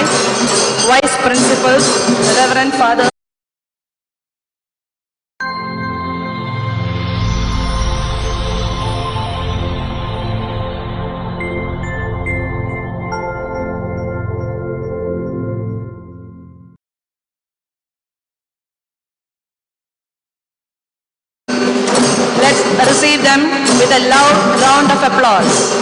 Vice Principals, Reverend Father. Let's receive them with a loud round of applause.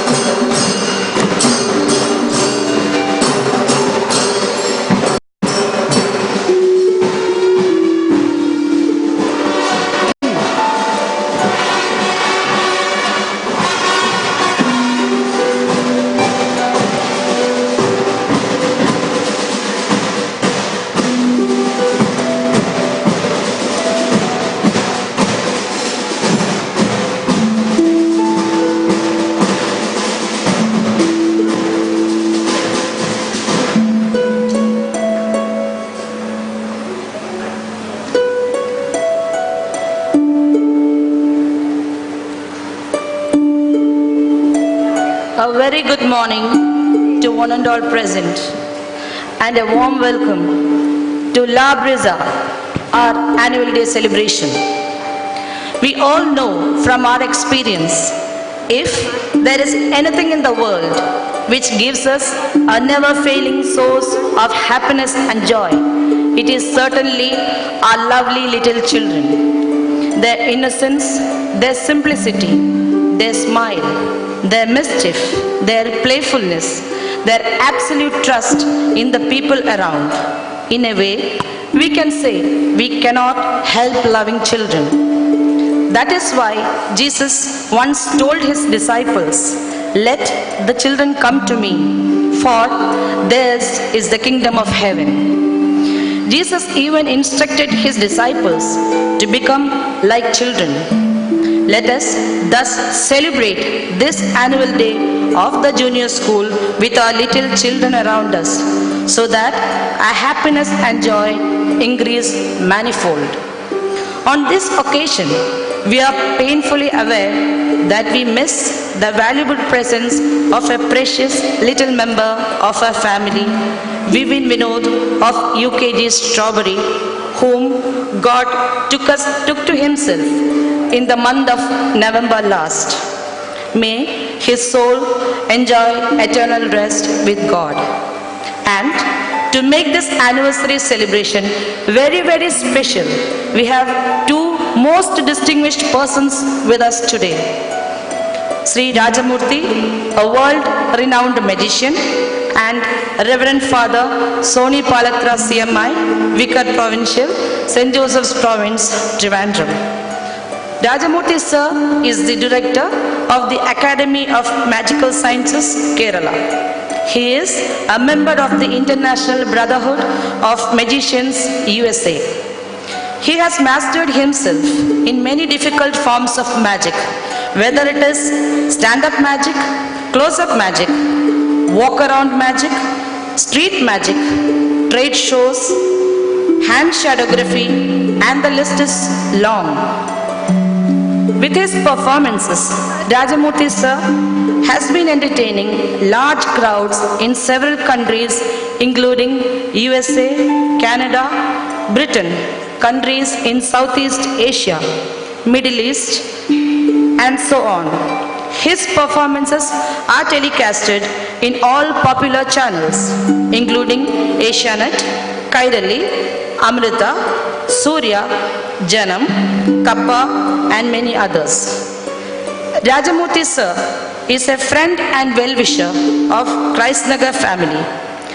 A very good morning to one and all present, and a warm welcome to La Brisa, our annual day celebration. We all know from our experience, if there is anything in the world which gives us a never-failing source of happiness and joy, it is certainly our lovely little children. Their innocence, their simplicity, their smile, their mischief, their playfulness, their absolute trust in the people around. In a way, we can say we cannot help loving children. That is why Jesus once told his disciples, "Let the children come to me, for theirs is the kingdom of heaven." Jesus even instructed his disciples to become like children. Let us thus celebrate this annual day of the junior school with our little children around us, so that our happiness and joy increase manifold. On this occasion, we are painfully aware that we miss the valuable presence of a precious little member of our family, Vivin Vinod of UKG Strawberry, whom God took to himself in the month of November last. May his soul enjoy eternal rest with God. And to make this anniversary celebration very, very special, we have two most distinguished persons with us today. Sri Rajamurthy, a world-renowned magician, and Reverend Father Soni Palatra CMI, Vicar Provincial, St. Joseph's Province, Trivandrum. Rajamurthy sir is the director of the Academy of Magical Sciences, Kerala. He is a member of the International Brotherhood of Magicians, USA. He has mastered himself in many difficult forms of magic, whether it is stand-up magic, close-up magic, walk-around magic, street magic, trade shows, hand shadowgraphy, and the list is long. With his performances, Rajamurthy sir has been entertaining large crowds in several countries, including USA, Canada, Britain, countries in Southeast Asia, Middle East, and so on. His performances are telecasted in all popular channels, including Asianet, Kairali, Amrita, Surya, Janam, Kappa, and many others. Rajamurthy sir is a friend and well-wisher of Christnagar family,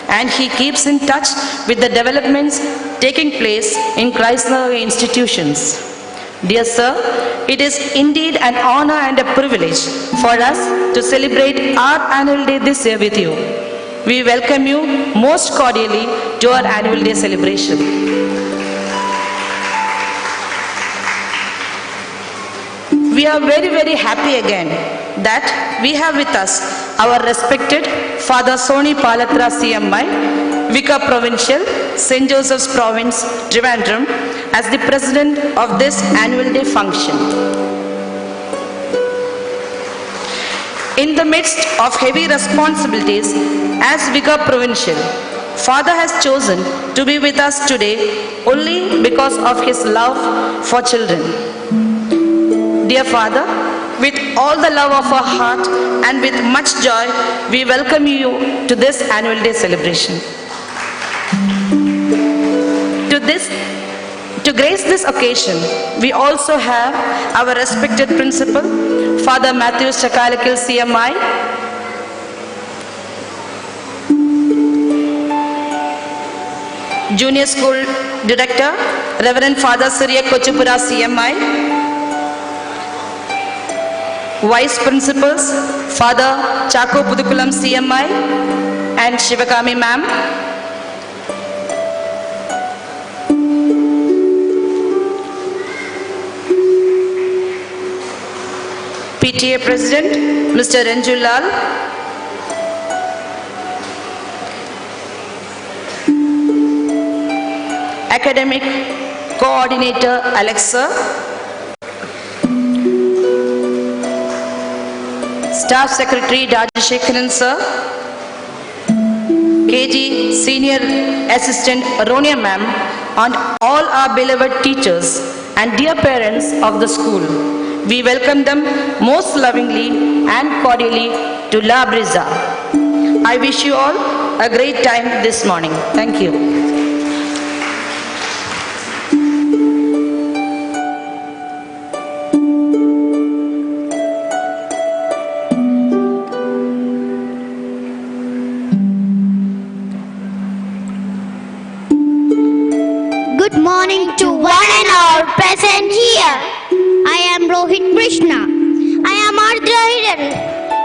and he keeps in touch with the developments taking place in Christnagar institutions. Dear sir, it is indeed an honor and a privilege for us to celebrate our annual day this year with you. We welcome you most cordially to our annual day celebration. We are very, very happy again that we have with us our respected Father Soni Palatra CMI, Vicar Provincial, St. Joseph's Province, Trivandrum, as the president of this annual day function. In the midst of heavy responsibilities as Vicar Provincial, Father has chosen to be with us today only because of his love for children. Dear Father, with all the love of our heart and with much joy, we welcome you to this annual day celebration. To grace this occasion, we also have our respected principal, Father Matthew Chakalakil CMI, Junior School Director, Reverend Father Surya Kochupura CMI, Vice Principals, Father Chako Pudukulam CMI and Shivakami Ma'am, PTA President, Mr. Renju Lal, Academic Coordinator Alexa, Staff Secretary Rajashekharan Sir, KG Senior Assistant Ronia Ma'am, and all our beloved teachers and dear parents of the school. We welcome them most lovingly and cordially to La Brisa. I wish you all a great time this morning. Thank you. Good morning to one and all present here. I am Rohit Krishna. I am Ardra Hiran.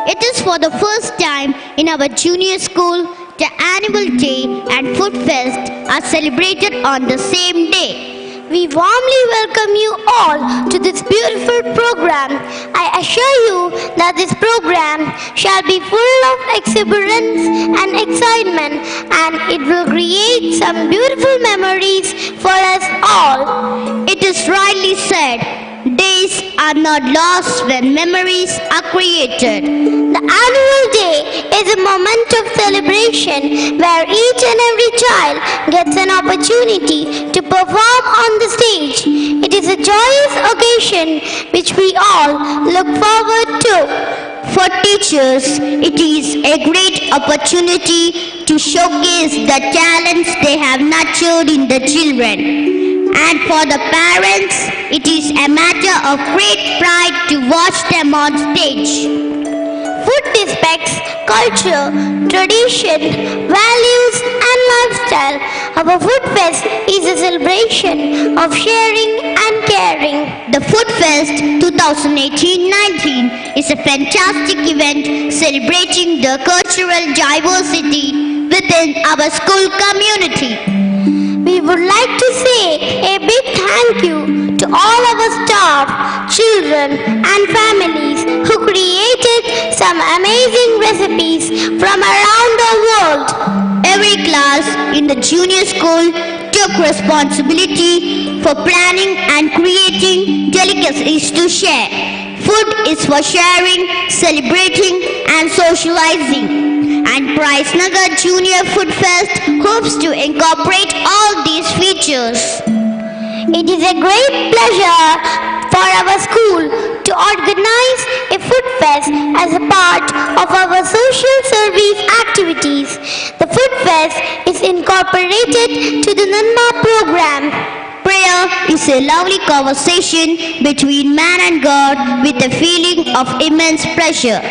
It is for the first time in our junior school, the annual day and food fest are celebrated on the same day. We warmly welcome you all to this beautiful program. I assure you that this program shall be full of exuberance and excitement, and it will create some beautiful memories for us all. It is rightly said, days are not lost when memories are created. The annual day is a moment of celebration where each and every child gets an opportunity to perform on the stage. It is a joyous occasion which we all look forward to. For teachers, it is a great opportunity to showcase the talents they have nurtured in the children. And for the parents, it is a matter of great pride to watch them on stage. Food depicts culture, tradition, values and lifestyle. Our Food Fest is a celebration of sharing and caring. The Food Fest 2018-19 is a fantastic event celebrating the cultural diversity within our school community. We would like to say a big thank you to all our staff, children and families who created some amazing recipes from around the world. Every class in the junior school took responsibility for planning and creating delicacies to share. Food is for sharing, celebrating and socializing. And Price Nagar Junior Food Fest hopes to incorporate all these features. It is a great pleasure for our school to organize a food fest as a part of our social service activities. The food fest is incorporated to the Nanma program. Prayer is a lovely conversation between man and God with a feeling of immense pleasure.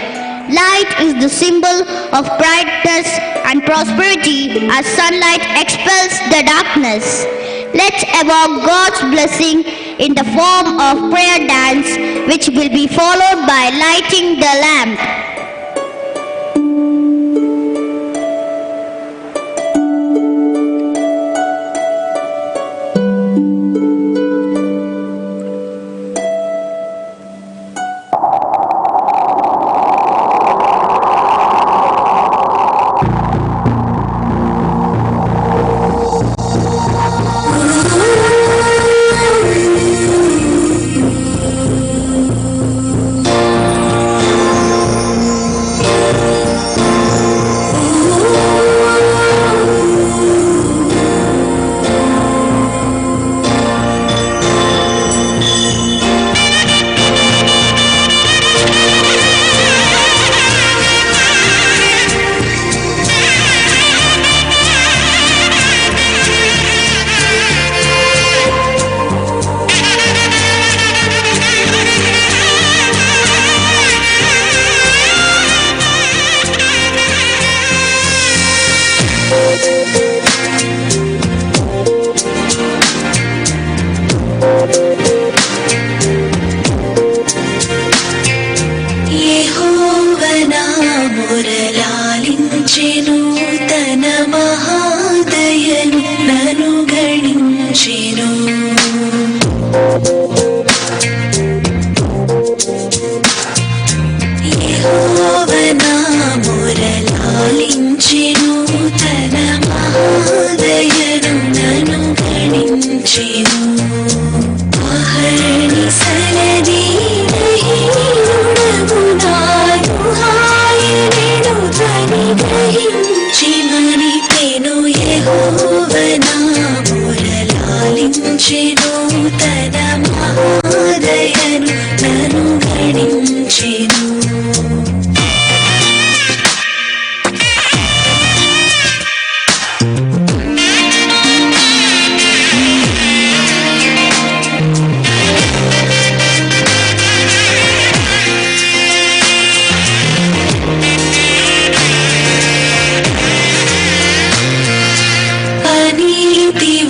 Light is the symbol of brightness and prosperity as sunlight expels the darkness. Let's evoke God's blessing in the form of prayer dance, which will be followed by lighting the lamp.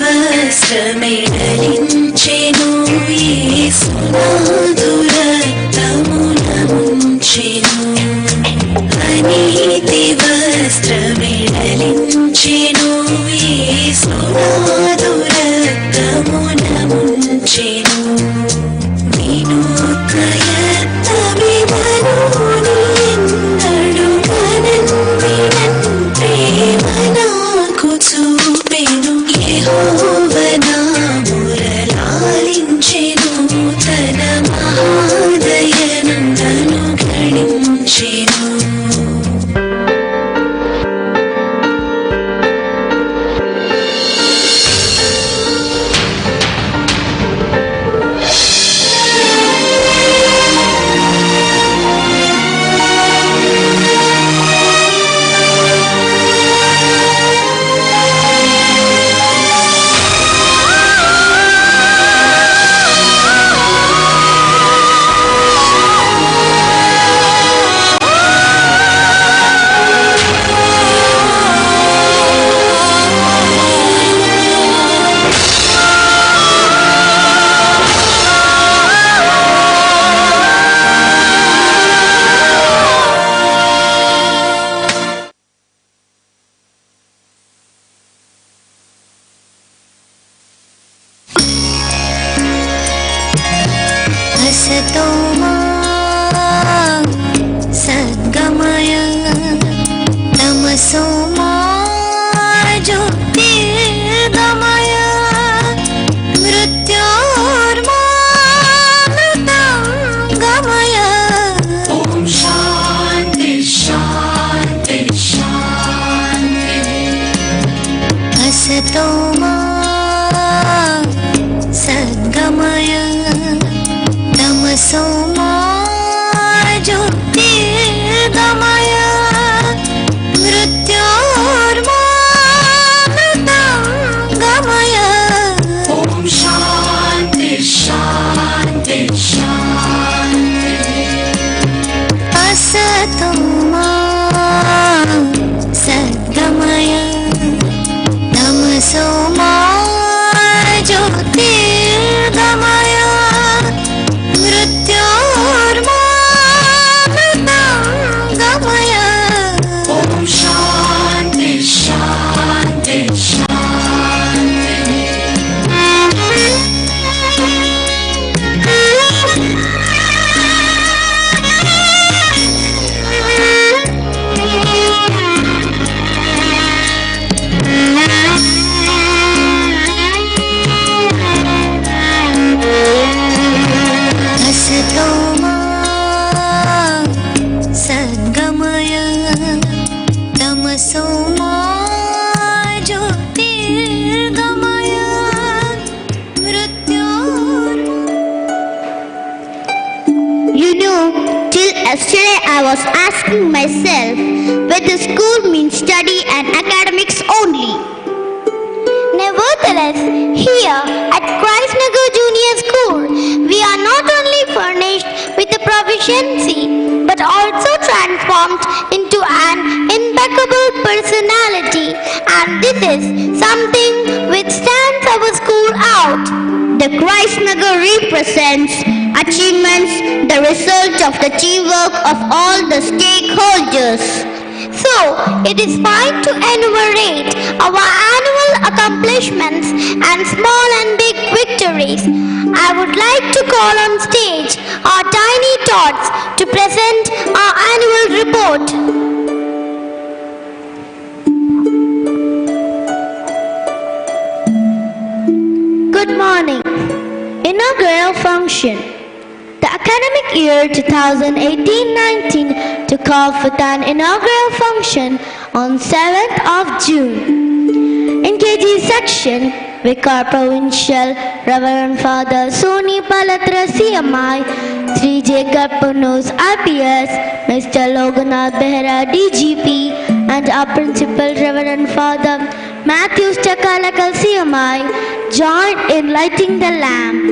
వస్త్రమెడలించెను యేసునాథుర రక్తమున ముంచెను అనీతి వస్త్రమెడలించెను యేసునాథుర రక్తమున ముంచెను వినూత్న యత్నమివను నిన్నడు కనన్వినన్ ప్రేమ నాకు చూపెను యెహోవ నా మురళాలించెను తన మహాదయను నన్ను గణించెను असतो मा सद्गमय तमसो मा ज्योतिर्गमय मृत्योर्मामृतङ्गमय ॐ शान्ति शान्ति शान्ति असतो मा सद्गमय तमसो मा ज्योतिर्गमय मृत्योर्मामृतङ्गमय ॐ शान्ति शान्ति शान्ति असतो मा सद्गमय तमसो मा ज्योतिर्गमय मृत्योर्मामृतङ्गमय ॐ शान्ति शान्ति असतो मा सद्गमय तमसो मा ज्योतिर्गमय You know, till yesterday I was asking myself whether school means study and academics only. Nevertheless, here at Christ Nagar Junior School, we are not only furnished with a proficiency but also transformed into an impeccable personality, and this is something which stands our school out. The Christ Nagar represents achievements, the result of the teamwork of all the stakeholders. So, it is fine to enumerate our annual accomplishments and small and big victories. I would like to call on stage our tiny tots to present our annual report. Good morning. Inaugural function. The academic year 2018-19 took off with an inaugural function on 7th of June. In KG section, Vicar Provincial Reverend Father Soni Palatra CMI, Sri Jacob Punos IPS, Mr. Loganath Behra DGP, and our Principal Reverend Father Matthew Chakalakal CMI joined in lighting the lamp.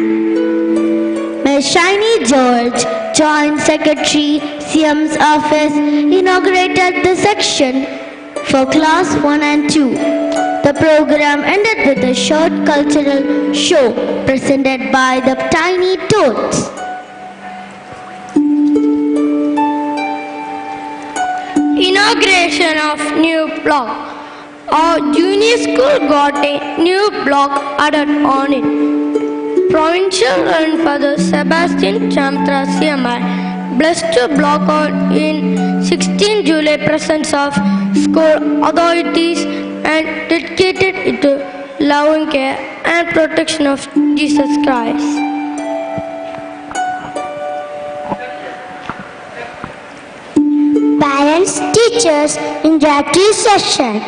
Ms. Shiny George, Joint Secretary, CM's office, inaugurated the section for Class 1 and 2. The program ended with a short cultural show presented by the Tiny Toads. Inauguration of new block. Our junior school got a new block added on it. Provincial Grandfather Sebastian Chamtra CMI blessed the block on in 16 July presence of school authorities and dedicated it to loving care and protection of Jesus Christ. Parents, teachers, interactive session.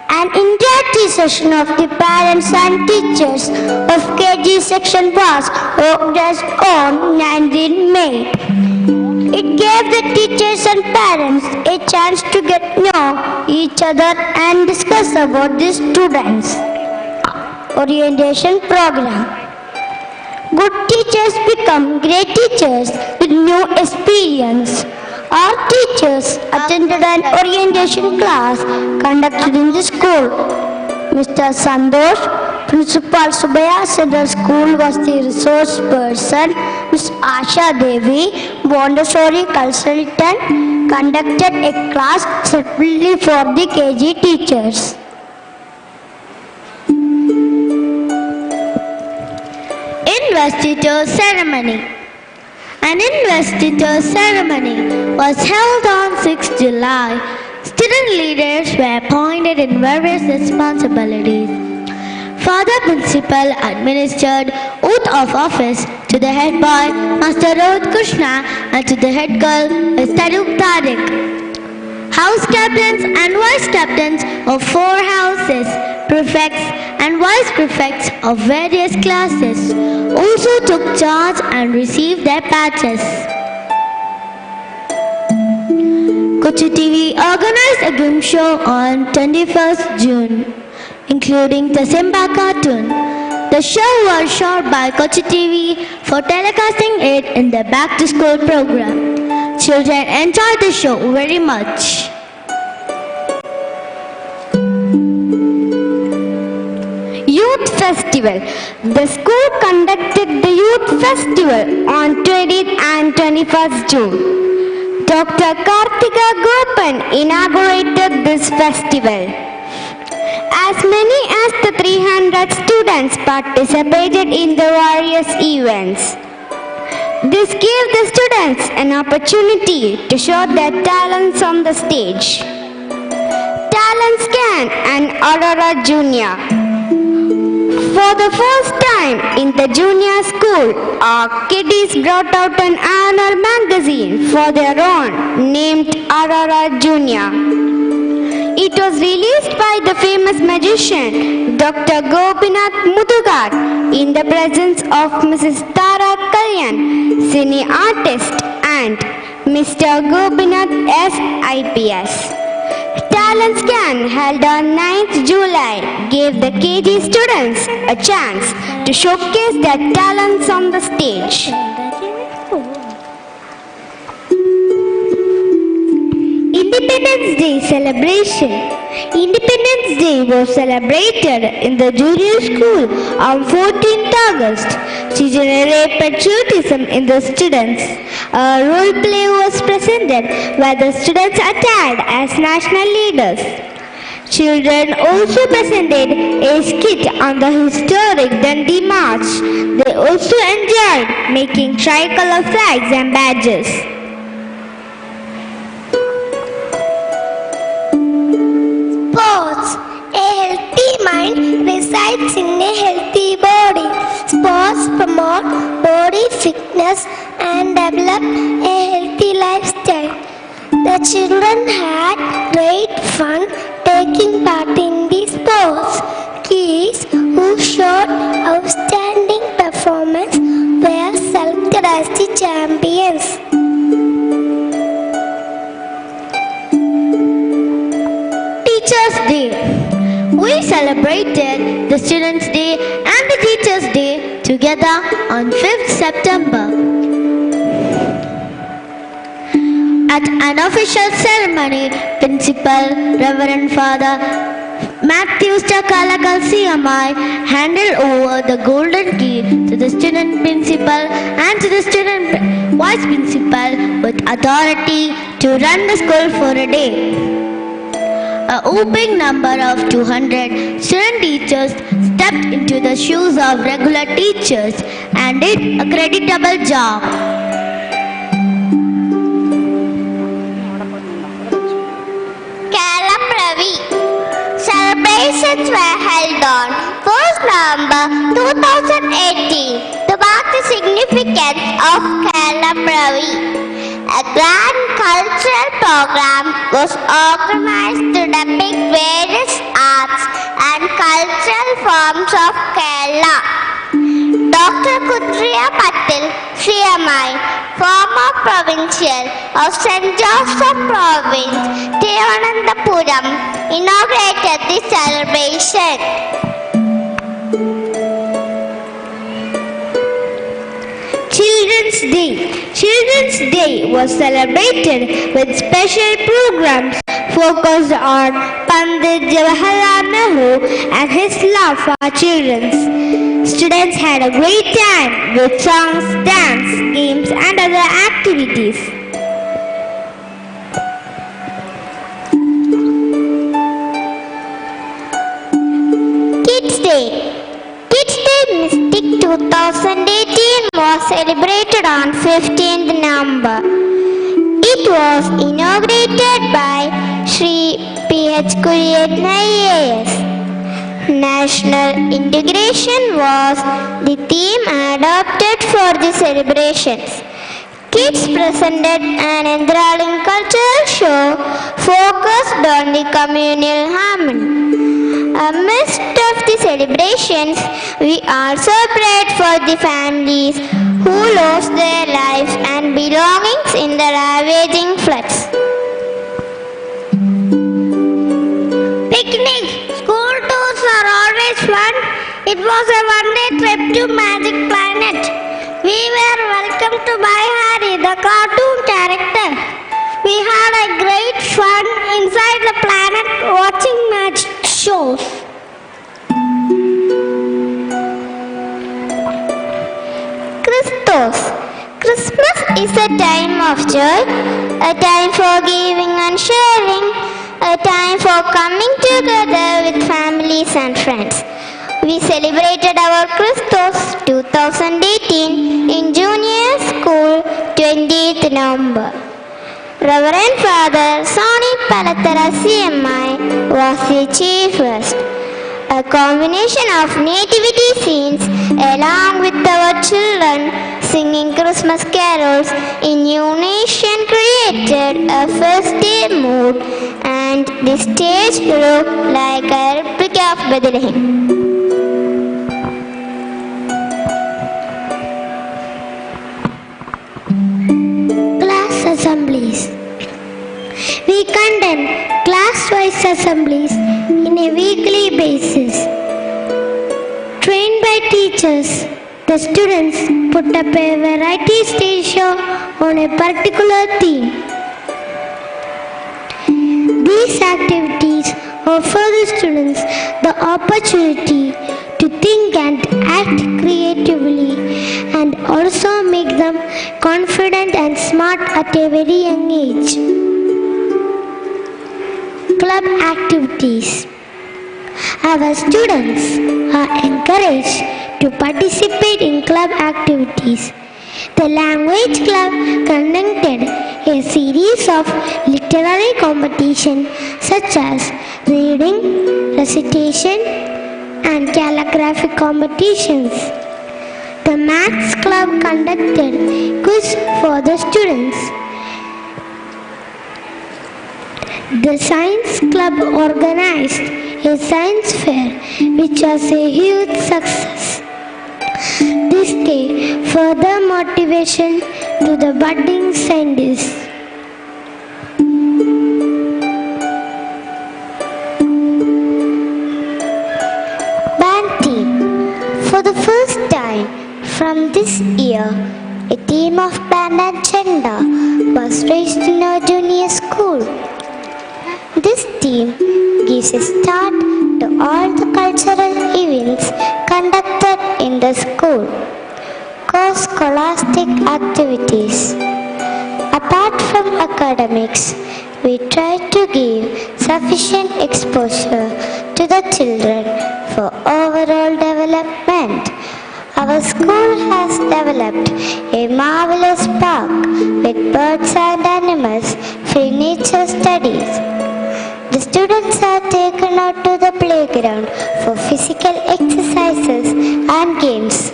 An interactive session of the parents and teachers of KG section was organized on 19 May. It gave the teachers and parents a chance to get to know each other and discuss about the students' orientation program. Good teachers become great teachers with new experience. Our teachers attended an orientation class conducted in the school. Mr. Santosh, Principal Subaya Central School was the resource person. Ms. Asha Devi, Montessori consultant, conducted a class separately for the KG teachers. Investiture ceremony. An investiture ceremony was held on 6 July. Student leaders were appointed in various responsibilities. Father Principal administered oath of office to the head boy, Master Rohit Krishna, and to the head girl, Ms. Taruk Tariq. House captains and vice captains of 4 houses, prefects and vice prefects of various classes also took charge and received their patches. Kochi TV organized a game show on 21st June, including the Simba cartoon. The show was shot by Kochi TV for telecasting it in the Back to School program. Children enjoyed the show very much. Youth Festival. The school conducted the Youth Festival on 20th and 21st June. Dr. Kartika Gopan inaugurated this festival. As many as the 300 students participated in the various events. This gave the students an opportunity to show their talents on the stage. Talent Scan and Aurora Junior. For the first time in the junior school, our kiddies brought out an annual magazine for their own, named Aurora Junior. It was released by the famous magician, Dr. Gopinath Mudugar, in the presence of Mrs. Tara Kalyan, cine artist, and Mr. Gopinath S. IPS. Talent Scan held on 9th July gave the KG students a chance to showcase their talents on the stage. Independence Day celebration. Independence Day was celebrated in the junior school on 14th August to generate patriotism in the students. A role play was presented where the students attired as national leaders. Children also presented a skit on the historic Dundee March. They also enjoyed making tricolor flags and badges. Sports. A healthy mind resides in a healthy body. Sports promote body fitness and develop a healthy lifestyle. The children had great fun taking part in these sports. Kids who showed outstanding performance were selected as the champions. Teachers' Day. We celebrated the Students' Day and the Teachers' Day together on 5th September. At an official ceremony, Principal Reverend Father Matthews Chakalakal CMI handed over the golden key to the student principal and to the student vice principal with authority to run the school for a day. A whopping number of 200 student teachers stepped into the shoes of regular teachers and did a creditable job. Kerala Pravi. Celebrations were held on 1st November 2018 to mark the significance of Kerala Pravi. A grand cultural program was organized to depict various arts and cultural forms of Kerala. Dr. Kutriya Patil, CMI, former provincial of St. Joseph Province, Thiruvananthapuram, inaugurated the celebration. Children's Day. Children's Day was celebrated with special programs focused on Pandit Jawaharlal Nehru and his love for children. Students had a great time with songs, dance, games and other activities. Kids Day. Kids Day Mystic 2018 was celebrated on 15th November. It was inaugurated by Shri P.H. Kuriyatna IAS. National integration was the theme adopted for the celebrations. Kids presented an enthralling cultural show focused on the communal harmony. Amidst of the celebrations, we also prayed for the families who lost their lives and belongings in the ravaging floods. Picnic. School tours are always fun. It was a one-day trip to Magic Planet. We were welcomed to by Harry, the cartoon character. We had a great fun inside the planet watching magic shows. Christos. Christmas is a time of joy, a time for giving and sharing, a time for coming together with families and friends. We celebrated our Christos 2018 in Junior School 20th November. Reverend Father Soni Palattara CMI was the chief guest. A combination of nativity scenes along with our children singing Christmas carols in unison created a festive mood and the stage looked like a replica of Bethlehem. Class assemblies. We conduct class-wise assemblies in a weekly basis. Trained by teachers, the students put up a variety stage show on a particular theme. These activities offer the students the opportunity to think and act creatively and also make them confident and smart at a very young age. Club activities. Our students are encouraged to participate in club activities. The Language Club conducted a series of literary competitions such as reading, recitation, and calligraphy competitions. The Maths Club conducted quiz for the students. The Science Club organized a science fair which was a huge success. This gave further motivation to the budding scientists. Band team. For the first time from this year, a team of band and chanda was raised in our junior school. This team gives a start to all the cultural events conducted in the school. Co-scholastic activities. Apart from academics, we try to give sufficient exposure to the children for overall development. Our school has developed a marvelous park with birds and animals for nature studies. The students are taken out to the playground for physical exercises and games,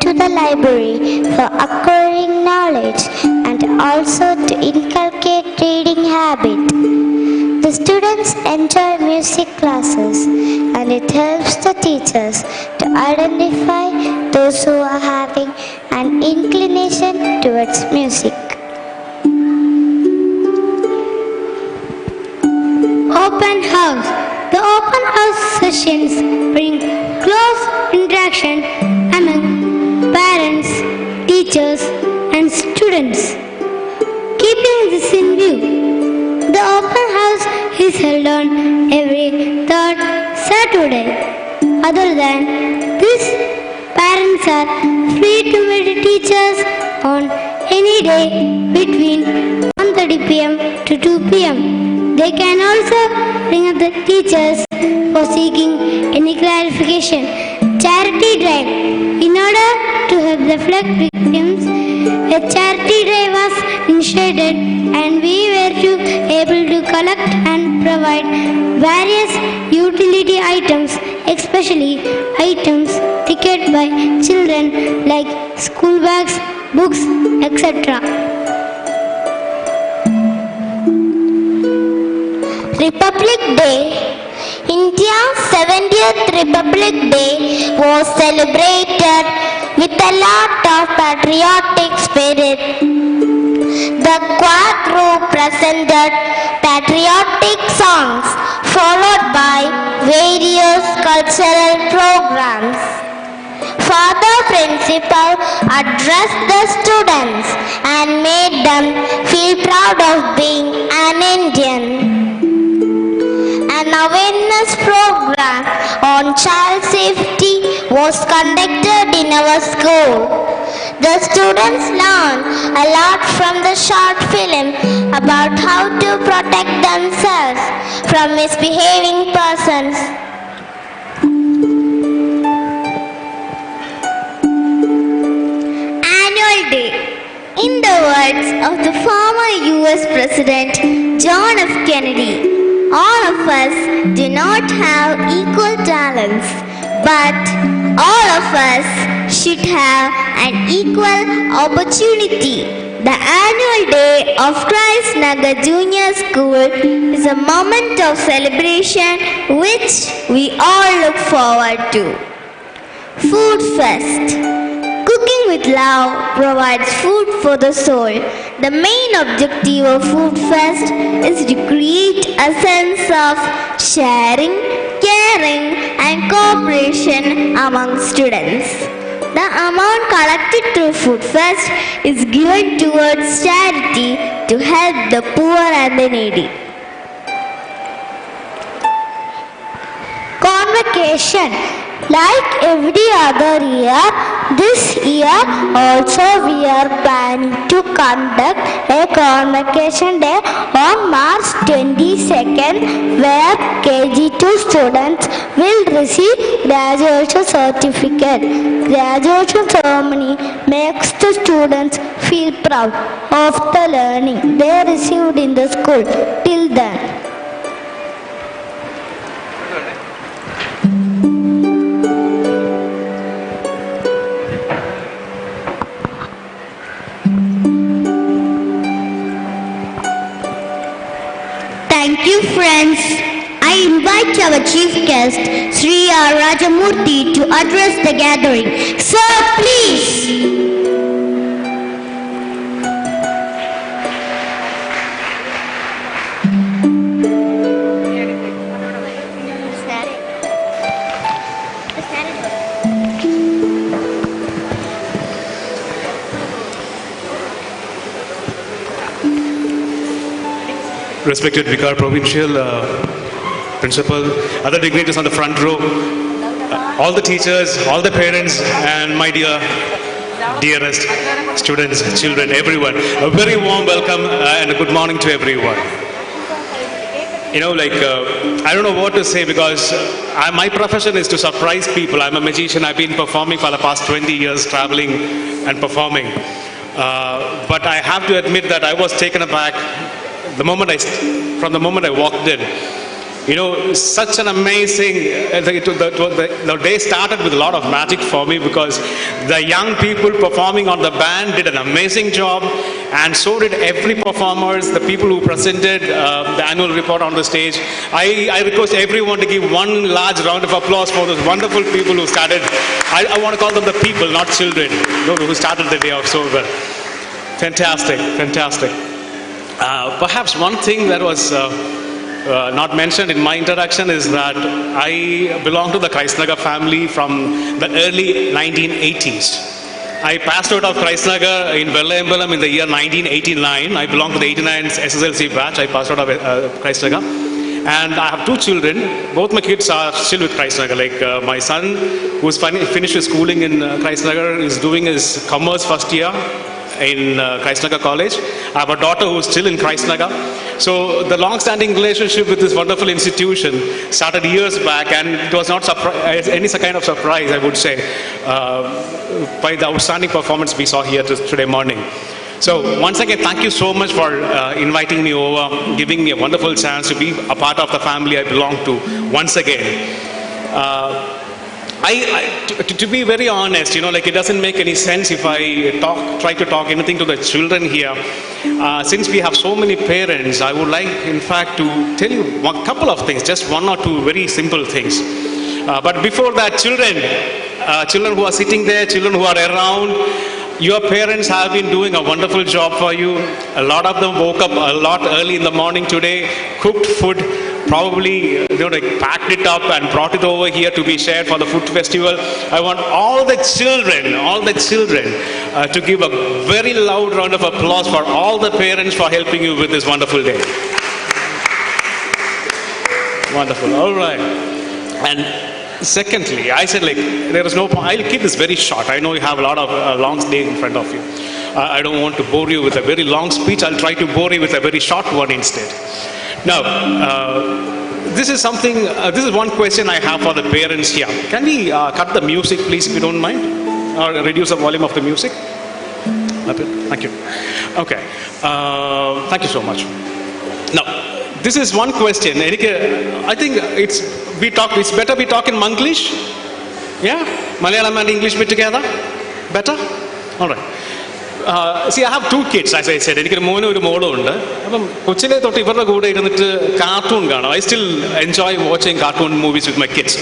to the library for acquiring knowledge and also to inculcate reading habit. The students enjoy music classes and it helps the teachers to identify those who are having an inclination towards music. Open house. The open house sessions bring close interaction among parents, teachers, and students. Keeping this in view, the open house is held on every third Saturday. Other than this, parents are free to meet teachers on any day between 1:30 p.m. to 2 p.m. They can also ring up the teachers for seeking any clarification. Charity drive. In order to help the flood victims, a charity drive was initiated and we were able to collect and provide various utility items, especially items taken by children like school bags, books, etc. Republic Day. India's 70th Republic Day was celebrated with a lot of patriotic spirit. The choir group presented patriotic songs followed by various cultural programs. Father Principal addressed the students and made them feel proud of being an Indian. An awareness program on child safety was conducted in our school. The students learned a lot from the short film about how to protect themselves from misbehaving persons. Annual Day. In the words of the former US President John F. Kennedy, all of us do not have equal talents, but all of us should have an equal opportunity. The annual day of Christ Nagar Junior School is a moment of celebration which we all look forward to. Food Fest. Cooking with love provides food for the soul. The main objective of Food Fest is to create a sense of sharing, caring and cooperation among students. The amount collected through Food Fest is given towards charity to help the poor and the needy. Convocation. Like every other year, this year also we are planning to conduct a convocation day on March 22nd where KG2 students will receive graduation certificate. Graduation ceremony makes the students feel proud of the learning they received in the school till then. Thank you, friends. I invite our chief guest, Sri R. Rajamurthy, to address the gathering. Sir, please. Respected Vicar Provincial, principal, other dignitaries on the front row, all the teachers, all the parents, and my dearest students, children, everyone. A very warm welcome and a good morning to everyone. You know, I don't know what to say because my profession is to surprise people. I'm a magician. I've been performing for the past 20 years, traveling and performing. But I have to admit that I was taken aback from the moment I walked in. You know, such an amazing, the day started with a lot of magic for me because the young people performing on the band did an amazing job, and so did every performers, the people who presented the annual report on the stage. I request everyone to give one large round of applause for those wonderful people who started. I want to call them the people, not children, who started the day off so well. Fantastic, fantastic. Perhaps one thing that was not mentioned in my introduction is that I belong to the Christnagar family from the early 1980s. I passed out of Christnagar in Vellayampalam in the year 1989. I belong to the 89 SSLC batch. I passed out of Christnagar. And I have two children. Both my kids are still with Christnagar. My son, who's finished his schooling in Christnagar, is doing his commerce first year in Christnagar College. I have a daughter who's still in Christnagar. So the long-standing relationship with this wonderful institution started years back, and it was not any kind of surprise, I would say, by the outstanding performance we saw here today morning. So once again, thank you so much for inviting me over, giving me a wonderful chance to be a part of the family I belong to once again. To be very honest, it doesn't make any sense if I try to talk anything to the children here. Since we have so many parents, I would like, in fact, to tell you a couple of things, just one or two very simple things. But before that, children who are sitting there, children who are around, your parents have been doing a wonderful job for you. A lot of them woke up a lot early in the morning today, cooked food, probably packed it up and brought it over here to be shared for the food festival. I want all the children to give a very loud round of applause for all the parents for helping you with this wonderful day. Wonderful. All right. And secondly, I said there is no point. I'll keep this very short. I know you have a lot of long day in front of you. I don't want to bore you with a very long speech. I'll try to bore you with a very short one instead. Now, this is one question I have for the parents here. Can we cut the music, please, if you don't mind? Or reduce the volume of the music? Thank you. Okay. Thank you so much. Now, this is one question. I think it's better we talk in Manglish. Yeah? Malayalam and English bit together? Better? All right. See, I have two kids, as I said. എനിക്കൊരു മോനും ഒരു മോളും ഉണ്ട്. അപ്പം കൊച്ചിലെ തൊട്ട് ഇവരുടെ കൂടെ ഇരുന്നിട്ട് കാർട്ടൂൺ കാണും. I still enjoy watching cartoon movies with my kids.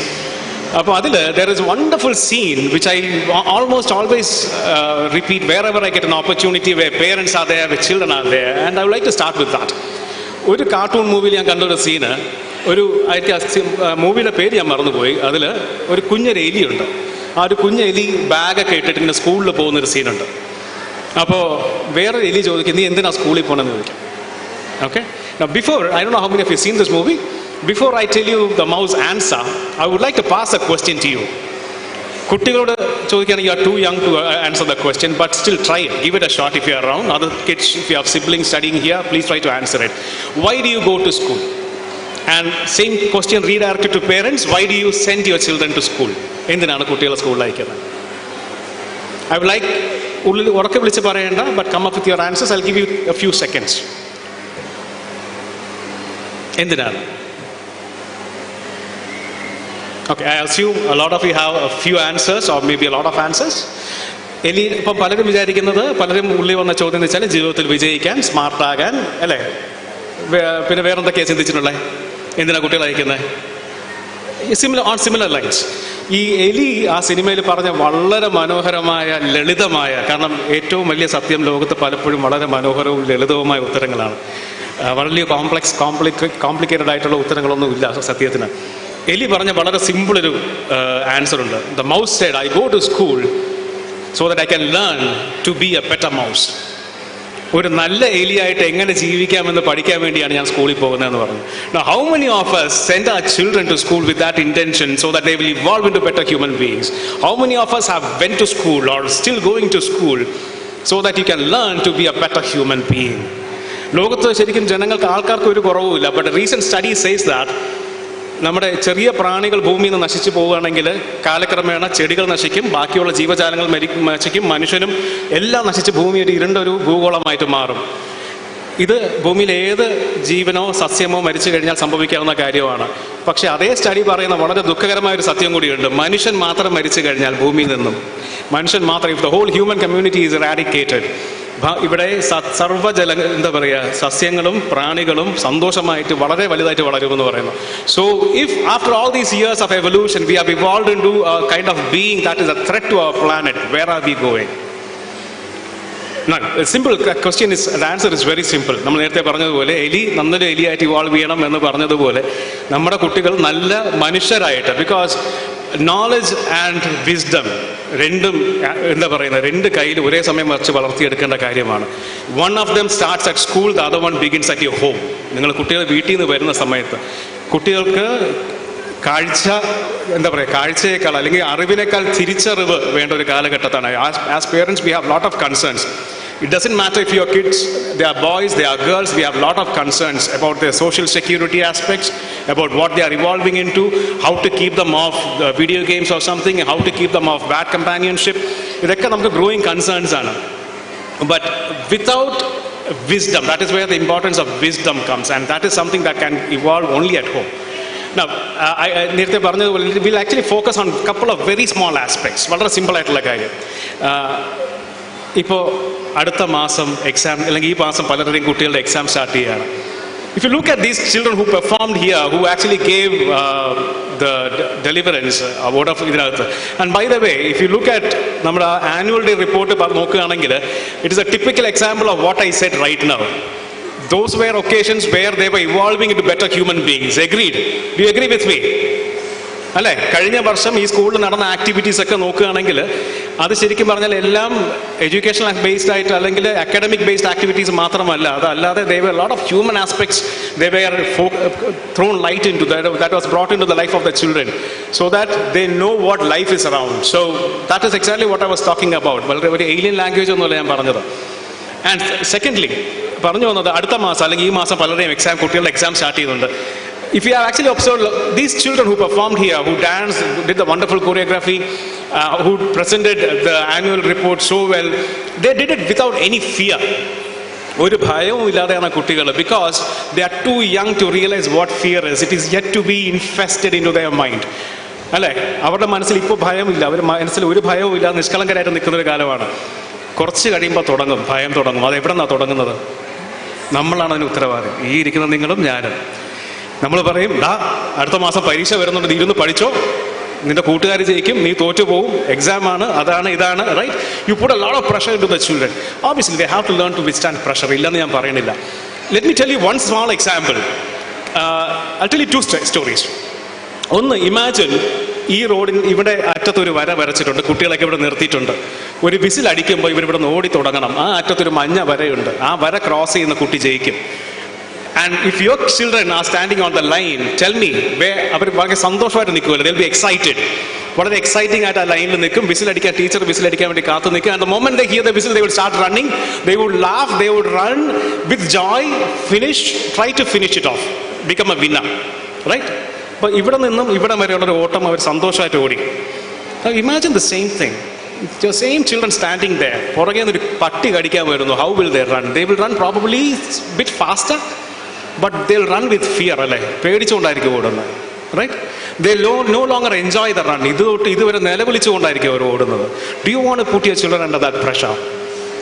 അപ്പോൾ അതിൽ there is a wonderful scene which I almost always repeat wherever I get an opportunity where parents are there, where children are there, and I would like to start with that. ഒരു cartoon മൂവിയിൽ ഞാൻ കണ്ടൊരു scene, മൂവിയുടെ പേര് ഞാൻ മറന്നുപോയി. അതിൽ ഒരു കുഞ്ഞൊരു എലിയുണ്ട്. ആ ഒരു കുഞ്ഞെലി ബാഗൊക്കെ ഇട്ടിട്ട് ഇങ്ങനെ സ്കൂളിൽ പോകുന്നൊരു സീനുണ്ട്. അപ്പോൾ വേറെ എലി ചോദിക്കും, നീ എന്തിനാ സ്കൂളിൽ പോകണമെന്ന് ചോദിക്കും. Okay? Now I don't know how many of you have seen this movie. Before I tell you the mouse answer, I would like to pass a question to you. കുട്ടികളോട് ചോദിക്കുകയാണെങ്കിൽ you are too young to answer the question, but still try it. Give it a shot if you are around. Other kids, if you have siblings studying here, please try to answer it. Why do you go to school? And same question redirected to parents. Why do you send your children to school? എന്തിനാണ് കുട്ടികളെ സ്കൂളിൽ അയക്കുന്നത്? I would like ഉറക്കെ വിളിച്ച് പറയേണ്ട, but come up with your answers. I'll give you a few seconds. എന്തിനാണ്? Okay, I assume a lot of you have a few answers or maybe a lot of answers. ഇപ്പം പലരും വിചാരിക്കുന്നത്, പലരും ഉള്ളിൽ വന്ന ചോദ്യം എന്ന് വെച്ചാൽ ജീവിതത്തിൽ വിജയിക്കാൻ, സ്മാർട്ടാകാൻ, അല്ലേ? പിന്നെ വേറെന്തൊക്കെയാണ് ചിന്തിച്ചിട്ടുള്ളത്? എന്തിനാ കുട്ടികൾ അയക്കുന്നത്? Similar lines. ഈ എലി ആ സിനിമയിൽ പറഞ്ഞ വളരെ മനോഹരമായ, ലളിതമായ, കാരണം ഏറ്റവും വലിയ സത്യം ലോകത്ത് പലപ്പോഴും വളരെ മനോഹരവും ലളിതവുമായ ഉത്തരങ്ങളാണ്. വളരെ കോംപ്ലിക്കേറ്റഡ് ആയിട്ടുള്ള ഉത്തരങ്ങളൊന്നും ഇല്ല സത്യത്തിന്. എലി പറഞ്ഞ വളരെ സിമ്പിളൊരു ആൻസർ ഉണ്ട്. The mouse said, I go to school so that I can learn to be a better mouse. ഒരു നല്ല എലിയായിട്ട് എങ്ങനെ ജീവിക്കാമെന്ന് പഠിക്കാൻ വേണ്ടിയാണ് ഞാൻ സ്കൂളിൽ പോകുന്നതെന്ന് പറഞ്ഞു. Now, how many of us send our children to school with that intention so that they will evolve into better human beings? How many of us have went to school or still going to school so that you can learn to be a better human being? ലോകത്ത് ശരിക്കും ആൾക്കാർക്ക് ഒരു കുറവുമില്ല. But recent study says that നമ്മുടെ ചെറിയ പ്രാണികൾ ഭൂമിയിൽ നിന്ന് നശിച്ചു പോവുകയാണെങ്കിൽ കാലക്രമേണ ചെടികൾ നശിക്കും, ബാക്കിയുള്ള ജീവജാലങ്ങൾ നശിക്കും, മനുഷ്യനും എല്ലാം നശിച്ച് ഭൂമി ഒരു ഇരുണ്ടൊരു ഭൂഗോളമായിട്ട് മാറും. ഇത് ഭൂമിയിൽ ഏത് ജീവനോ സസ്യമോ മരിച്ചു കഴിഞ്ഞാൽ സംഭവിക്കാവുന്ന കാര്യമാണ്. പക്ഷെ അതേ സ്റ്റഡി പറയുന്ന വളരെ ദുഃഖകരമായ ഒരു സത്യം കൂടിയുണ്ട്. മനുഷ്യൻ മാത്രം മരിച്ചു കഴിഞ്ഞാൽ ഭൂമിയിൽ നിന്നും, മനുഷ്യൻ മാത്രം, if the whole human community is eradicated, ഇവിടെ എന്താ പറയുക, സസ്യങ്ങളും പ്രാണികളും സന്തോഷമായിട്ട് വളരെ വലുതായിട്ട് വളരുമെന്ന് പറയുന്നു. So if after all these years of evolution we have evolved into a kind of being that is a threat to our planet, where are we going? Simple question is, the answer is very simple. നമ്മൾ നേരത്തെ പറഞ്ഞതുപോലെ നല്ലൊരു എലിയായിട്ട് evolve ചെയ്യണം എന്ന് പറഞ്ഞതുപോലെ നമ്മുടെ കുട്ടികൾ നല്ല മനുഷ്യരായിട്ട്, ബിക്കോസ് നോളജ് ആൻഡ് വിസ്ഡം രണ്ടും എന്താ പറയുന്നത്, രണ്ട് കയ്യിൽ ഒരേ സമയം വച്ച് വളർത്തിയെടുക്കേണ്ട കാര്യമാണ്. One of them starts at school, the other one begins at your home. നിങ്ങൾ കുട്ടികൾ വീട്ടിൽ നിന്ന് വരുന്ന സമയത്ത് കുട്ടികൾക്ക് കാഴ്ചയേക്കാൾ അല്ലെങ്കിൽ അറിവിനേക്കാൾ തിരിച്ചറിവ് വേണ്ട ഒരു കാലഘട്ടത്താണ്. As parents we have lot of concerns. It doesn't matter if your kids, they are boys, they are girls, we have a lot of concerns about their social security aspects, about what they are evolving into, how to keep them off video games or something, how to keep them off bad companionship. ഇതൊക്കെ നമുക്ക് growing concerns ആണ്. But without wisdom, that is where the importance of wisdom comes, and that is something that can evolve only at home. Now, നേരത്തെ പറഞ്ഞതുപോലെ we'll actually focus on a couple of very small aspects. വളരെ simple ആയിട്ടുള്ള കാര്യം. ഇപ്പോൾ അടുത്ത മാസം exam, അല്ലെങ്കിൽ ഈ മാസം പലരുടെയും കുട്ടികളുടെ എക്സാം സ്റ്റാർട്ട് ചെയ്യുകയാണ്. If you look at these children who performed here, who actually gave the deliverance, word of ഇതിനകത്ത്, and by the way, if you look at നമ്മുടെ ആനുവൽ ഡേ റിപ്പോർട്ട് നോക്കുകയാണെങ്കിൽ, it is a typical example of what I said right now. Those were occasions where they were evolving into better human beings. Agreed? Do you agree with me? അല്ലേ? കഴിഞ്ഞ വർഷം ഈ സ്കൂളിൽ നടന്ന activities ഒക്കെ നോക്കുകയാണെങ്കിൽ അത് ശരിക്കും പറഞ്ഞാൽ എല്ലാം എഡ്യൂക്കേഷണൽ ബേസ്ഡ് ആയിട്ട് അല്ലെങ്കിൽ അക്കാഡമിക് ബേസ്ഡ് ആക്ടിവിറ്റീസ് മാത്രമല്ല, അതല്ലാതെ they were a lot of human aspects they were thrown light into, that was brought into the life of the children so that they know what life is around. So that is exactly what I was talking about. വളരെ ഒരു alien language ഒന്നുമല്ല ഞാൻ പറഞ്ഞത്. And secondly പറഞ്ഞു വന്നത്, അടുത്ത മാസം അല്ലെങ്കിൽ ഈ മാസം പലരുടെയും കുട്ടികളുടെ എക്സാം സ്റ്റാർട്ട് ചെയ്യുന്നുണ്ട്. If you have actually observed these children who performed here, who danced, did the wonderful choreography, who presented the annual report so well, they did it without any fear. ഒരു ഭയവും ഇല്ലാതെയാണ് കുട്ടികൾ, because they are too young to realize what fear is. It is yet to be infested into their mind. അല്ലേ? അവരുടെ മനസ്സിൽ ഇപ്പോൾ ഭയമില്ല, അവർ മനസ്സിൽ ഒരു ഭയവും ഇല്ല, നിഷ്കളങ്കരായിട്ട് നിൽക്കുന്ന ഒരു കാലമാണ്. കുറച്ച് കഴിയുമ്പോൾ ഭയം തുടങ്ങും. അത് എവിടെ നിന്നാണ് തുടങ്ങുന്നത്? നമ്മളാണ് അതിന് ഉത്തരവാദി, ഈ ഇരിക്കുന്ന നിങ്ങളും ഞാനും. നമ്മൾ പറയും, അടുത്ത മാസം പരീക്ഷ വരുന്നുണ്ട്, നീ ഇരുന്ന് പഠിച്ചോ, നിന്റെ കൂട്ടുകാർ ജയിക്കും, നീ തോറ്റുപോകും, എക്സാം ആണ്, അതാണ് ഇതാണ്, right? You put a lot of pressure into the children. Obviously they have to learn to withstand pressure. ഇല്ലെന്ന് ഞാൻ പറയുന്നില്ല. Let me tell you one small example. I'll tell you two stories. ഒന്ന്, imagine ഈ റോഡിൽ ഇവിടെ അറ്റത്തൊരു വര വരച്ചിട്ടുണ്ട്, കുട്ടികളൊക്കെ ഇവിടെ നിർത്തിയിട്ടുണ്ട്. ഒരു വിസിൽ അടിക്കുമ്പോൾ ഇവരിവിടെ നിന്ന് ഓടി തുടങ്ങണം. ആ അറ്റത്തൊരു മഞ്ഞ വരയുണ്ട്, ആ വര ക്രോസ് ചെയ്യുന്ന കുട്ടി ജയിക്കും. And if your children are standing on the line, tell me, അവർ വളരെ സന്തോഷമായിട്ട് നിൽക്കുമല്ലോ, they'll be excited. വളരെ എക്സൈറ്റിംഗ് ആയിട്ട് ആ ലൈനിൽ നിൽക്കും, വിസിലടിക്കാൻ, ടീച്ചർ വിസിലടിക്കാൻ വേണ്ടി കാത്തു നിൽക്കും. And the moment they hear the whistle, they will start running, they would laugh, they would run with joy, try to finish it off, become a winner, right? അപ്പോൾ ഇവിടെ നിന്നും ഇവിടെ വരെയുള്ളൊരു ഓട്ടം അവർ സന്തോഷമായിട്ട് ഓടി. Imagine the same thing. The same children standing there, പുറകെ നിന്നൊരു പട്ടി കടിക്കാൻ വരുന്നു. How will they run? They will run probably a bit faster, but they'll run with fear, അല്ലേ? പേടിച്ചുകൊണ്ടായിരിക്കും ഓടുന്നത്, right? They no longer enjoy the run. ഇതുവരെ നിലവിളിച്ചുകൊണ്ടായിരിക്കും അവർ ഓടുന്നത്. Do you want to put your children under that pressure?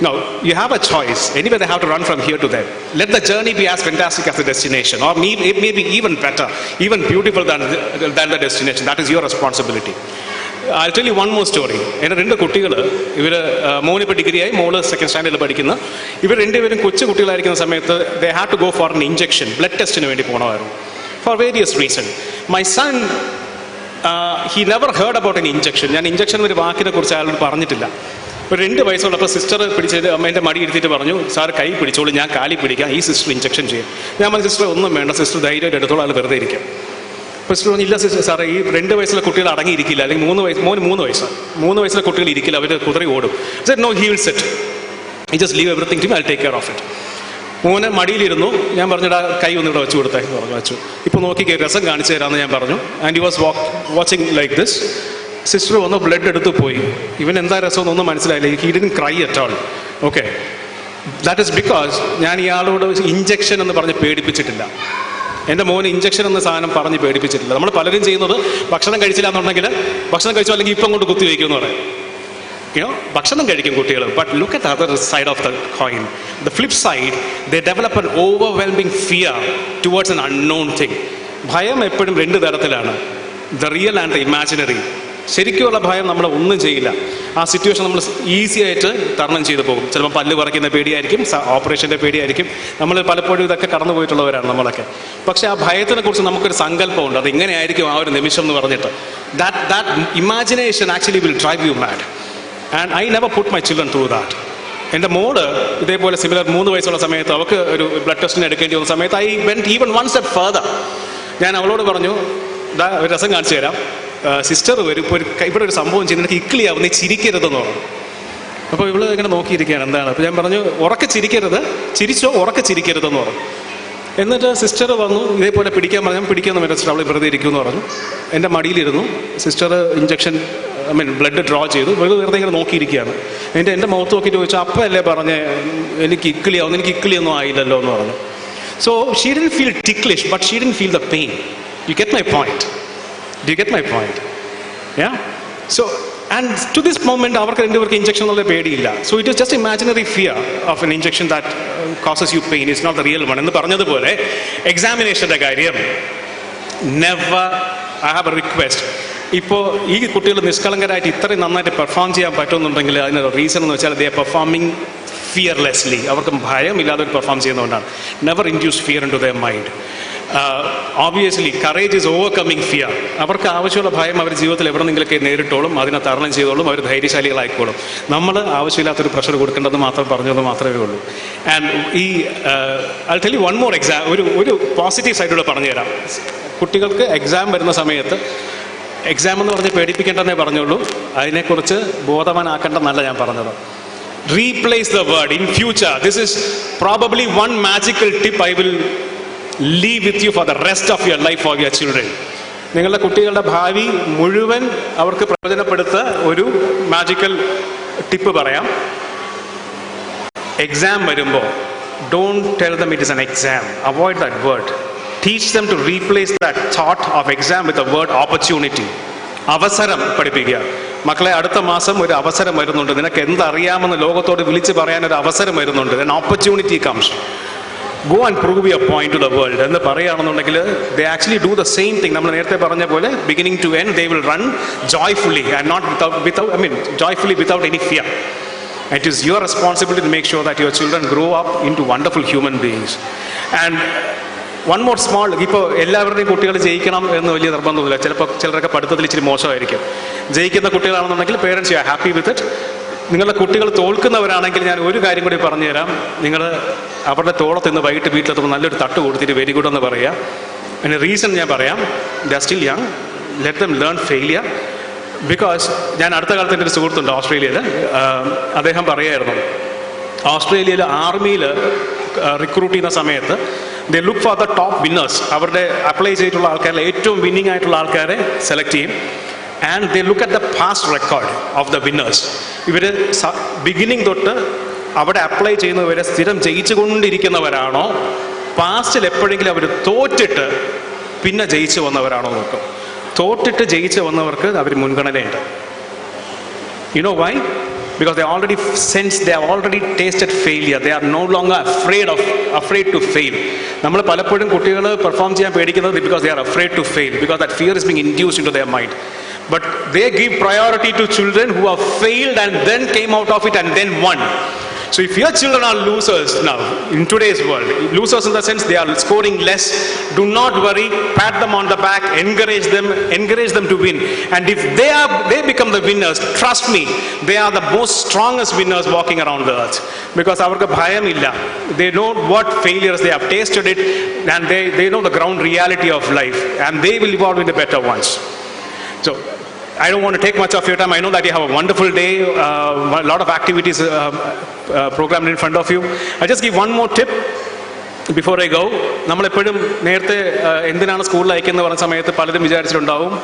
No, you have a choice. Anyway, they have to run from here to there. Let the journey be as fantastic as the destination, or maybe even better, even beautiful than the destination. That is your responsibility. I'll tell you one more story. എൻ്റെ 2 കുട്ടികൾ, ഇവർ മോനിപ്പോൾ ഡിഗ്രിയായി, മോള് second സ്റ്റാൻഡേർഡിൽ പഠിക്കുന്ന, ഇവർ രണ്ടുപേരും കൊച്ചു കുട്ടികളായിരിക്കുന്ന സമയത്ത് they had to go for an injection, blood ടെസ്റ്റിന് വേണ്ടി പോകണമായിരുന്നു, for various reasons. My son, he never heard about an injection. ഞാൻ ഇഞ്ചക്ഷൻ ഒരു വാക്കിനെ കുറിച്ച് അയാളോട് പറഞ്ഞിട്ടില്ല. ഒരു 2 വയസ്സുള്ളപ്പോൾ സിസ്റ്റർ പിടിച്ചിട്ട് അമ്മേൻ്റെ മടി എടുത്തിട്ട് പറഞ്ഞു, സാർ കൈ പിടിച്ചോളൂ, ഞാൻ കാലി പിടിക്കാം, ഈ സിസ്റ്റർ ഇഞ്ചക്ഷൻ ചെയ്യും. ഞാൻ പറഞ്ഞു, സിസ്റ്റർ ഒന്നും വേണ്ട, സിസ്റ്റർ ധൈര്യമായിട്ട് എടുത്തോളൂ, അത് വെറുതെ ഇരിക്കാം. സിസ്റ്റർ പറഞ്ഞു, ഇല്ല സിസ്റ്റർ, സാറേ ഈ 2 വയസ്സുള്ള കുട്ടികൾ അടങ്ങിയിരിക്കില്ല, അല്ലെങ്കിൽ 3 വയസ്സ് 3 വയസ്സുള്ള കുട്ടികൾ ഇരിക്കില്ല, അവർ കുതിരി ഓടും. No, he will set, he just leave everything to me, I take care of it. മോനെ മടിയിലിരുന്നു. ഞാൻ പറഞ്ഞിടാ കൈ ഒന്ന് ഇവിടെ വെച്ച് കൊടുത്തേ എന്ന് പറഞ്ഞു. വെച്ചു. ഇപ്പോൾ നോക്കി രസം കാണിച്ചു തരാമെന്ന് ഞാൻ പറഞ്ഞു. And he was watching like this. Sister വന്ന് ബ്ലഡ് എടുത്ത് പോയി. ഇവൻ എന്താ രസമെന്നൊന്നും മനസ്സിലായില്ല. He didn't cry at all. Okay, that is because ഞാൻ ഇയാളോട് ഇഞ്ചക്ഷൻ എന്ന് പറഞ്ഞ് പേടിപ്പിച്ചിട്ടില്ല. എൻ്റെ മോന് ഇഞ്ചക്ഷൻ എന്ന സാധനം പറഞ്ഞ് പേടിപ്പിച്ചിട്ടില്ല. നമ്മൾ പലരും ചെയ്യുന്നത് ഭക്ഷണം കഴിച്ചില്ല എന്നുണ്ടെങ്കിൽ ഭക്ഷണം കഴിച്ചോ അല്ലെങ്കിൽ ഇപ്പം കൊണ്ട് കുത്തി വയ്ക്കുമെന്ന് പറയാം. ഭക്ഷണം കഴിക്കും കുട്ടികൾ. But look at other side of the coin. The flip side, they develop N overwhelming fear towards N unknown thing. ഭയം എപ്പോഴും 2 തരത്തിലാണ്, the real and the imaginary. ശരിക്കുമുള്ള ഭയം നമ്മളെ ഒന്നും ചെയ്യില്ല. ആ സിറ്റുവേഷൻ നമ്മൾ ഈസി ആയിട്ട് തരണം ചെയ്തു പോകും. ചിലപ്പോൾ പല്ല് പറിക്കുന്ന പേടിയായിരിക്കും, ഓപ്പറേഷൻ്റെ പേടിയായിരിക്കും. നമ്മൾ പലപ്പോഴും ഇതൊക്കെ കടന്നു പോയിട്ടുള്ളവരാണ് നമ്മളൊക്കെ. പക്ഷേ ആ ഭയത്തിനെ കുറിച്ച് നമുക്കൊരു സങ്കല്പമുണ്ട്, അത് ഇങ്ങനെയായിരിക്കും ആ ഒരു നിമിഷം എന്ന് പറഞ്ഞിട്ട്. That imagination actually will drive U mad. And I never put my children through that. എൻ്റെ മോള് ഇതേപോലെ സിമിലർ 3 വയസ്സുള്ള സമയത്ത് അവൾക്ക് ഒരു ബ്ലഡ് ടെസ്റ്റിന് എടുക്കേണ്ടി വന്ന സമയത്ത് I went even 1 step further. ഞാൻ അവളോട് പറഞ്ഞു, ഒരു രസം കാണിച്ചു തരാം, സിസ്റ്റർ വരും, ഇപ്പോൾ ഇവിടെ ഒരു സംഭവം ചെയ്ത് നിനക്ക് ഇക്കിളിയാവും, നീ ചിരിക്കരുതെന്ന് പറഞ്ഞു. അപ്പോൾ ഇവള് ഇങ്ങനെ നോക്കിയിരിക്കുകയാണ് എന്താണ്. അപ്പോൾ ഞാൻ പറഞ്ഞു, ഉറക്കെ ചിരിക്കരുത്, ചിരിച്ചോ ഉറക്കെ ചിരിക്കരുതെന്ന് പറഞ്ഞു. എന്നിട്ട് സിസ്റ്റർ വന്നു, ഇതേപോലെ പിടിക്കാൻ പറഞ്ഞു. പിടിക്കാമെന്ന് പറഞ്ഞ സിസ്റ്റർ അവൾ വെറുതെ ഇരിക്കുമെന്ന് പറഞ്ഞു. എൻ്റെ മടിയിലിരുന്നു. സിസ്റ്റർ ഇഞ്ചക്ഷൻ ബ്ലഡ് ഡ്രോ ചെയ്തു. വെറുതെ ഇങ്ങനെ നോക്കിയിരിക്കുകയാണ്. എൻ്റെ മുഖത്ത് നോക്കിയിട്ട് ചോദിച്ചു, അപ്പം അല്ലേ പറഞ്ഞ് എനിക്ക് ഇക്കിളിയാവും, എനിക്ക് ഇക്കിളിയൊന്നും ആയില്ലല്ലോ എന്ന് പറഞ്ഞു. So she didn't feel ticklish, but she didn't feel the pain. You get my point? Do you get my point? Yeah? So, and to this moment, അവർക്ക് 2 പേർക്ക് ഇഞ്ചക്ഷൻ എന്നുള്ള പേടിയില്ല. So it is just imaginary fear of an injection that causes you pain. It's not the real one. എന്ന് പറഞ്ഞതുപോലെ എക്സാമിനേഷൻ്റെ കാര്യം, never, I have A request. ഇപ്പോൾ ഈ കുട്ടികൾ നിഷ്കളങ്കരായിട്ട് ഇത്രയും നന്നായിട്ട് പെർഫോം ചെയ്യാൻ പറ്റുമെന്നുണ്ടെങ്കിൽ അതിനൊരു റീസൺ എന്ന് വെച്ചാൽ ദേ ആർ പെർഫോമിങ് ഫിയർലെസ്ലി. അവർക്ക് ഭയമില്ലാതെ പെർഫോം ചെയ്യുന്നതുകൊണ്ടാണ്. Never induce fear into their mind. Obviously courage is overcoming fear. അവർക്ക് ആവശ്യമുള്ള ഭയം അവർ ജീവിതത്തിൽ എവിടെ നിന്നെങ്കിലൊക്കെ നേരിട്ടോളും, അതിനെ തരണം ചെയ്തോളും, അവർ ധൈര്യശാലികളായിക്കോളും. നമ്മൾ ആവശ്യമില്ലാത്തൊരു പ്രഷർ കൊടുക്കേണ്ടത് മാത്രം പറഞ്ഞത് മാത്രമേ ഉള്ളൂ. ആൻഡ് ഈ I tell you one more ഒരു പോസിറ്റീവ് സൈഡിലൂടെ പറഞ്ഞുതരാം. കുട്ടികൾക്ക് എക്സാം വരുന്ന സമയത്ത്, എക്സാം എന്ന് പറഞ്ഞ് പേടിപ്പിക്കേണ്ടെന്നേ പറഞ്ഞുള്ളൂ, അതിനെക്കുറിച്ച് ബോധവാനാക്കേണ്ടെന്നല്ല ഞാൻ പറഞ്ഞത്. Replace the word in future. This is probably one magical tip I will leave with you for the rest of your life for your children. നിങ്ങളുടെ കുട്ടികളുടെ ഭാവി മുഴുവൻ അവർക്ക് പ്രയോജനപ്പെടുത്ത ഒരു മാജിക്കൽ ടിപ്പ് പറയാം. എക്സാം വരുമ്പോൾ don't tell them it is an exam. Avoid that word. Teach them to replace that thought of exam with the word opportunity. അവസരം പഠിപ്പിക്കുക. മക്കളെ, അടുത്ത മാസം ഒരു അവസരം വരുന്നുണ്ട്, നിനക്ക് എന്തറിയാമെന്ന് ലോകത്തോട് വിളിച്ച് പറയാൻ ഒരു അവസരം വരുന്നുണ്ട്. an opportunity comes. Go and prove your point to the world. എന്ന് പറയുകയാണെന്നുണ്ടെങ്കിൽ they actually do the same thing. നമ്മൾ നേരത്തെ പറഞ്ഞ പോലെ beginning to end they will run joyfully and not joyfully without any fear. It is your responsibility to make sure that your children grow up into wonderful human beings. And one more small, ഇപ്പോൾ എല്ലാവരുടെയും കുട്ടികൾ ജയിക്കണം എന്ന് വലിയ നിർബന്ധമില്ല. ചിലരൊക്കെ പഠിത്തത്തിൽ ഇച്ചിരി മോശമായിരിക്കും. ജയിക്കുന്ന കുട്ടികളാണെന്നുണ്ടെങ്കിൽ parents you are happy with it. നിങ്ങളുടെ കുട്ടികൾ തോൽക്കുന്നവരാണെങ്കിൽ ഞാൻ ഒരു കാര്യം കൂടി പറഞ്ഞുതരാം. നിങ്ങൾ അവരുടെ തോളത്ത് നിന്ന് വൈകിട്ട് വീട്ടിലെത്തുമ്പോൾ നല്ലൊരു തട്ട് കൊടുത്തിട്ട് വെരി ഗുഡ് എന്ന് പറയുക. അതിന് റീസൺ ഞാൻ പറയാം. They are still young, let them learn failure. Because ഞാൻ അടുത്ത കാലത്ത് എൻ്റെ ഒരു സുഹൃത്തുണ്ട് ഓസ്ട്രേലിയയിൽ. അദ്ദേഹം പറയായിരുന്നു, ഓസ്ട്രേലിയയിൽ ആർമിയിൽ റിക്രൂട്ട് ചെയ്യുന്ന സമയത്ത് they look for the top winners. അവരുടെ അപ്ലൈ ചെയ്തിട്ടുള്ള ആൾക്കാരിൽ ഏറ്റവും വിന്നിങ് ആയിട്ടുള്ള ആൾക്കാരെ സെലക്ട് ചെയ്യും. And they look at the past record of the winners. ഇവർ ബിഗിനിങ് തൊട്ട് അവിടെ അപ്ലൈ ചെയ്യുന്നവരെ സ്ഥിരം ജയിച്ചു കൊണ്ടിരിക്കുന്നവരാണോ, പാസ്റ്റിൽ എപ്പോഴെങ്കിലും അവർ തോറ്റിട്ട് പിന്നെ ജയിച്ചു വന്നവരാണോ നോക്കും. തോറ്റിട്ട് ജയിച്ചു വന്നവർക്ക് അവർ മുൻഗണനയുണ്ട്. You know why? Because they already sensed, they have already tasted failure. They are no longer afraid to fail. നമ്മൾ പലപ്പോഴും കുട്ടികൾ പെർഫോം ചെയ്യാൻ പേടിക്കുന്നത് because they are afraid to fail, because that fear is being induced into their mind. But they give priority to children who have failed and then came out of it and then won. So if your children are losers now, in today's world, losers in the sense they are scoring less, do not worry, pat them on the back, encourage them to win. And if they become the winners, trust me, they are the most strongest winners walking around the earth. Because avarku bhayam illa. They know what failures, they have tasted it, and they know the ground reality of life, and they will evolve into better ones. So I don't want to take much of your time. I know that you have a wonderful day, a lot of activities programmed in front of you. I'll just give one more tip before I go. നമ്മളെപ്പോഴും നേരത്തെ എന്തിനാണ് സ്കൂളിൽ അയക്കുന്നത് പറഞ്ഞ സമയത്ത് പലരും വിചാരിച്ചിട്ടുണ്ടാവും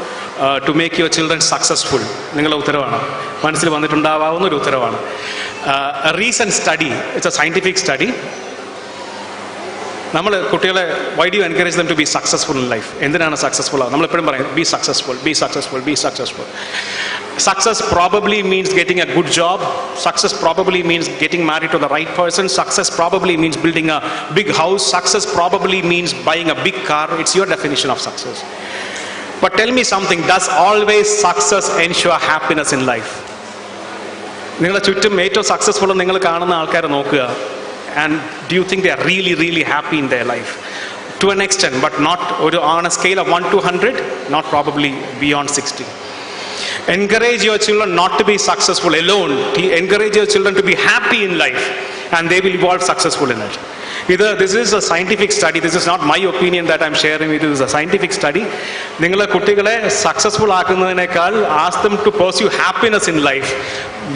to make your children successful. നിങ്ങളുടെ ഉത്തരവാണ്, മനസ്സിൽ വന്നിട്ടുണ്ടാവാവുന്ന ഒരു ഉത്തരവാണ്. Recent study, it's a scientific study. നമ്മൾ കുട്ടികളെ why do you encourage them to be successful in life? എന്തിനാണ് സക്സസ്ഫുൾ ആവുക? നമ്മളെപ്പോഴും പറയും be successful, be successful, be successful. Success probably means getting a good job. Success probably means getting married to the right person. Success probably means building a big house. Success probably means buying a big car. It's your definition of success. But tell me something, does always success ensure happiness in life? നിങ്ങളുടെ ചുറ്റും ഏറ്റവും successful നിങ്ങൾ കാണുന്ന ആൾക്കാരെ നോക്കുക. And do you think they are really, really happy in their life? To an extent, but not on a scale of 1 to 100, not probably beyond 60. Encourage your children not to be successful alone. Encourage your children to be happy in life, and they will evolve successful in it. This is a scientific study. This is not my opinion that I'm sharing with you. This is a scientific study. നിങ്ങളെ കുട്ടികളെ successful ആക്കുന്നതിനേക്കാൾ ask them to pursue happiness in life.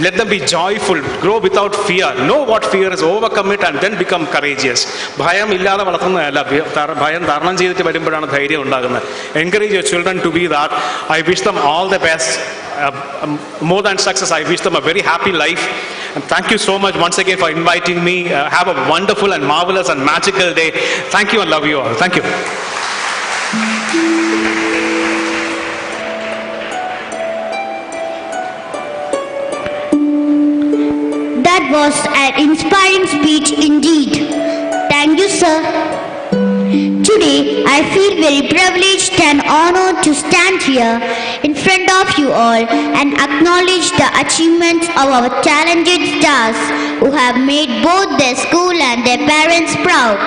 Let them be joyful, grow without fear, know what fear is, overcome it, and then become courageous. ഭയം ഇല്ലാതെ വളർത്തുന്നതല്ല, ഭയം തരണം ചെയ്തിട്ട് വരുമ്പോഴാണ് ധൈര്യം ഉണ്ടാകുന്നത്. Encourage your children to be that. I wish them all the best. More than success, I wish them a very happy life. And thank you so much once again for inviting me. Have a wonderful and marvelous and magical day. Thank you and love you all. Thank you. That was an inspiring speech indeed. Thank you, sir. Today, I feel very privileged and honored to stand here in front of you all and acknowledge the achievements of our talented stars who have made both their school and their parents proud.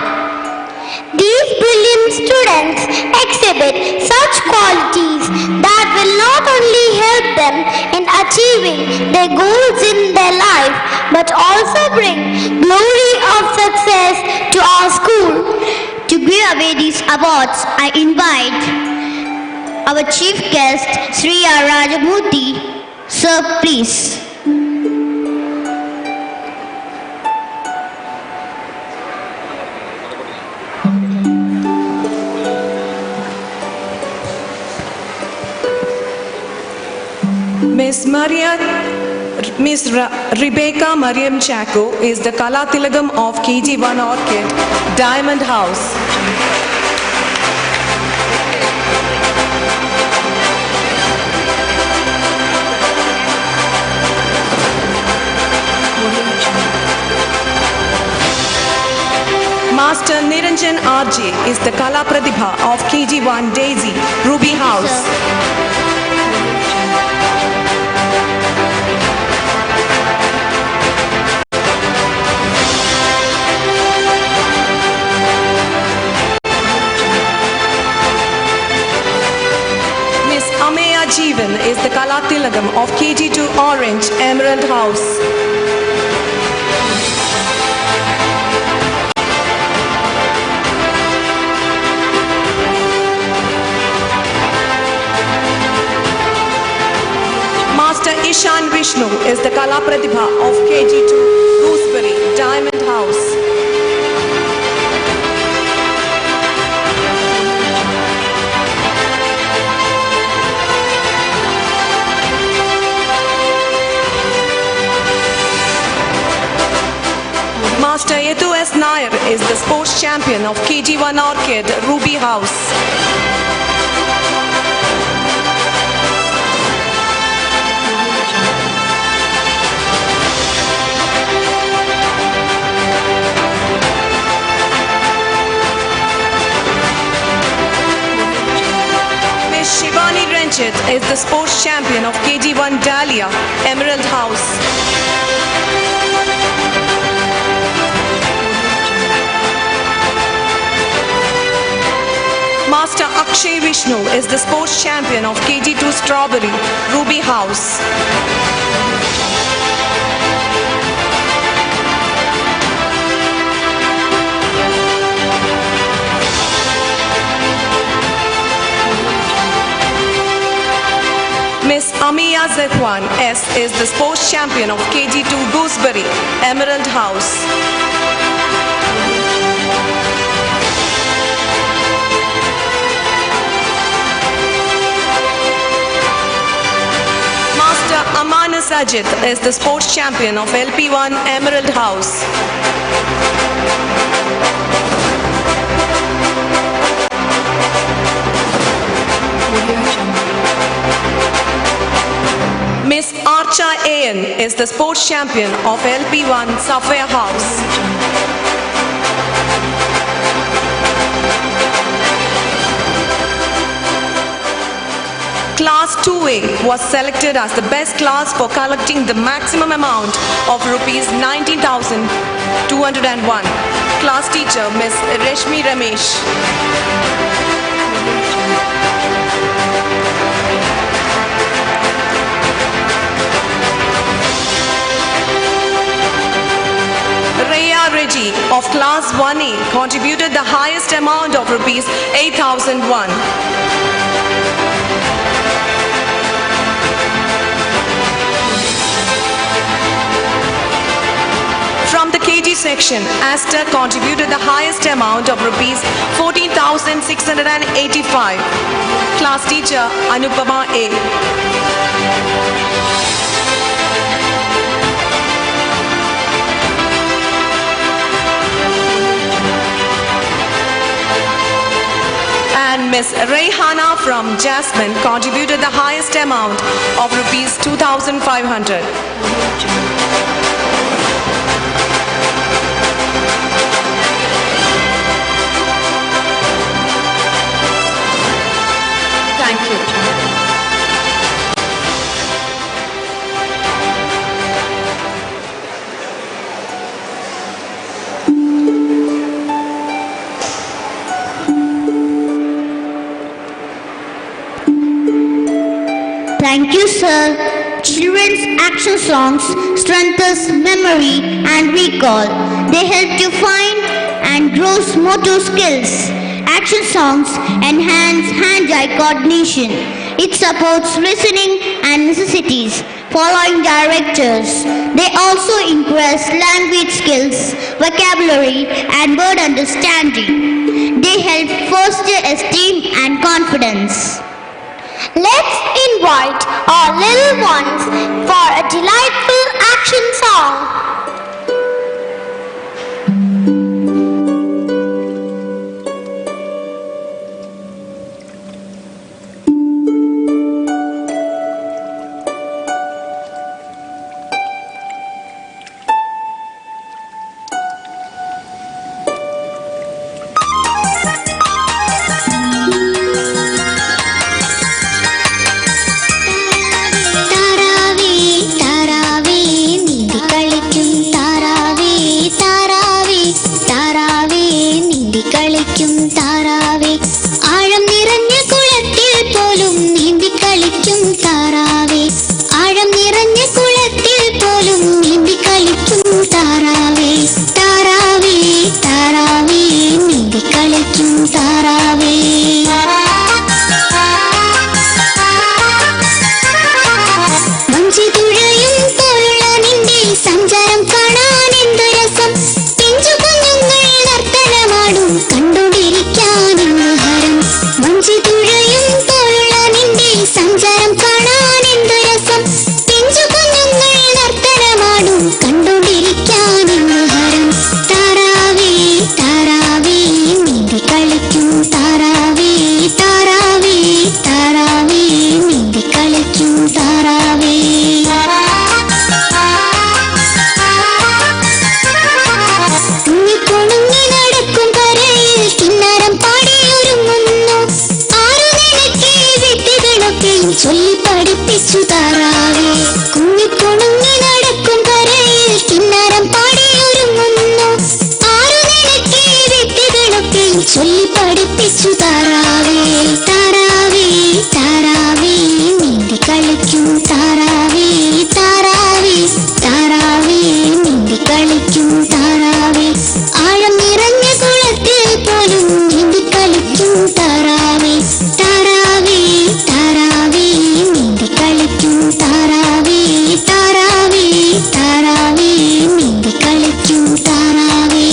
These brilliant students exhibit such qualities that will not only help them in achieving their goals in their life, but also bring glory of success to our school. To give away these awards, I invite our chief guest, Sri R. Rajamurthy. Sir, please. Miss Rebecca Mariam Chaco is the Kala Tilagam of KG1 Orchid, Diamond House. Master Niranjan RJ is the Kala Pradibha of KG1 Daisy, Ruby House. Jeevan is the Kala Tilagam of KG2 Orange, Emerald House. Master Ishan Vishnu is the Kala Pradibha of KG2 Gooseberry, Diamond House. Master Yetu S. Nair is the sports champion of KG1 Orchid, Ruby House. Miss Shivani Renchit is the sports champion of KG1 Dahlia, Emerald House. Master Akshay Vishnu is the sports champion of KG2 Strawberry, Ruby House. Miss Amiya Zekhwan S is the sports champion of KG2 Gooseberry, Emerald House. Master Amanis Ajit is the sports champion of LP1, Emerald House. Miss Archa AN is the sports champion of LP1 Sapphire House. Class 2A was selected as the best class for collecting the maximum amount of rupees 19,201. Class teacher Miss Reshmi Ramesh. Raya Reggie of Class 1A contributed the highest amount of rupees 8,001. From the KG section, Aster contributed the highest amount of rupees 14,685. Class teacher Anupama A. And Miss Rayhana from Jasmine contributed the highest amount of rupees 2,500. Thank you. Thank you, sir. Children's action songs strengthens memory and recall. They help you find and grow motor skills. Action songs enhance hand-eye coordination. It supports listening and necessities, following directors. They also increase language skills, vocabulary, and word understanding. They help foster esteem and confidence. Let's invite our little ones for a delightful action song. ചൊല്ലി പഠിപ്പിച്ചു താരാവേ താരാവേ താരാവേ താരാവേ നീന്തി കളിക്കും താരാവേ ആഴം നിറഞ്ഞ കുളത്തിൽ പോലും നീന്തി കളിക്കും താരാവേ താരാവേ താരാവേ നീന്തി കളിക്കും താരാവേ താരാവേ താരാവേ നീന്തി കളിക്കും താരാവേ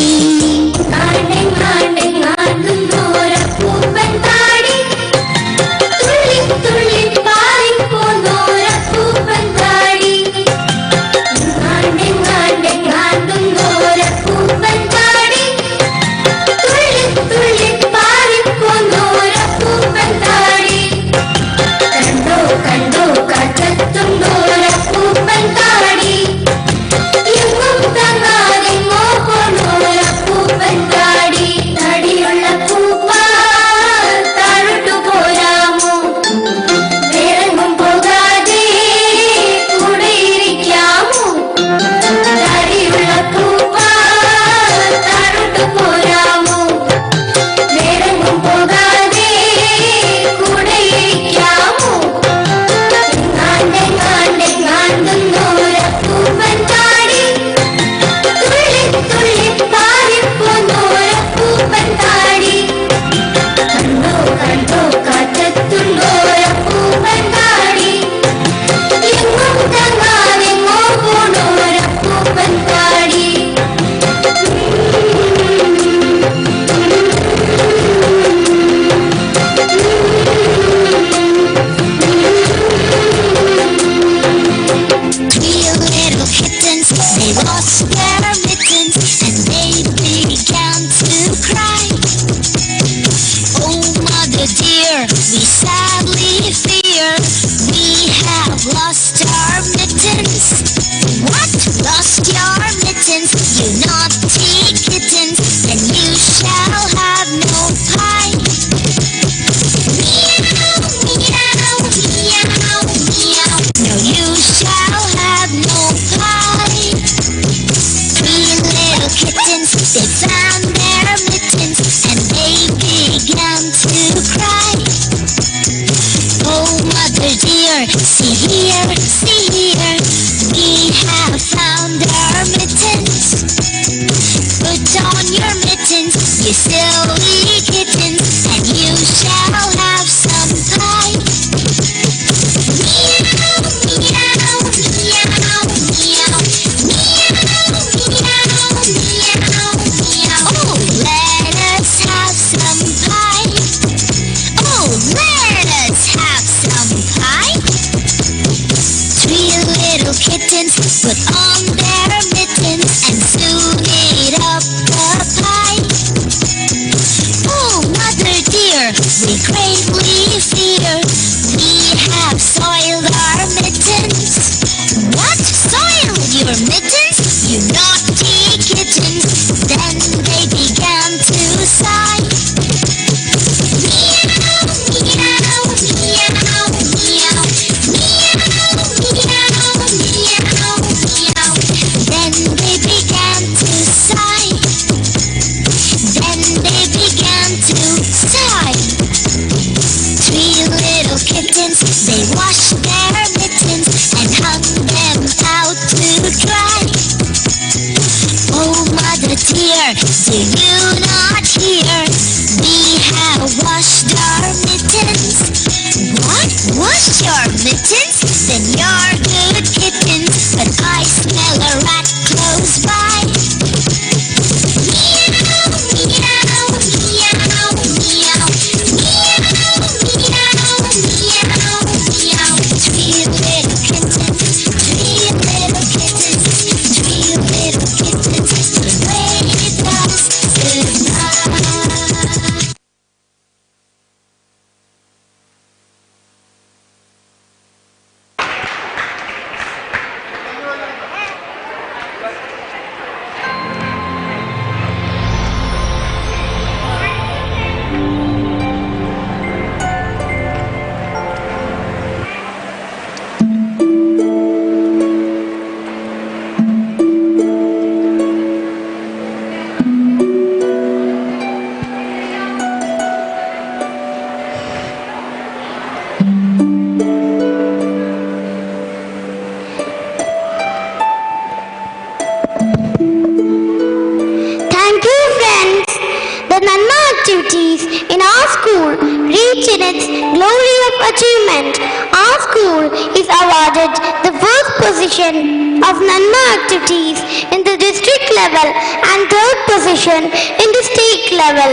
reach in its glory of achievement. Our school is awarded the first position of NANMA activities in the district level and third position in the state level.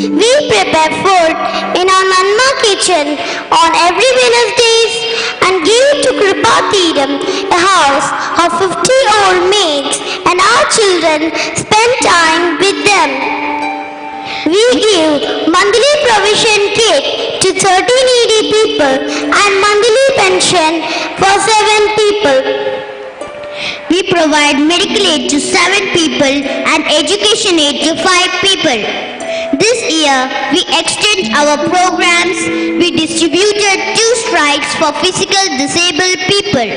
We prepare food in our NANMA kitchen on every Wednesdays and give to Kripa Theedam, a house of 50 old maids, and our children spend time with them. We give monthly provision kit to 13 needy people and monthly pension for 7 people. We provide medical aid to 7 people and education aid to 5 people. This year, we extend our programs. We distributed 2 strikes for physical disabled people.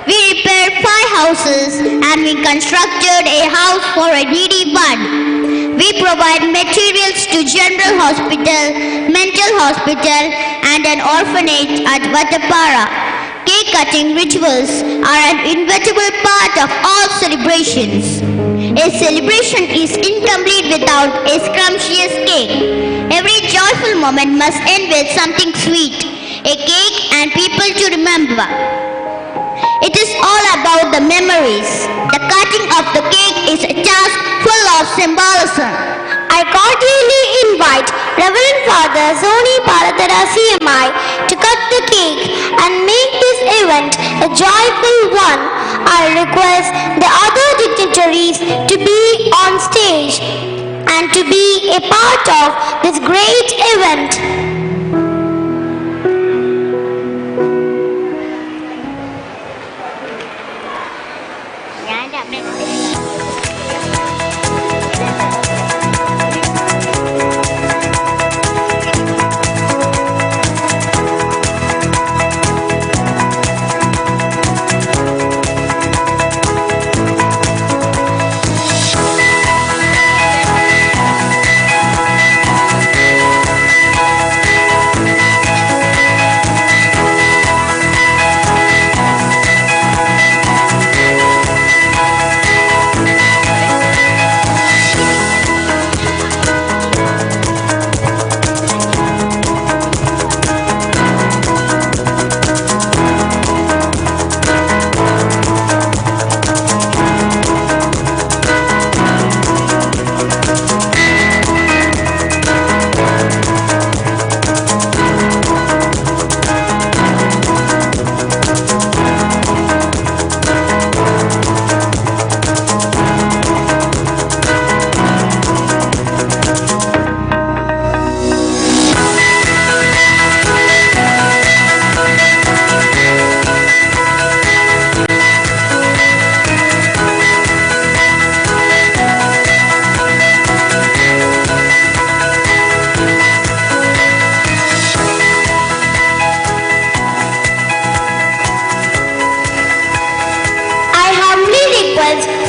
We repaired 5 houses and we constructed a house for a needy one. We provide materials to General Hospital, Mental Hospital and an orphanage at Vatapara. Cake cutting rituals are an inevitable part of all celebrations. A celebration is incomplete without a scrumptious cake. Every joyful moment must end with something sweet, a cake and people to remember. It is all about the memories. The cutting of the cake is a task full of symbolism. I cordially invite Reverend Father Soni Palatara CMI to cut the cake and make this event a joyful one. I request the other dignitaries to be on stage and to be a part of this great event.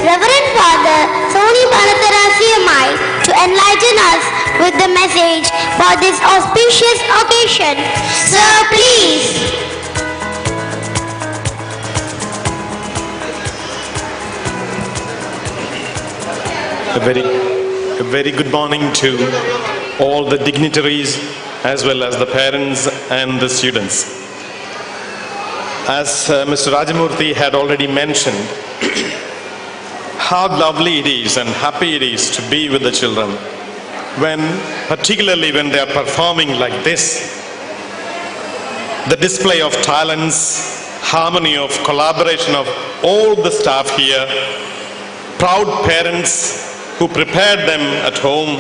Reverend Father Soni Palatara CMI to enlighten us with the message for this auspicious occasion. Sir, please. A very good morning to all the dignitaries as well as the parents and the students. As Mr. Rajamurthy had already mentioned, how lovely it is and happy it is to be with the children particularly when they are performing like this. The display of talents, harmony of collaboration of all the staff here, proud parents who prepared them at home,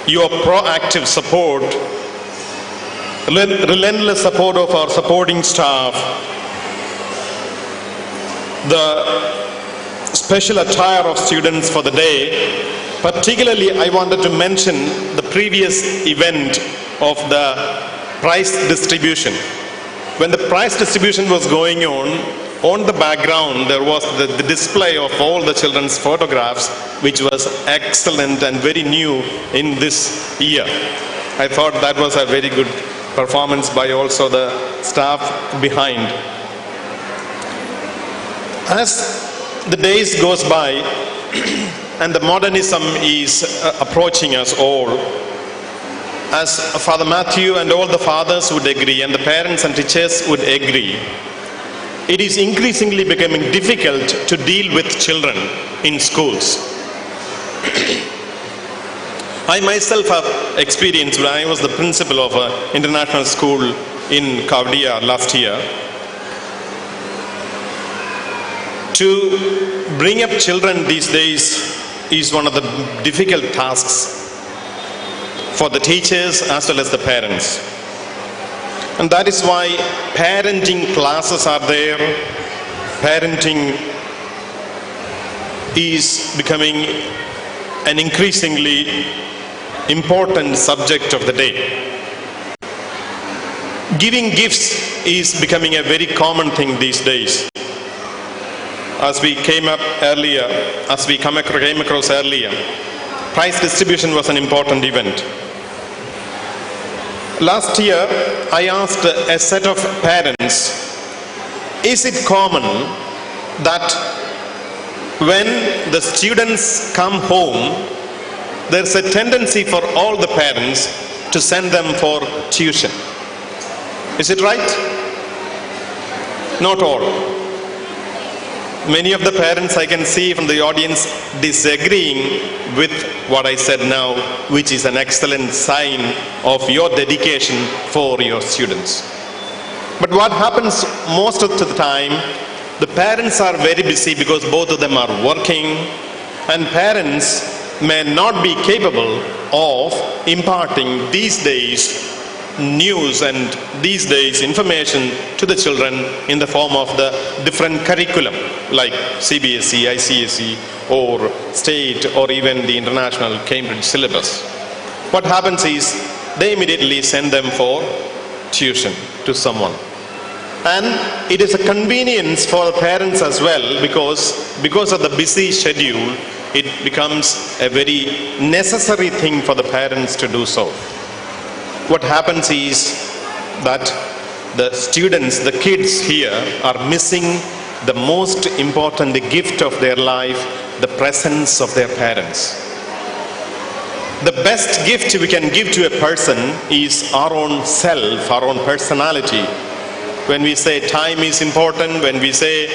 your proactive support, relentless support of our supporting staff, the special attire of students for the day. Particularly, I wanted to mention the previous event of the prize distribution. When the prize distribution was going on the background there was the display of all the children's photographs, which was excellent and very new in this year. I thought that was a very good performance by also the staff behind. As the days goes by and the modernism is approaching us all, as Father Matthew and all the fathers would agree, and the parents and teachers would agree, it is increasingly becoming difficult to deal with children in schools. I myself have experienced when I was the principal of an international school in Kavdia last year. To bring up children these days is one of the difficult tasks for the teachers as well as the parents. And that is why parenting classes are there. Parenting is becoming an increasingly important subject of the day. Giving gifts is becoming a very common thing these days. As we came across earlier, prize distribution was an important event. Last year, I asked a set of parents, is it common that when the students come home, there's a tendency for all the parents to send them for tuition? Is it right? Not all. Many of the parents I can see from the audience disagreeing with what I said now, which is an excellent sign of your dedication for your students. But what happens most of the time, the parents are very busy because both of them are working, and parents may not be capable of imparting these days news and these days information to the children in the form of the different curriculum like CBSE, ICSE or state or even the international Cambridge syllabus. What happens is they immediately send them for tuition to someone. And it is a convenience for the parents as well because of the busy schedule, it becomes a very necessary thing for the parents to do so. What happens is that the students, the kids here are missing the most important gift of their life, the presence of their parents. The best gift we can give to a person is our own self, our own personality. When we say time is important, when we say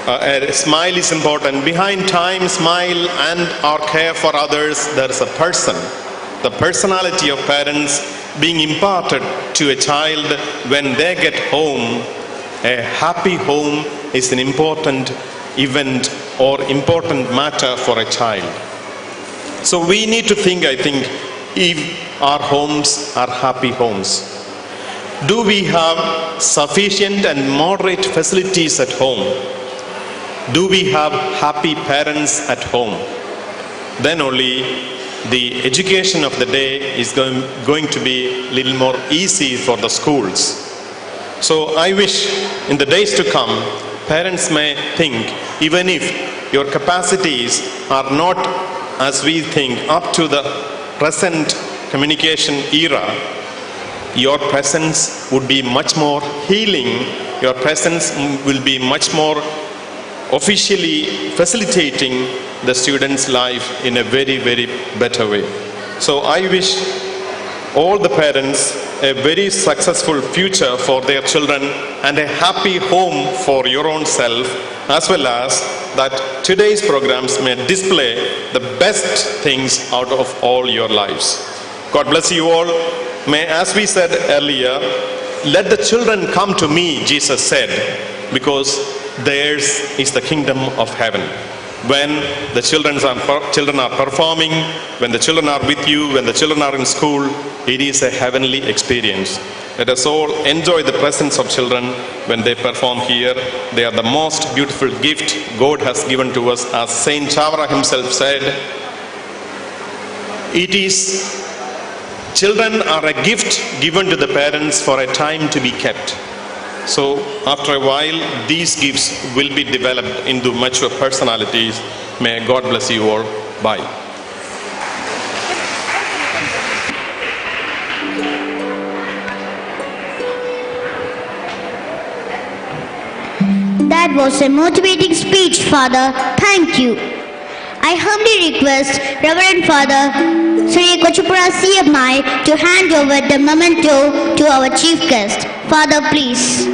a smile is important, behind time, smile and our care for others, there is a person. The personality of parents being imparted to a child when they get home. A happy home is an important event or important matter for a child. So we need to think, I think, if our homes are happy homes. Do we have sufficient and moderate facilities at home? Do we have happy parents at home? Then only the education of the day is going to be a little more easy for the schools. So I wish in the days to come, parents may think, even if your capacities are not, as we think, up to the present communication era, your presence would be much more healing, your presence will be much more officially facilitating the student's life in a very, very better way. So I wish all the parents a very successful future for their children and a happy home for your own self, as well as that today's programs may display the best things out of all your lives. God bless you all. May, as we said earlier, let the children come to me, Jesus said, because theirs is the kingdom of heaven. When the children are performing, when the children are with you, when the children are in school, it is a heavenly experience. Let us all enjoy the presence of children when they perform here. They are the most beautiful gift God has given to us. As Saint Chavara himself said, children are a gift given to the parents for a time to be kept. So after a while, these gifts will be developed into mature personalities. May God bless you all. Bye. That was a motivating speech, Father. Thank you. I humbly request Reverend Father Sri Kochupura CMI to hand over the memento to our chief guest. Father, please.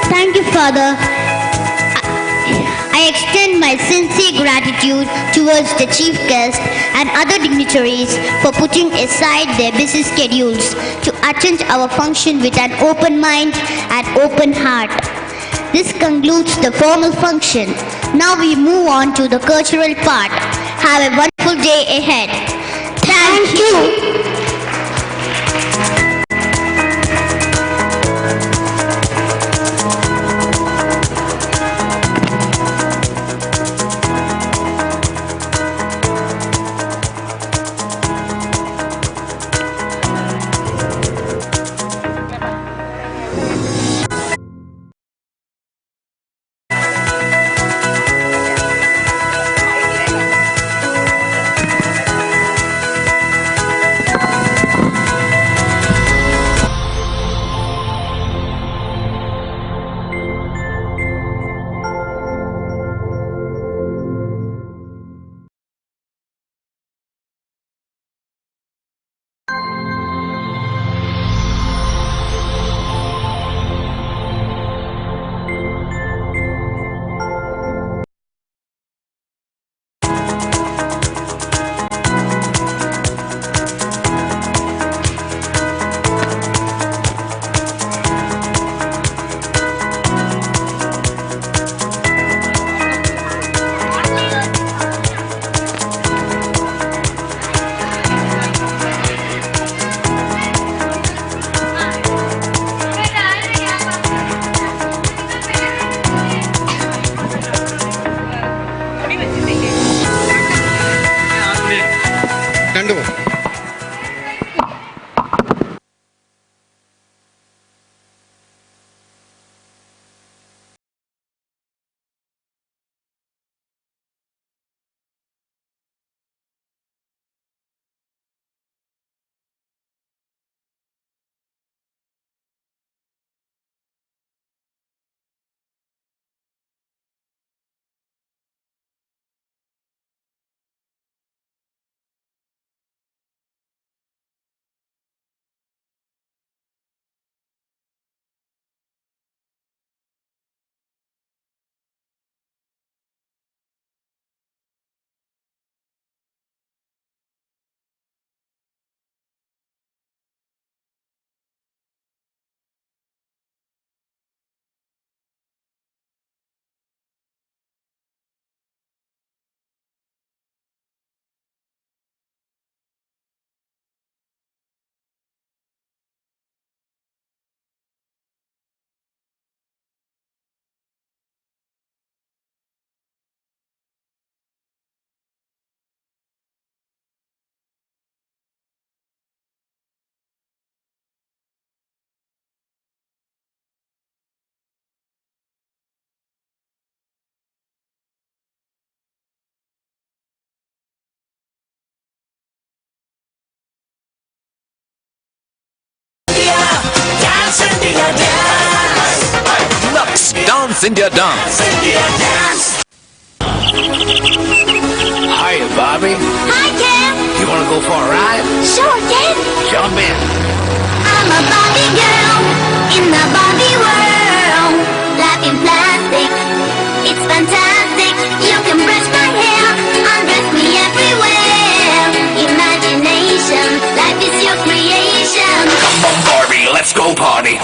Thank you, Father. I extend my sincere gratitude towards the chief guest and other dignitaries for putting aside their busy schedules to attend our function with an open mind and open heart. This concludes the formal function. Now we move on to the cultural part. Have a wonderful day ahead. Thank you. Dance India Dance. Hiya, Bobby. Hi, Ken. You want to go for a ride? Sure, Ken. Jump in. I'm a Barbie girl in the Barbie world. Life in plastic, it's fantastic. You can brush my hair, undress me everywhere. Imagination, life is your creation. Come on, Barbie, let's go party.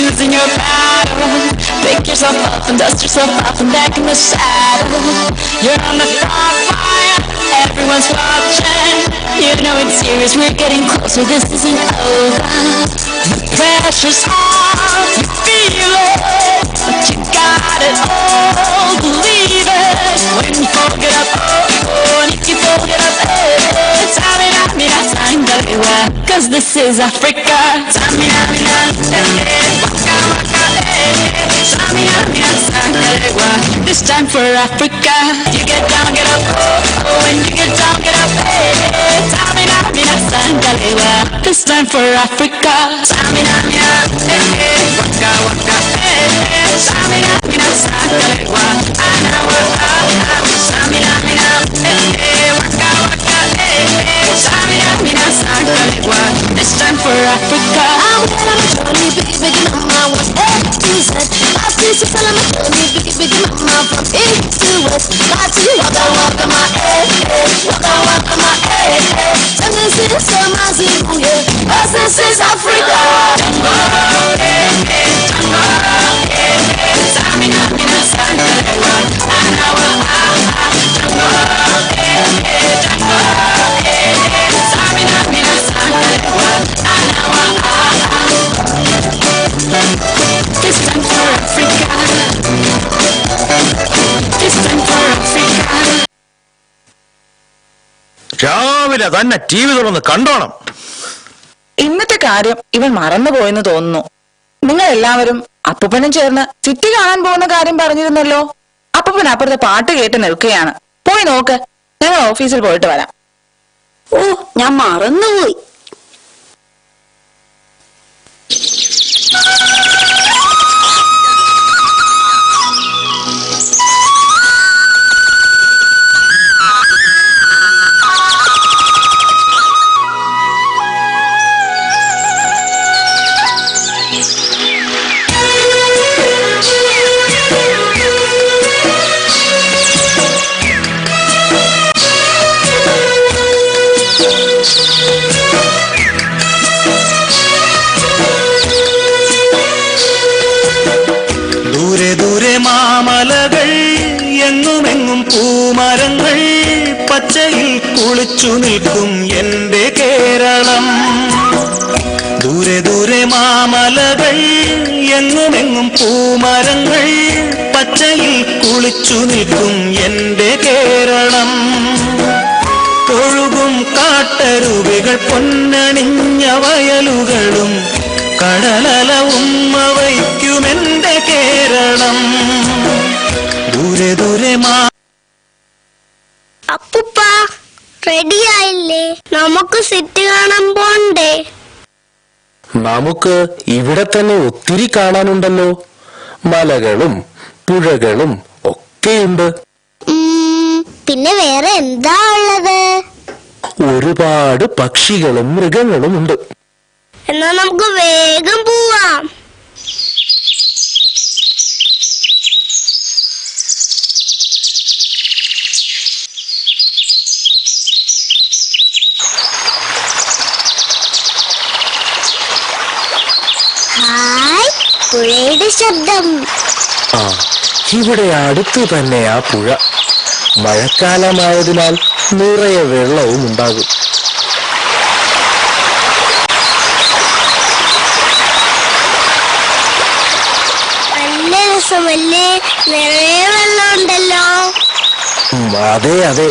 choosing your battle. Pick yourself up and dust yourself off and back in the saddle. You're on the front line, everyone's watching. You know it's serious, we're getting closer, this isn't over. The pressure's on, you feel it, but you got it all, believe it. When you fold it up, oh, and if you fold it up, Samina, mina, sangalewa, 'cause this is Africa. Samina, mina, waka, waka, Samina, mina, sangalewa, this time for Africa. You get down, get up, oh, and you get down, get up, Samina, mina, sangalewa, this time for Africa. Samina, mina, waka, waka, Samina, mina, sangalewa, anawa, Samina, mina, waka, waka, Samina, mina, sangalewa, this time for Africa. I'm Johnny, big mama, what's A to Z? Last piece of I'm Johnny, big mama, from east to west. Last to waka, waka, my waka, waka, my and this is my Zimbabwe, yeah. This is Africa. Samina, mina, sangalewa, anawa, Samina, mina, sangalewa, anawa, this time for Africa. This time for Africa. രാവിലെ തന്നെ T V തുറന്ന് കണ്ടോണം. ഇന്നത്തെ കാര്യം ഇവൻ മറന്നുപോയെന്ന് തോന്നുന്നു. നിങ്ങൾ എല്ലാവരും അപ്പൂപ്പനും ചേർന്ന് സിറ്റി കാണാൻ പോകുന്ന കാര്യം പറഞ്ഞിരുന്നല്ലോ. അപ്പൂപ്പൻ അപ്പുറത്തെ പാട്ട് കേട്ട് നിൽക്കുകയാണ്. പോയി നോക്ക്, ഞങ്ങൾ ഓഫീസിൽ പോയിട്ട് വരാം. ഓ, ഞാൻ മറന്നുപോയി. മാമലകൾ എങ്ങുമെങ്ങും പൂമരങ്ങൾ പച്ചയിൽ കുളിച്ചു നിൽക്കും എന്റെ കേരളം. ദൂരെ ദൂരെ മാമലകൾ എങ്ങുമെങ്ങും പൂമരങ്ങൾ പച്ചയിൽ കുളിച്ചു നിൽക്കും എന്റെ കേരളം. ഒഴുകും കാട്ടരുവികൾ പൊന്നണിഞ്ഞ വയലുകളും കടലല ഉമ്മ വയ്ക്കുമെന്റെ കേരളം. ദൂരെ ദൂരെ അപ്പൂപ്പ റെഡിയായില്ലേ? നമുക്ക് സിറ്റി കാണാൻ പോണ്ടേ? നമുക്ക് ഇവിടെ തന്നെ ഒത്തിരി കാണാനുണ്ടല്ലോ. മലകളും പുഴകളും ഒക്കെയുണ്ട്. പിന്നെ വേറെ എന്താ ഉള്ളത്? ഒരുപാട് പക്ഷികളും മൃഗങ്ങളും ഉണ്ട്. എന്നാ നമുക്ക് വേഗം പോവാം. ഹായ്, പുഴയുടെ ശബ്ദം. ആ, ഇവിടെ അടുത്ത് തന്നെ ആ പുഴ. മഴക്കാലമായതിനാൽ നിറയെ വെള്ളവും ഉണ്ടാകും. നല്ല രസമല്ലേ? നിറയെ വെള്ളം ഉണ്ടല്ലോ. അതെ അതെ.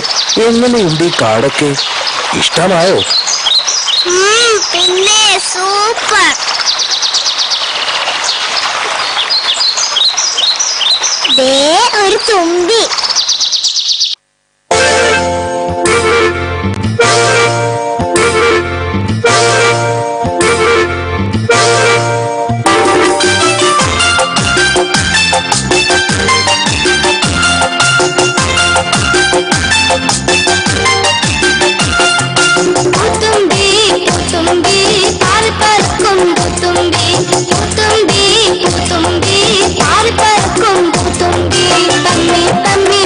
എങ്ങനെയുണ്ട് ഈ കാടൊക്കെ? ഇഷ്ടമായോ? പിന്നെ സൂപ്പർ. ദേ ഒരു തുമ്പി. തമ്മി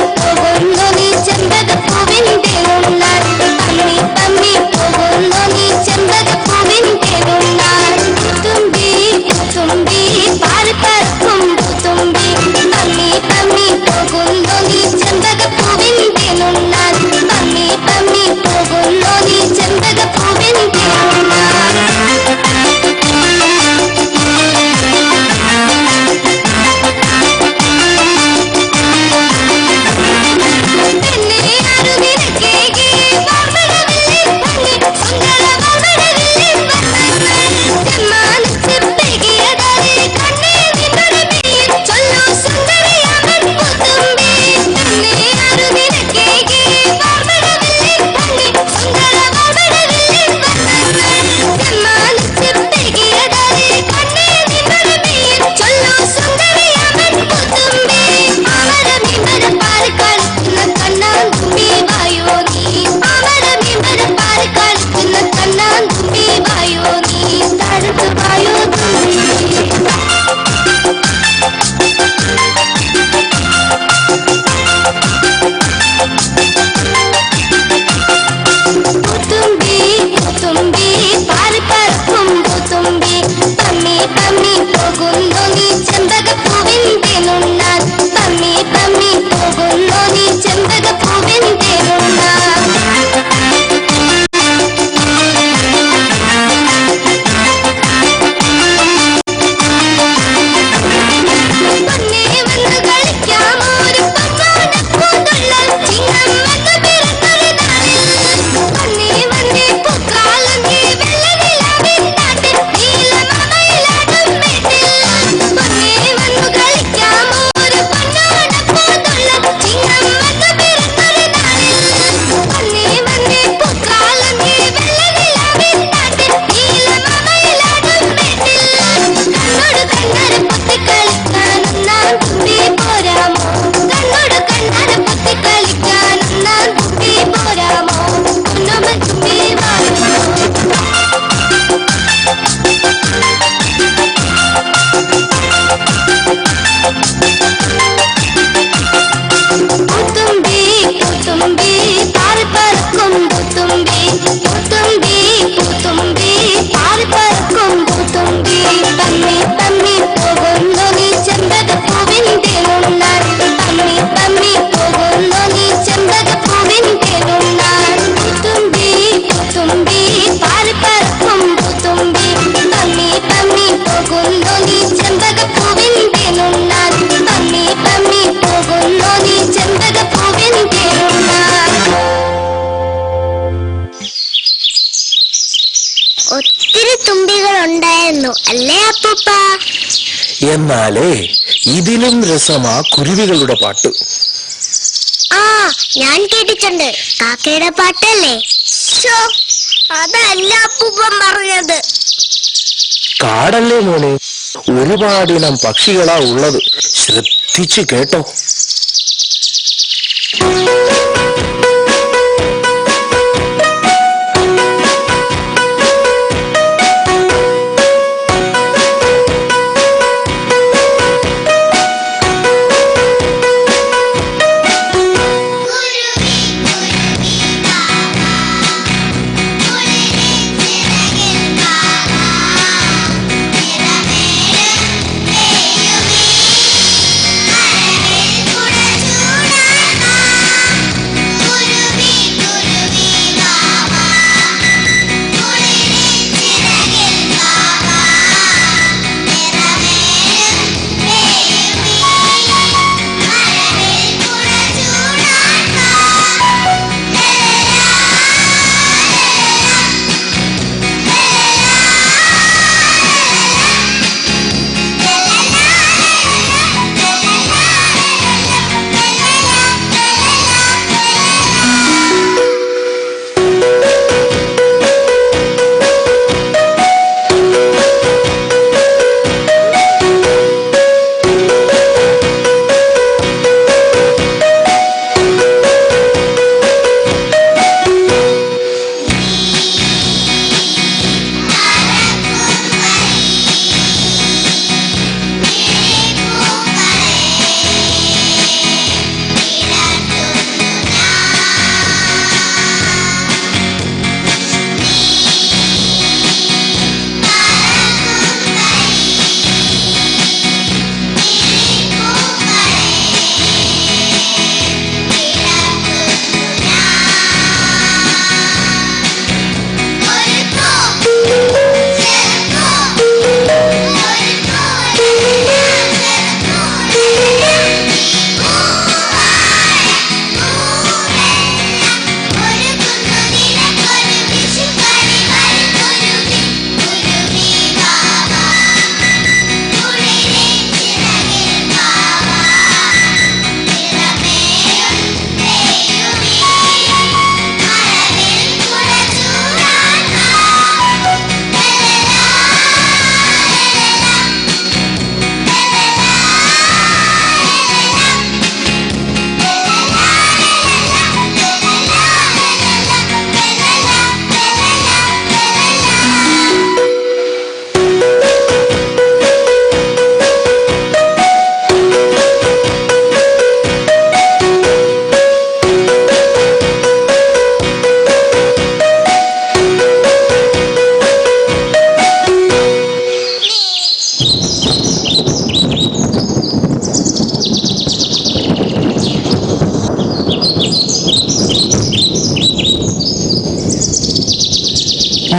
രസമായിരുന്നു അല്ലേ അപ്പൂപ്പ? എന്നാലേ ഇതിലും രസമാ കുരുവികളുടെ പാട്ട്. ആ, ഞാൻ കേട്ടിട്ടുണ്ട്. കാക്കയുടെ പാട്ടല്ലേ? അതല്ല അപ്പൂപ്പൻ പറഞ്ഞത്. കാടല്ലേ മോനെ, ഒരുപാടിനം പക്ഷികളാ ഉള്ളത്. ശ്രദ്ധിച്ചു കേട്ടോ.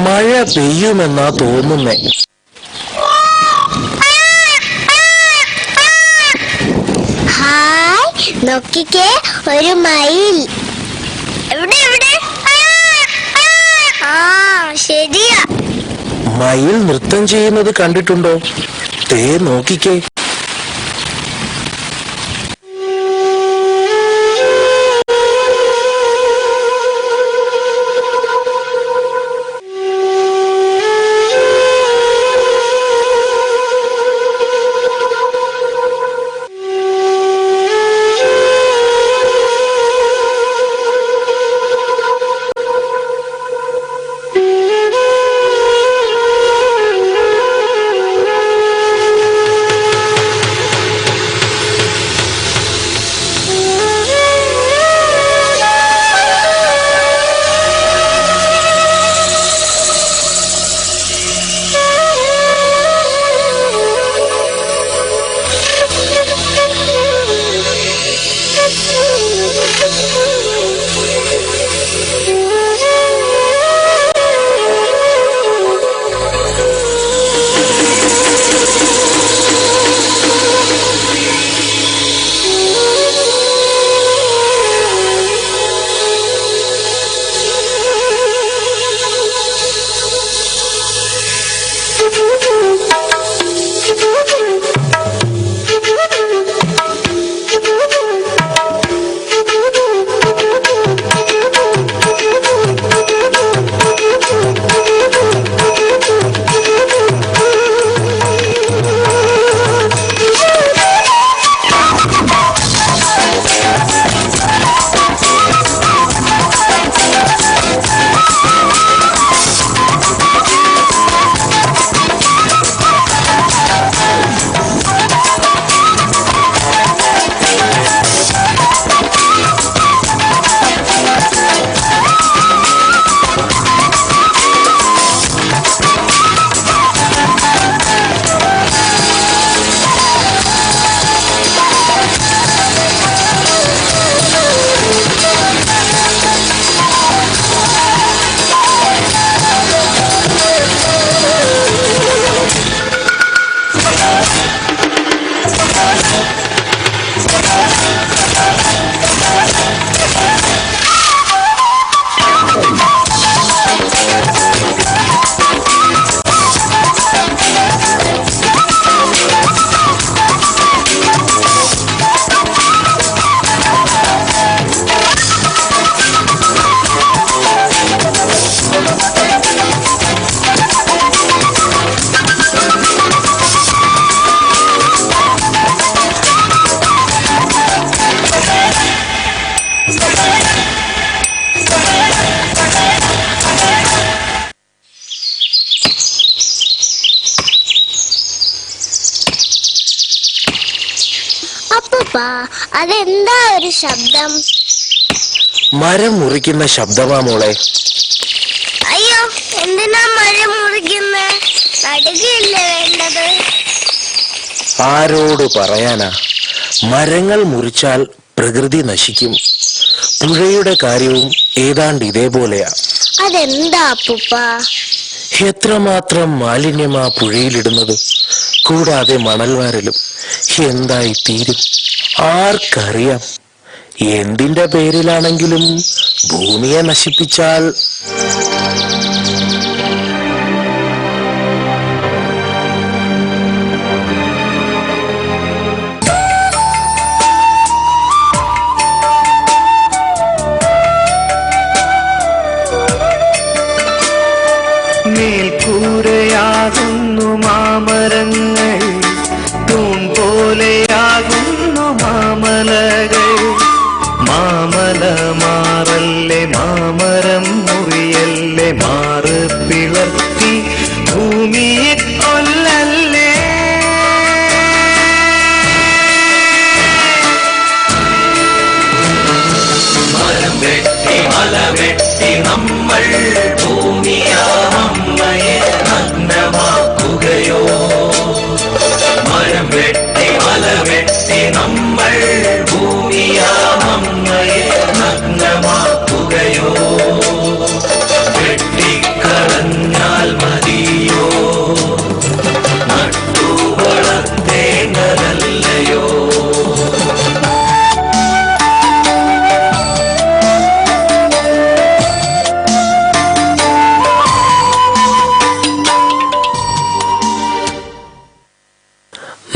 മഴ പെയ്യുമെന്നാ തോന്നുന്നേ. ഹായ്, നോക്കിക്കേ, ഒരു മയിൽ. എവിടെ എവിടെ? ആ, ശരിയാ. മയിൽ നൃത്തം ചെയ്യുന്നത് കണ്ടിട്ടുണ്ടോ? തേ നോക്കിക്കേ. അതെന്താ ഒരു ശബ്ദം? മരം മുറിക്കുന്ന ശബ്ദമാ മോളെ. അയ്യോ, എന്തിനാ മരം മുറിക്കുന്നേ? നടുകയല്ലേ വേണ്ടത്? ആരോട് പറയാനാ? മരങ്ങൾ മുറിച്ചാൽ പ്രകൃതി നശിക്കും. പുഴയുടെ കാര്യവും ഏതാണ്ട് ഇതേപോലെയാ. അതെന്താ അപ്പൂപ്പ? എത്രമാത്രം മാലിന്യമാ പുഴയിലിടുന്നത്, കൂടാതെ മണൽവാരലും. എന്തായി തീരും ആർക്കറിയാം? എന്തിന്റെ പേരിലാണെങ്കിലും ഭൂമിയെ നശിപ്പിച്ചാൽ മേൽക്കൂരയാകുന്നു മാമരങ്ങൾ, തൂൺ പോലെയാകുന്നു മാമലകൾ. മാമല മാറല്ലേ, മാമരം മുറിയല്ലേ, മാറ് പിളർത്തി ഭൂമിയെ കൊല്ലല്ലേ. മരം വെട്ടി മല വെട്ടി നമ്മൾ ഭൂമിയാമമ്മയെ നഗ്നമാക്കുകയോ? മരം വെട്ടി മല വെട്ടി നമ്മൾ ഭൂമിയാമമ്മയെ നഗ്നമാക്കുകയോ? വെട്ടിക്കളഞ്ഞാൽ മതിയോ? നട്ടു വളർത്തേണ്ടതല്ലയോ?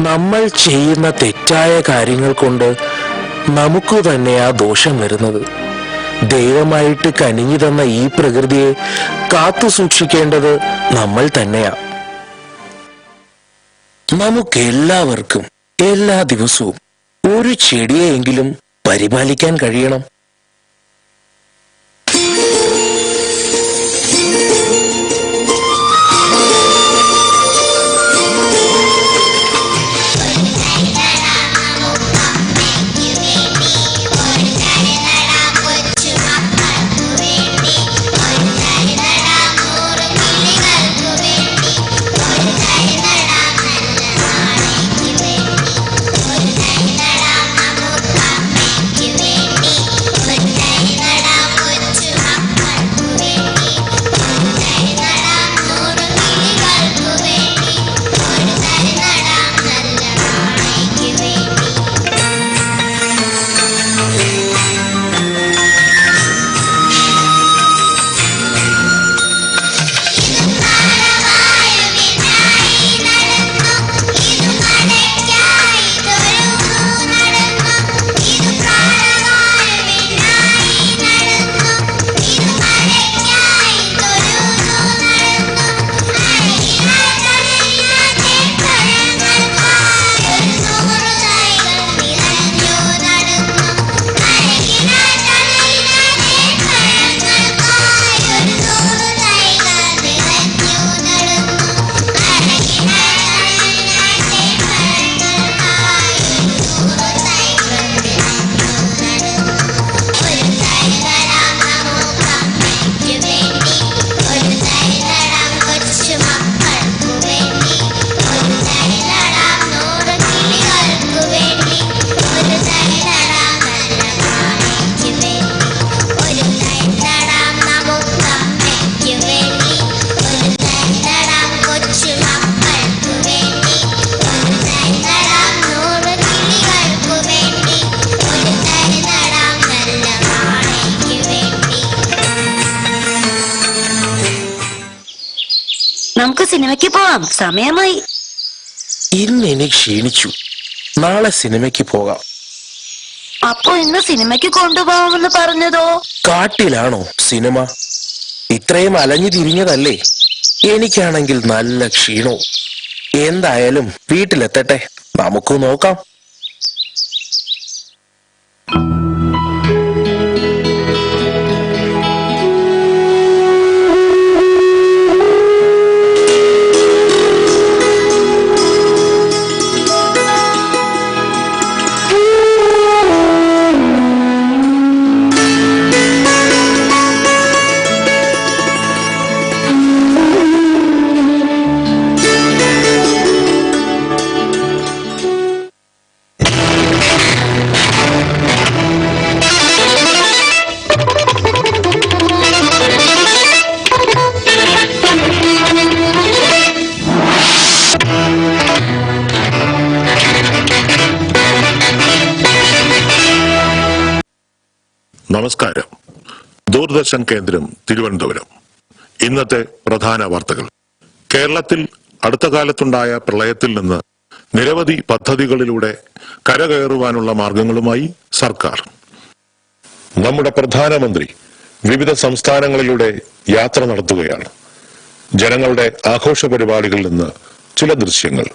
നമ്മൾ ചെയ്യുന്ന തെറ്റായ കാര്യങ്ങൾ കൊണ്ട് നമുക്ക് തന്നെയാ ദോഷം വരുന്നത്. ദൈവമായിട്ട് കനിഞ്ഞു തന്ന ഈ പ്രകൃതിയെ കാത്തു സൂക്ഷിക്കേണ്ടത് നമ്മൾ തന്നെയാ. നമുക്കെല്ലാവർക്കും എല്ലാ ദിവസവും ഒരു ചെടിയെങ്കിലും പരിപാലിക്കാൻ കഴിയണം. നമുക്ക് സിനിമയ്ക്ക് പോവാം, സമയമായി. ഇന്ന് എനിക്ക് ക്ഷീണിച്ചു, നാളെ സിനിമയ്ക്ക് പോകാം. അപ്പൊ ഇന്ന് സിനിമയ്ക്ക് കൊണ്ടുപോകാമെന്ന് പറഞ്ഞതോ? കാട്ടിലാണോ സിനിമ? ഇത്രയും അലഞ്ഞു തിരിഞ്ഞതല്ലേ. എനിക്കാണെങ്കിൽ നല്ല ക്ഷീണവും. എന്തായാലും വീട്ടിലെത്തട്ടെ, നമുക്ക് നോക്കാം. ദൂരദർശൻ കേന്ദ്രം തിരുവനന്തപുരം. ഇന്നത്തെ പ്രധാന വാർത്തകൾ. കേരളത്തിൽ അടുത്ത കാലത്തുണ്ടായ പ്രളയത്തിൽ നിന്ന് നിരവധി പദ്ധതികളിലൂടെ കരകയറുവാനുള്ള മാർഗങ്ങളുമായി സർക്കാർ. നമ്മുടെ പ്രധാനമന്ത്രി വിവിധ സംസ്ഥാനങ്ങളിലൂടെ യാത്ര നടത്തുകയാണ്. ജനങ്ങളുടെ ആഘോഷ പരിപാടികളിൽ നിന്ന് ചില ദൃശ്യങ്ങൾ.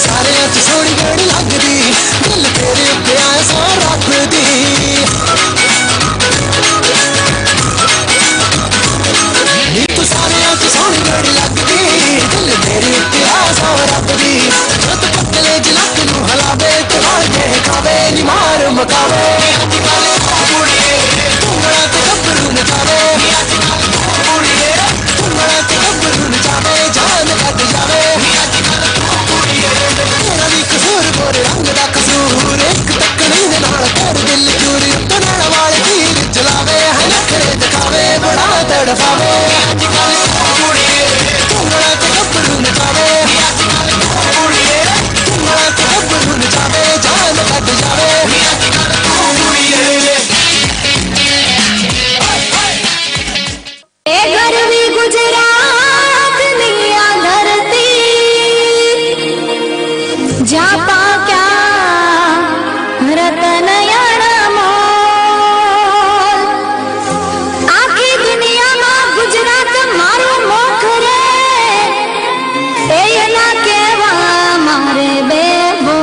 सारे चमकावे कुड़िए घुंगड़ा ते गब्बरू नचावे कुड़िए घुंगड़ा ते गब्बरू नचावे जान कट जावे कुड़िए तेरा भी कसूर गोरे रंग दा कसूर एक तकनी दे नाल कर दिल चूर उत्ते नाल वाले तीर चलावे है नखरे दिखावे बड़ा तड़फावे कुड़िए घुंगड़ा ते गब्बरू नचावे कुड़िए घुंगड़ा ते गब्बरू नचावे जान कट जावे गरवी गुजरात निया धरती जापा क्या रतन आखी दुनिया में गुजरात मारो मोखरे ए ना केवा मारे बेबो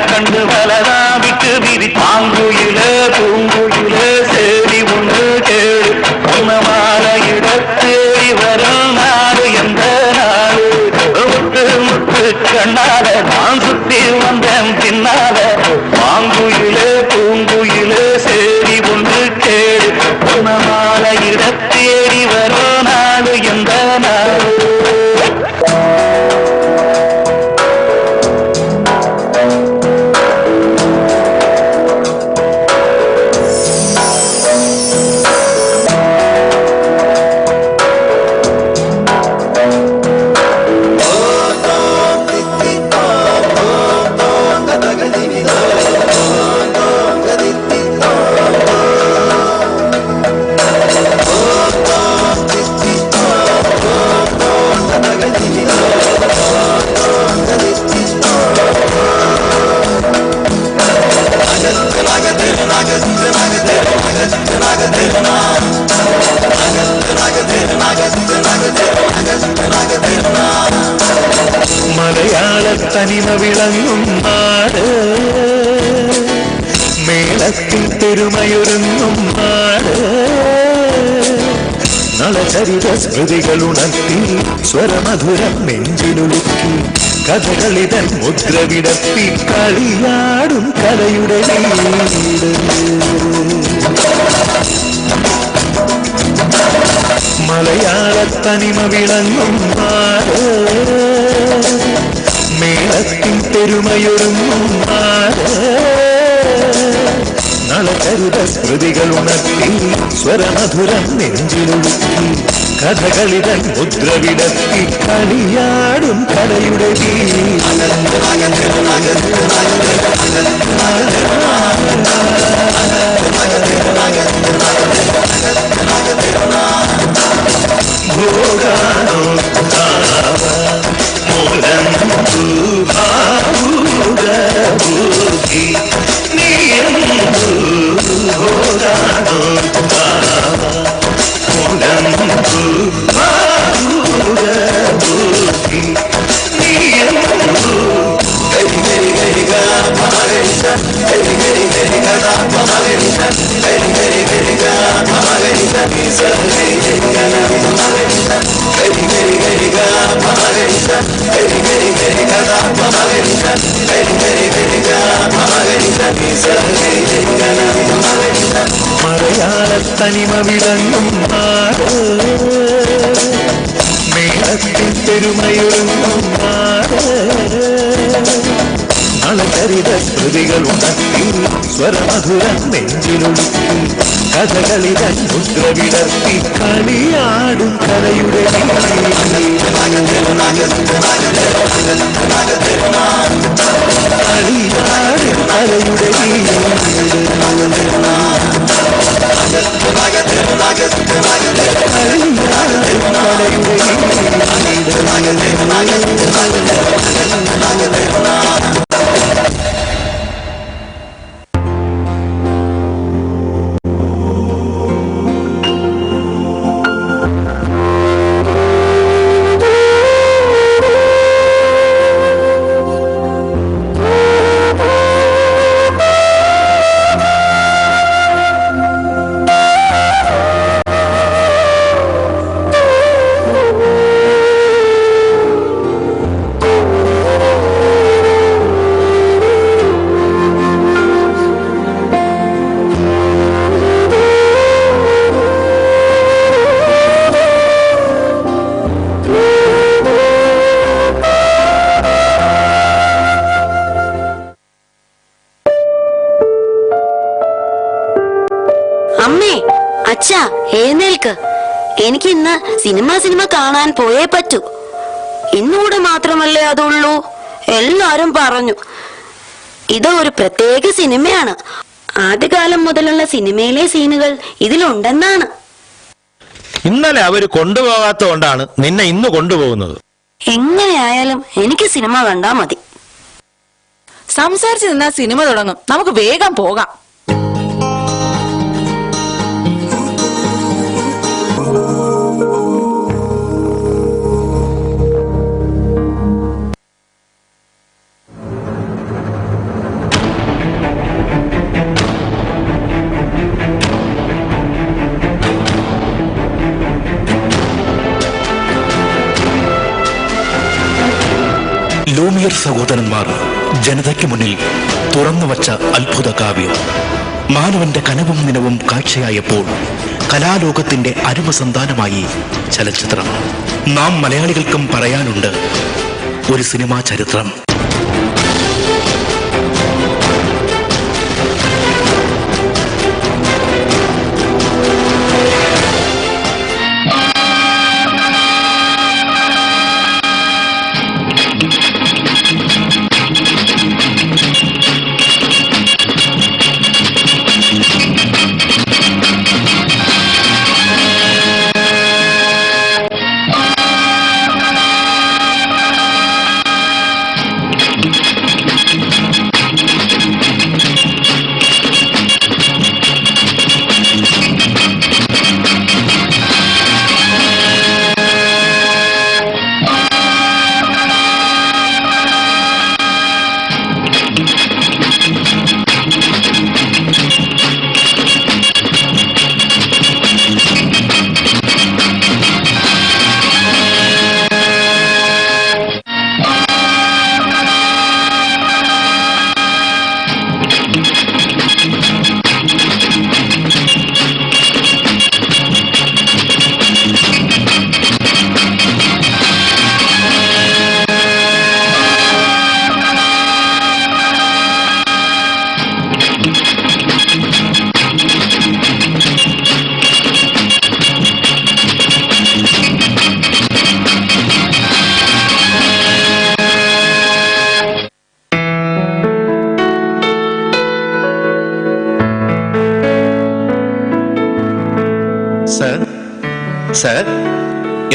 கண்டு வளரா விட்டு விரி தாங்குயில பூங்குயில சேரி ஒன்று கேடு உன்னமான இடத்தேடி வரும் நாடு எந்த நாடு முத்து முத்து கண்ணால நான் சுத்தி வந்தேன் பின்னால பாங்குயில பூங்குயில சேரி ஒன்று கேடு உன்னமான இடத்தேடி வரும் நாடு எந்த நாடு മലയാള തനിമ വിളങ്ങും നാട്, മേളത്തിൽ പെരുമയൊരുങ്ങും നാട്, നളചരിത സ്മൃതികൾ ഉണർത്തി സ്വരമധുരം നെഞ്ചിലുളുക്കി കഥകളിതൻ മുദ്ര വിടർത്തി കളിയാടും കലയുടെ വീട്. മലയാള തനിമ വിളങ്ങും നാട്, മേളത്തിൽ പെരുമയൊരുങ്ങും നാട്, നളചരിത സ്മൃതികൾ ഉണർത്തി സ്വരമധുരം നെഞ്ചിലൊഴുക്കി കഥകളിതൻ മുദ്ര വിടർത്തി കളിയാടും കലയുടെ മലയാള തനിമ വിളങ്ങും നാട്, മേളത്തിൽ പെരുമയൊരുങ്ങും നാട്, നളചരിത സ്മൃതികൾ ഉണർത്തി സ്വരമധുരം നെഞ്ചിലൊഴുക്കി കഥകളിതൻ മുദ്ര വിടർത്തി കളിയാടും കലയുടെ കളിയാടും കലയുടെ അച്ഛാ എഴുന്നേൽക്ക്. എനിക്ക് ഇന്ന് സിനിമ കാണാൻ പോയേ പറ്റൂ. ഇന്നുകൂടെ മാത്രമല്ലേ അതുള്ളൂ. എല്ലാരും പറഞ്ഞു ഇത് ഒരു പ്രത്യേക സിനിമയാണ്. ആദ്യകാലം മുതലുള്ള സിനിമയിലെ സീനുകൾ ഇതിലുണ്ടെന്നാണ്. ഇന്നലെ അവര് കൊണ്ടുപോകാത്തതുകൊണ്ടാണ് നിന്നെ ഇന്ന് കൊണ്ടുപോകുന്നത്. എങ്ങനെയായാലും എനിക്ക് സിനിമ കണ്ടാ മതി. സംസാരിച്ചു നിന്നാ സിനിമ തുടങ്ങും. നമുക്ക് വേഗം പോകാം. ലൂമിയർ സഹോദരന്മാർ ജനതയ്ക്ക് മുന്നിൽ തുറന്നുവച്ച അത്ഭുത കാവ്യം. മാനവന്റെ കനവും നിലവും കാഴ്ചയായപ്പോൾ കലാലോകത്തിന്റെ അരുമസന്താനമായി ചലച്ചിത്രം. നാം മലയാളികൾക്കും പറയാനുണ്ട് ഒരു സിനിമാ ചരിത്രം.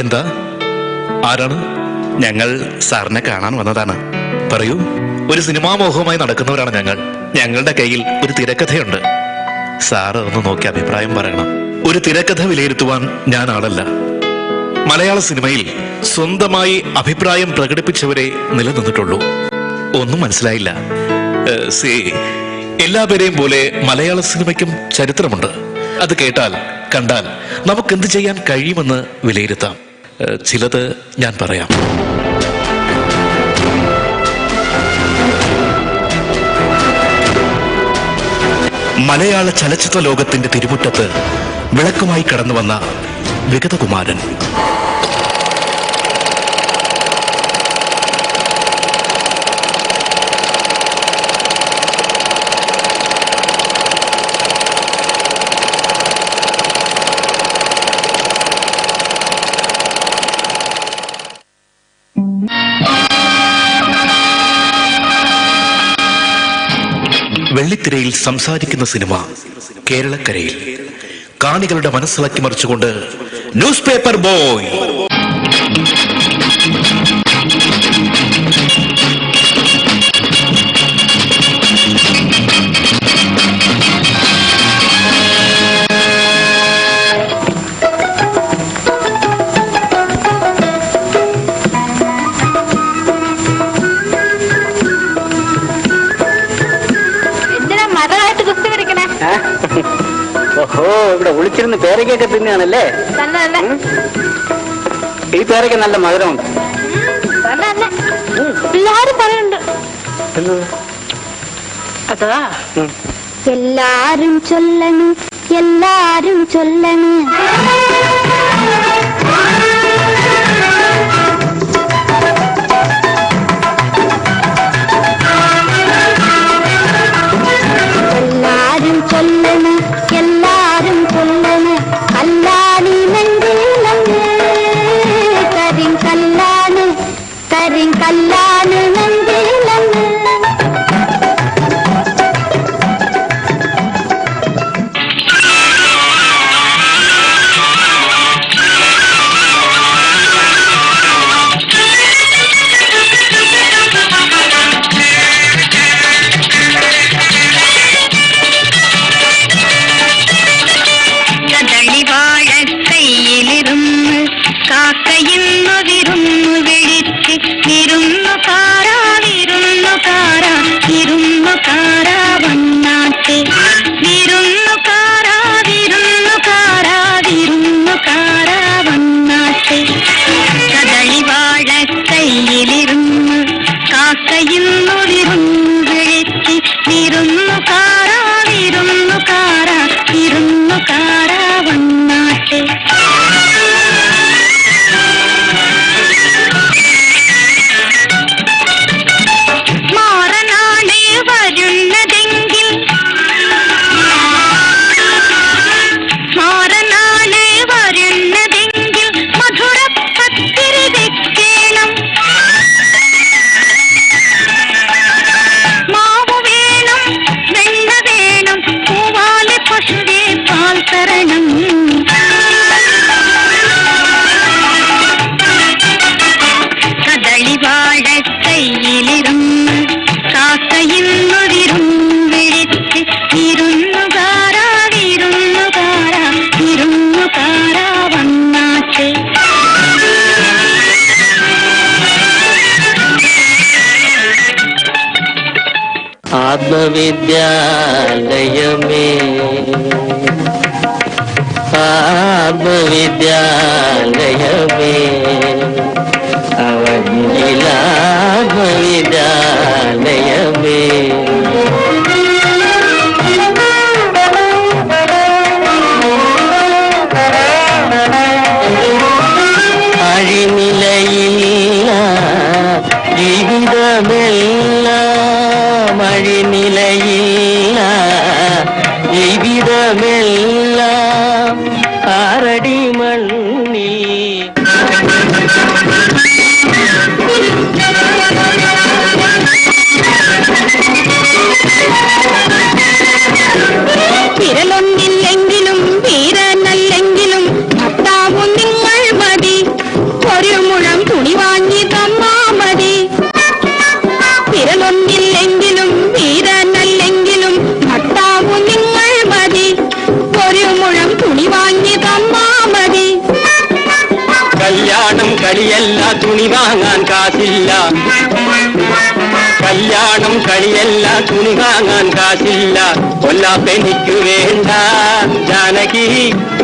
എന്താ? ആരാണ്? ഞങ്ങൾ സാറിനെ കാണാൻ വന്നതാണ്. പറയൂ. ഒരു സിനിമാ മോഹവുമായി നടക്കുന്നവരാണ് ഞങ്ങൾ. ഞങ്ങളുടെ കയ്യിൽ ഒരു തിരക്കഥയുണ്ട്. സാറ് ഒന്ന് നോക്കി അഭിപ്രായം പറയണം. ഒരു തിരക്കഥ വിലയിരുത്തുവാൻ ഞാൻ ആളല്ല. മലയാള സിനിമയിൽ സ്വന്തമായി അഭിപ്രായം പ്രകടിപ്പിച്ചവരെ നിലനിന്നിട്ടുള്ളൂ. ഒന്നും മനസ്സിലായില്ല. എല്ലാവരെയും പോലെ മലയാള സിനിമയ്ക്കും ചരിത്രമുണ്ട്. അത് കേട്ടാൽ കണ്ടാൽ നമുക്കെന്ത് ചെയ്യാൻ കഴിയുമെന്ന് വിലയിരുത്താം. ചിലത് ഞാൻ പറയാം. മലയാള ചലച്ചിത്ര ലോകത്തിന്റെ തിരുമുറ്റത്ത് വിളക്കുമായി കടന്നു വന്ന വിഗതകുമാരൻ. വെള്ളിത്തിരയിൽ സംസാരിക്കുന്ന സിനിമ കേരളക്കരയിൽ കാണികളുടെ മനസ്സിളക്കി മറിച്ചുകൊണ്ട് ന്യൂസ് പേപ്പർ ബോയ്. ഓഹോ, ഇവിടെ ഒളിച്ചിരുന്ന് പേരയ്ക്കൊക്കെ തിന്നാണല്ലേ? ഈ പേരയ്ക്ക് നല്ല മധുരമുണ്ട്. എല്ലാരും പറയുന്നുണ്ട്. അതാ എല്ലാരും ചൊല്ലണു, എല്ലാരും ചൊല്ലണു. എല്ലാരും ചൊല്ലണു, എല്ലാരും ചൊല്ലണു. കല്ലാണി നെഞ്ചിലങ്ങ് കരിങ്കല്ലാണ്, കരിങ്കല്ലാണ് നെഞ്ചിലങ്ങ്. ആത്മവിദ്യാലയമേ, ആത്മവിദ്യാലയമേ, അവനിലാത്മവിദ്യാലയമേ. അഴിനിലയില്ല ജീവിതമെല്ലാം, അഴിനിലയില്ല ജീവിതമെല്ലാം ആറടി മണ്ണിൽ. വിരലൊന്നില്ലെങ്കിലും വീരനല്ലെങ്കിലും ഭർത്താവു നിങ്ങൾ മതി, മുഴം തുണി വാങ്ങി തന്നാ മതി. വിരലൊന്നില്ലെങ്കിലും വീരനല്ലെങ്കിലും ഭർത്താവു നിങ്ങൾ മതി. ഒരു മുഴം തുണി വാങ്ങി തന്നാ മതി. കല്യാണം കളിയല്ല, തുണി വാങ്ങാൻ കാശില്ല. കല്യാണം കളിയല്ല, തുണി വാങ്ങാൻ കാശില്ല. കൊല്ലാപ്പെനിക്കു വേണ്ട ജാനകി,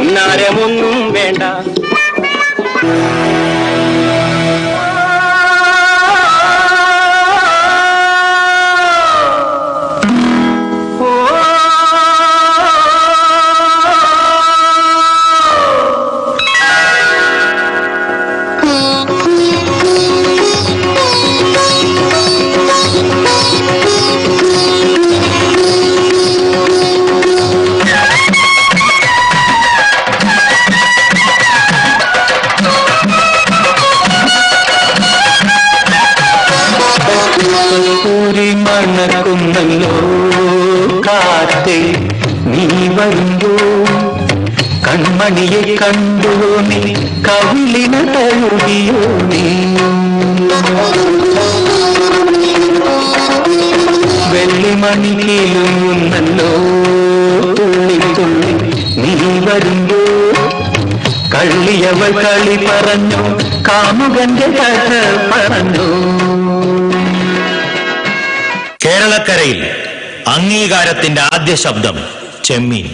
ഉന്നാരമൊന്നും വേണ്ട. മണക്കുന്നല്ലോ കാറ്റേ, നീ വരുമ്പോ കൺമണിയെ കണ്ടുവോ നീ, കവിളിന തഴുകിയോ നീ. വെള്ളിമണി കീഴുന്നല്ലോ തുള്ളി തുള്ളി, നീ വരുമ്പോ കള്ളിയവൾ കളി പറഞ്ഞു, കാമുകന്റെ കഥ പറഞ്ഞു. കേരളക്കരയിൽ അംഗീകാരത്തിന്റെ ആദ്യ ശബ്ദം ചെമ്മീൻ.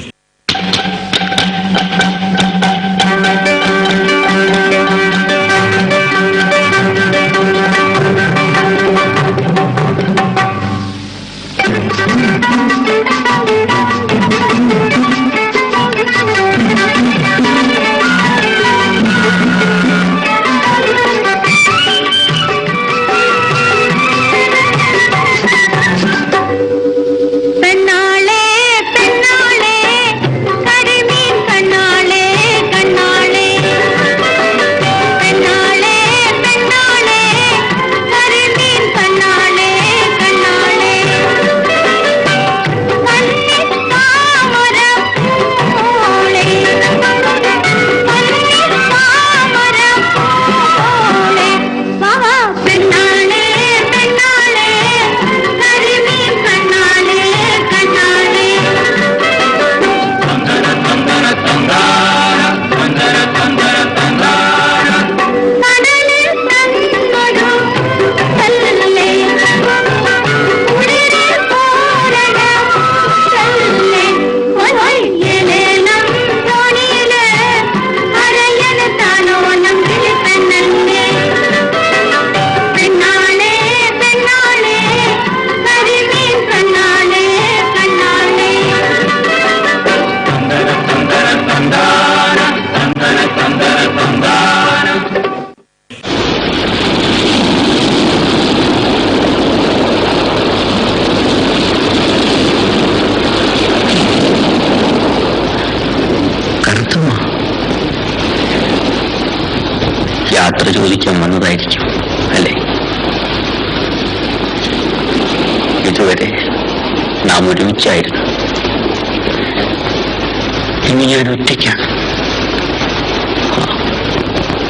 യാത്ര ചോദിക്കാൻ വന്നതായിരിക്കും അല്ലേ? ഇതുവരെ നാം ഒരുമിച്ചായിരുന്നു. ഇനി ഞാൻ ഒറ്റയ്ക്കാണ്.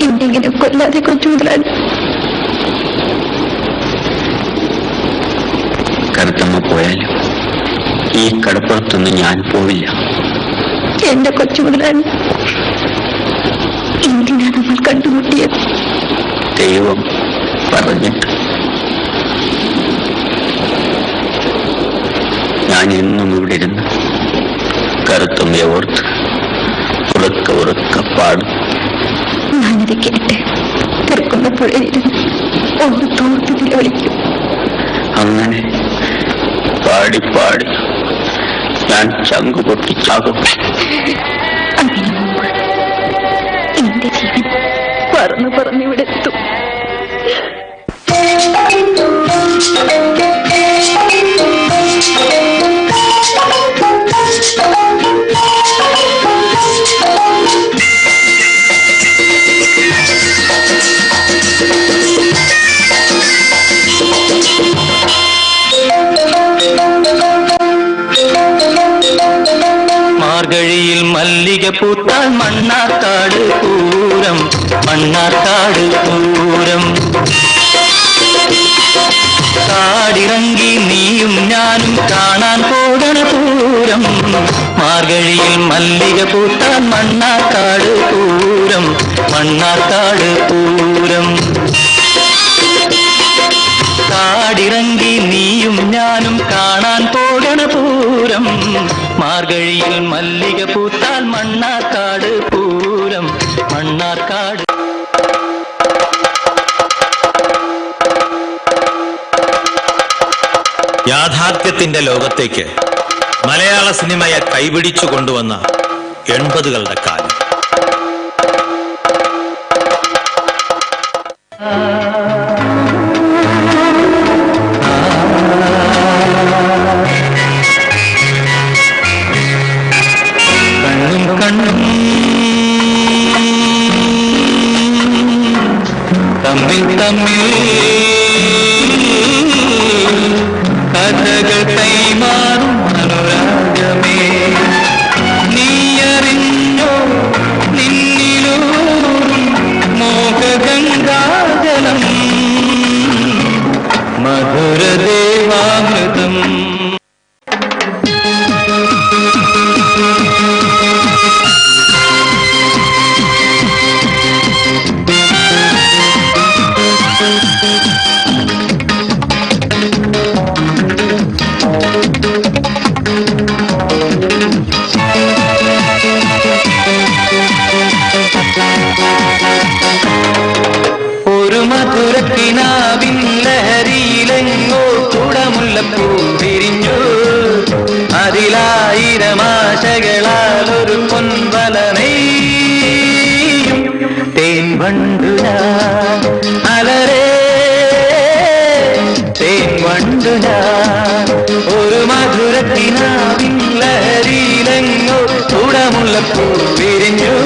എന്തെങ്കിലും കൊല്ലാതെ കൊച്ചു മുതലാളി. കറുത്തമ്മ പോയാലും ഈ കടപ്പുറത്തൊന്നും ഞാൻ പോവില്ല. എന്റെ കൊച്ചു മുതലാളി, എന്തിനാ നമ്മൾ കണ്ടുമുട്ടിയത്? ദൈവം പറഞ്ഞിട്ട്. ഞാൻ എന്നും ഇവിടെ ഇരുന്ന് കറുത്തമ്മയെ ഓർത്ത് ഉറക്ക ഉറക്ക പാടും. ഞാനത് കേട്ടെ തീർക്കുന്ന പുഴയിരുന്ന് ഓർത്തോർത്ത് നിലവിളിക്കും. അങ്ങനെ പാടി പാടി ഞാൻ ചങ്കു പൊട്ടിച്ചാകും. അതിനു മുമ്പ് എന്റെ ജീവൻ പറന്നു പറന്നിവിടെ എത്തും. മാർഗഴിയിൽ മല്ലിക പൂത്താൽ മണ്ണാർക്കാട് പൂരം, മണ്ണാർക്കാട് പൂരം. മാർഗഴിയിൽ മല്ലിക പൂത്താൻ മണ്ണാർക്കാട് പൂരം, മണ്ണാർക്കാട് പൂരം. കാടിറങ്ങി നീയും ഞാനും കാണാൻ പോകണ പൂരം, മാർഗഴിയിൽ മല്ലിക പൂത്താൽ മണ്ണാർക്കാട് പൂരം, മണ്ണാർക്കാട്. യാഥാർത്ഥ്യത്തിന്റെ ലോകത്തേക്ക് മലയാള സിനിമയെ കൈപിടിച്ചു കൊണ്ടുവന്ന 80കളുടെ കാലം. കണ്ണും കണ്ണും തമ്മിൽ തമ്മിൽ കഥകൾ കൈമാറും അനുരാഗമേ, നീയറിഞ്ഞോ നിന്നിലൂറും മോഹഗംഗാജലം, മധുരദേവാമൃതം. ഒരു മധുരക്കിനാവിൻ ലഹരിയിലെങ്ങോ കുടമുല്ലപ്പൂ വിരിഞ്ഞു, അതിലായിരമാശകളാൽ ഒരു പൊൻവലനെയും തേൻ വണ്ടു ഞാൻ അലരേ, തേൻ വണ്ടു ഞാൻ. ഒരു മധുരക്കിനാവിൻ ലഹരിയിലെങ്ങോ കുടമുല്ലപ്പൂ വിരിഞ്ഞു,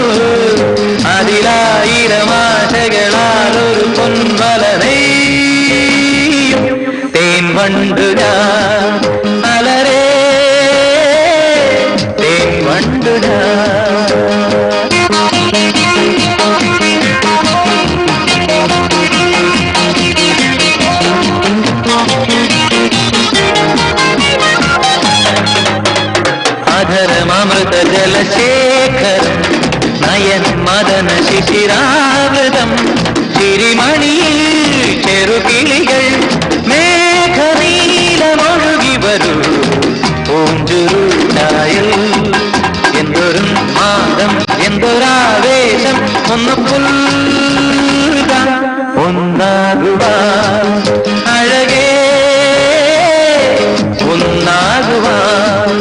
അതിലായിരമാശകളാൽ ഒരു പൊൻവലനെയും തേൻ വണ്ടു ഞാൻ അലരേ, തേൻ വണ്ടു ഞാൻ. അധരമൃത ജലശേഖരം നയൻ മദന ശിശിരാവൃതം, തിരിമണിയിൽ ചെറുകിളികൾ മേഘനീലമൊഴുകി വരൂ പൂഞ്ചുരുടായൽ. എന്തൊരു മാദം എന്തൊരാവേശം, ഒന്ന് പുൽകാൻ ഒന്നാകുവാൻ അഴകേ, ഒന്നാകുവാൻ.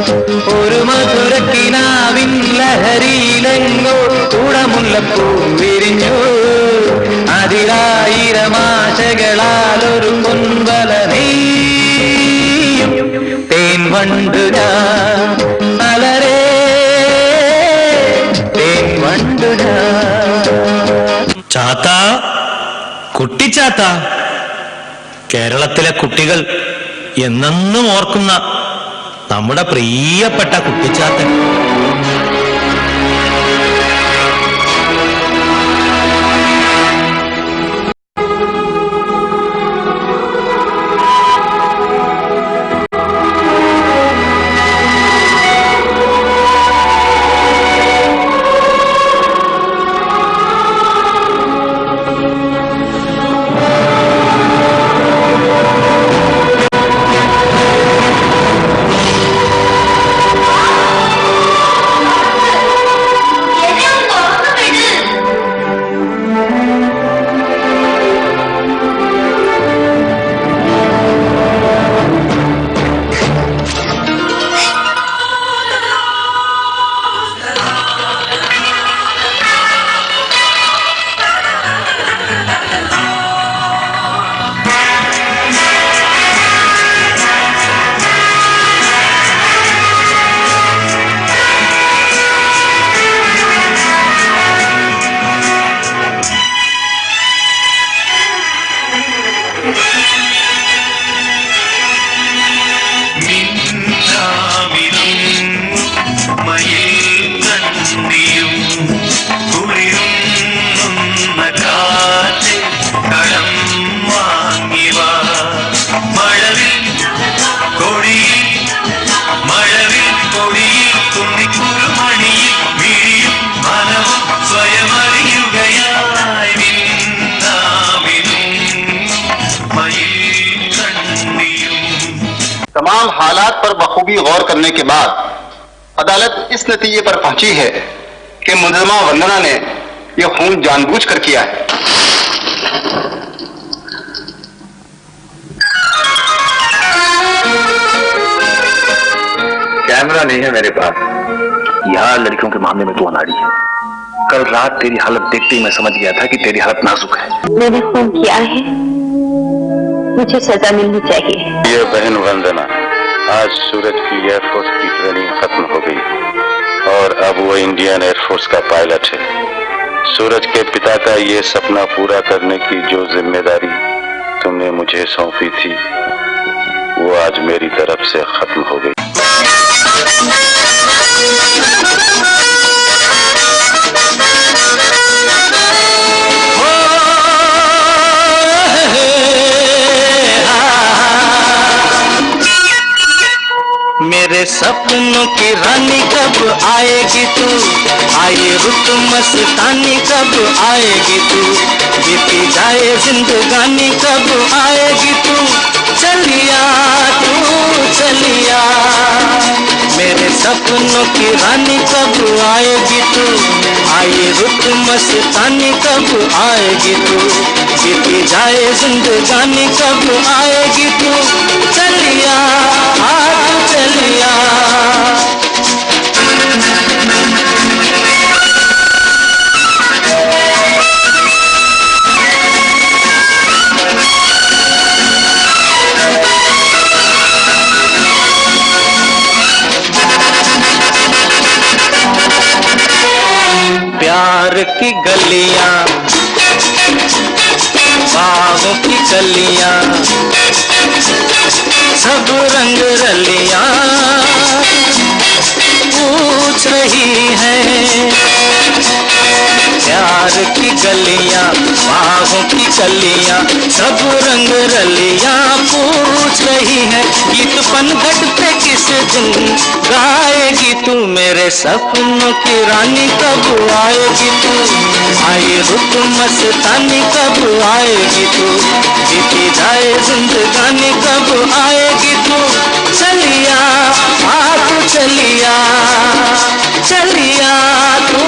ഒരു മധുരക്കിനാവിൻ ലഹരിയിലെങ്ങോ കുടമുല്ലപ്പൂ വിരിഞ്ഞു, അതിലായിരമാശകളാൽ ഒരു പൊൻവലനെയും തേൻ വണ്ടു ഞാൻ അലരേ, തേൻ വണ്ടു ഞാൻ. ചാത്ത, കുട്ടിച്ചാത്ത, കേരളത്തിലെ കുട്ടികൾ എന്നെന്നും ഓർക്കുന്ന നമ്മുടെ പ്രിയപ്പെട്ട കുട്ടിച്ചാത്തൻ. तमाम हालात पर बखूबी गौर करने के बाद अदालत इस नतीजे पर पहुंची है कि मुलजमा वंदना ने यह खून जानबूझकर किया है। कैमरा नहीं है मेरे पास। यहाँ लड़कियों के मामले में तू अनाड़ी है। कल रात तेरी हालत देखते ही मैं समझ गया था कि तेरी हालत नाजुक है। मैंने खून किया है, मुझे सजा मिलनी चाहिए। ये बहन वंदना, आज सूरज की एयरफोर्स की ट्रेनिंग खत्म हो गई और अब वो इंडियन एयरफोर्स का पायलट है। सूरज के पिता का ये सपना पूरा करने की जो जिम्मेदारी तुमने मुझे सौंपी थी, वो आज मेरी तरफ से खत्म हो गई। मेरे सपनों की रानी कब आएगी तू, आए रुत मस्तानी कब आएगी तू, बीती जाए जिंदगानी कब आएगी तू, चलिया तू चलिया। मेरे सपनों की रानी कब आएगी तू, आए रुत मस्तानी कब आएगी तू, बीती जाए जिंदगानी कब आएगी तू, चलिया चलिया। प्यार की गलियां, बागों की कलियां, सब रंग रलियां पूछ रही हैं। प्यार की गलियां, बागों की कलियां, सब रंग रलियां पूछ रही हैं। गीत पनघट पे किस दिन गाएगी तू, मेरे सपनों की रानी कब आएगी तू, आए रुत मस्तानी कब आएगी तू, बीती जाए जिंदगानी कब आएगी तू, चलिया तू चलिया, चलिया तू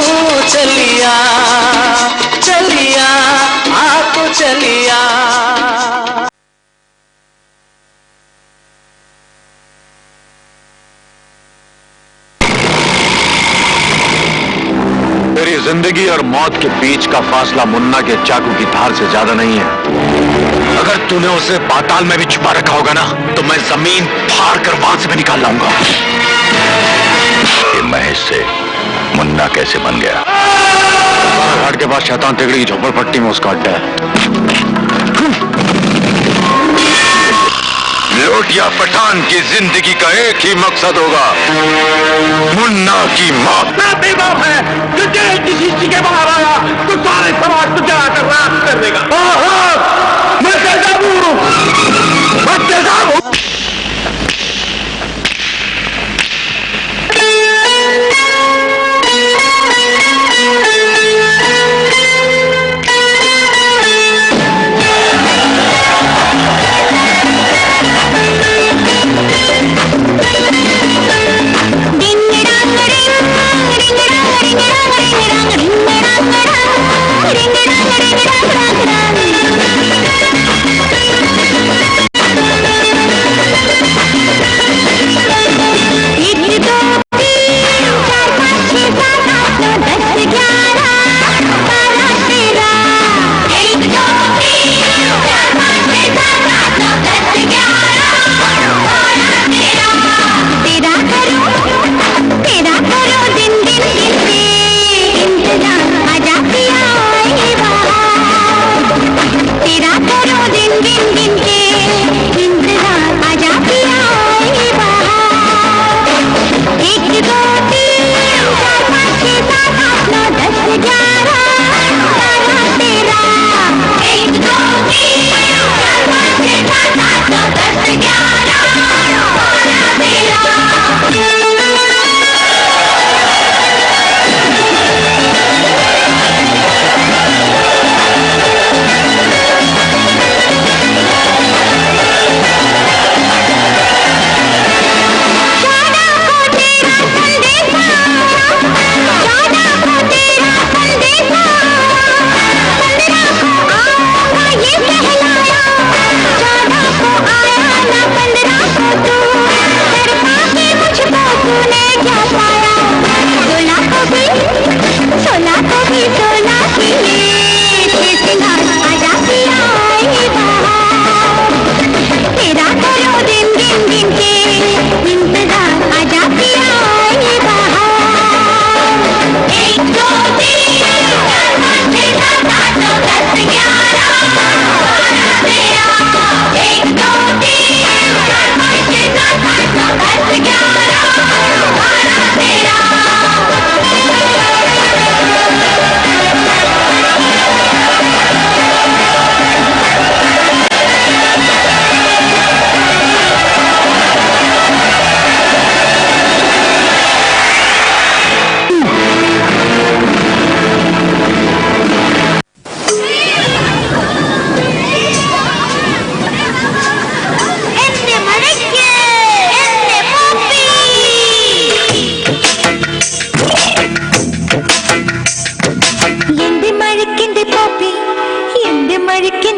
चलिया, चलिया तू चलिया। तेरी जिंदगी और मौत के बीच का फासला मुन्ना के चाकू की धार से ज्यादा नहीं है। अगर तूने उसे पाताल में भी छुपा रखा होगा ना, तो मैं जमीन फाड़ कर वहां से भी निकाल लाऊंगा। ये महेश से मुन्ना कैसे बन गया? घाट के पास शैतान तिगड़ी की झोपड़पट्टी में उसका अड्डा है। लोटिया पठान की जिंदगी का एक ही मकसद होगा, मुन्ना की मौत। बेबाप है, जो जेल की शीशी के बाहर आया तो सारे समाज तुझे आकर रात कर देगा। मैं तेजाब हूँ, मैं तेजाब हूँ। Ring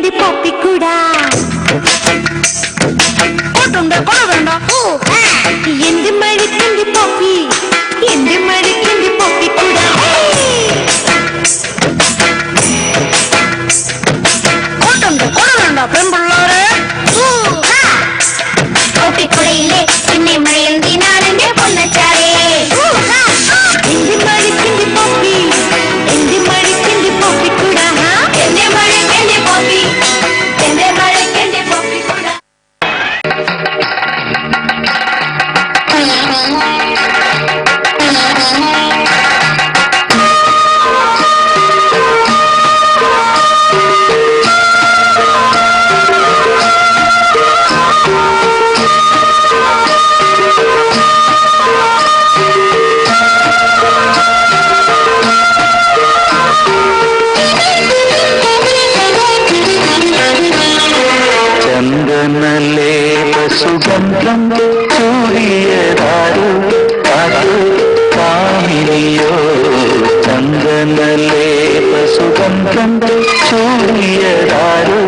മഴിക്കിണ്ടി പൊപ്പിക്കൂടാ എന്റെ മഴിക്കിണ്ടി പൊപ്പി എന്റെ മഴിക്കിണ്ടി പൊപ്പിക്കൂടാ പെൺപിള്ളാരെ പൊപ്പിക്കുടയിലെ പിന്നെ മഴയന്തിനാണെന്റെ പൊന്നച്ചാറേ എന്റെ മഴിക്കിണ്ടി പൊപ്പി എന്റെ മഴിക്കിണ്ടി പൊപ്പിക്കൂടാ എന്റെ മഴയ്ക്കെന്റെ പൊപ്പി എന്റെ മഴയ്ക്കെന്റെ പൊപ്പിക്കൂടാ ചന്ദനലേപ സുഗന്ധം ചൂടിയതാരോ കാറ്റു കാമിനിയോ ചന്ദനലേപ സുഗന്ധം ചൂടിയതാരോ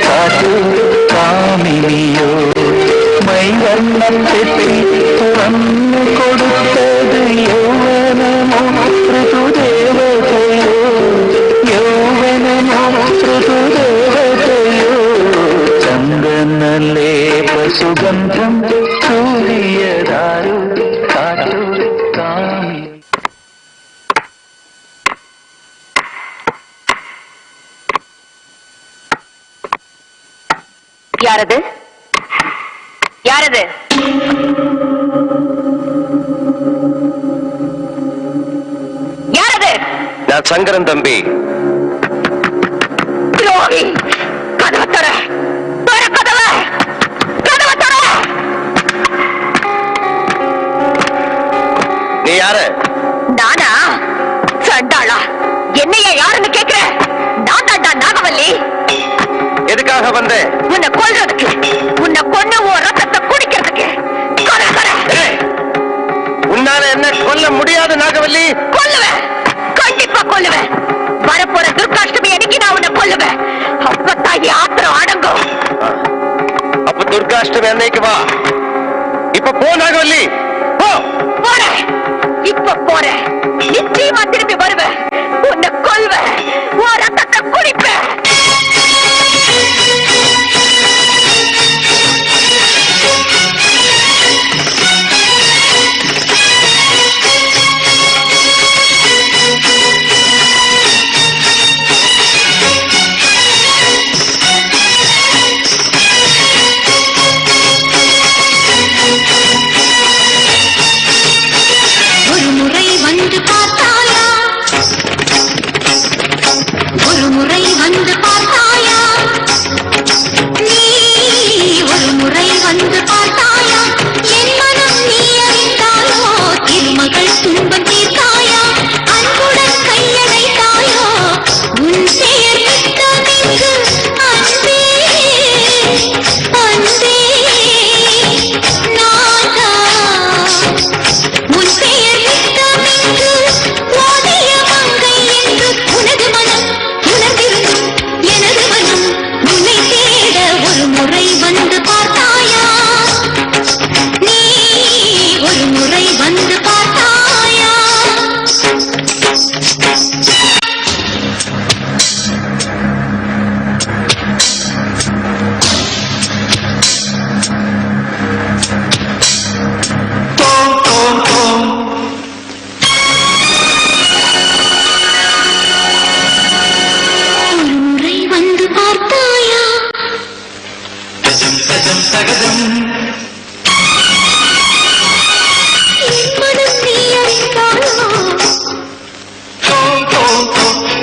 കാറ്റു കാമിനിയോ മൈവർണ്ണം തെറ്റി തുറന്നു കൊടുത്തത് യൗവനമോ ഋതുദേവതയോ യൗവനമോ ഋതുദേവതയോ ചന്ദനലേപ സുഗന്ധം ചൂടിയതാരോ കാറ്റു കാമിനി யாரது யாரது யாரது நான் சங்கரன் தம்பி. துரோகி கதவை தர கதவை கதவை தர நீ யாரு? நானா சண்டாளா என்னைய யாருன்னு கேக்குற? நான் தாண்டா நாகவல்லி. எதுக்காக வந்த? உன்னை கொல்றதுக்கு உன்னை கொன்ன உன் ரத்தத்தை குடிக்கிறதுக்கு உன்னால என்ன கொல்ல முடியாது நாகவல்லி. கொல்லுவேன் கண்டிப்பா கொல்லுவேன். வரப்போற துர்காஷ்டமி அன்னைக்கு நான் உன்னை கொல்லுவேன். அப்பத்தான் என் ஆத்திரம் அடங்கும். அப்ப துர்காஷ்டமி அன்னைக்கு வா. இப்ப போ நாகவல்லி போ. போறேன் இப்ப போறேன். நிச்சயமா திரும்பி வருவேன். உன்னை கொல்வேன். உன் ரத்தத்தை குடிப்பேன். ஒரு முறை வந்து பார்த்தாயா ஒரு முறை வந்து பார்த்தாயா நீ ஒரு முறை வந்து பார்த்தாயா என் மனம் நீ அறிந்தாயோ திருமகள் துன்பம் தீர்த்தாயா அன்புடன் கையடைத்தாயோ உன் பெயர் மிக்கமிக்கு அன்பே அன்பே நாதா உன் பெயர் மிக்கமிக்கு ஓதிய மங்கை என்று உனது மனம் உணர்ந்திருந்தும் எனது மனம் உன்னை தேட ஒரு முறை வந்து பார்த்தாயா நீ ஒரு முறை வந்து பார்த்தாயா ஒரு முறை வந்து பார்த்தாயா என் மனம் நீ அறிந்தாயோ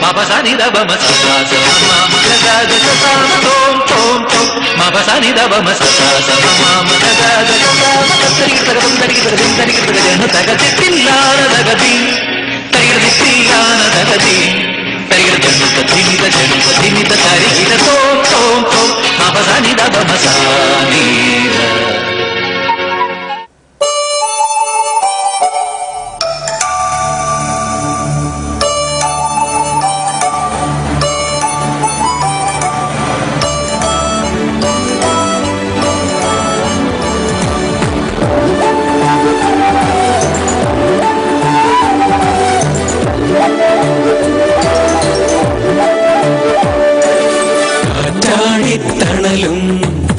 మపసని దబమ ససాస మమ గగ ససామ తోం తోం తోం మపసని దబమ ససాస మమ గగ ససామ తరిగి తగదం తరిగి తగదం తరిగి తగదం తగది తిల్లాన తగది తరిగి తిల్లాన తగది తరిగి జనుత తిమిత తరిగి తోం తోం తోం మపసని దబమ సాని തണലും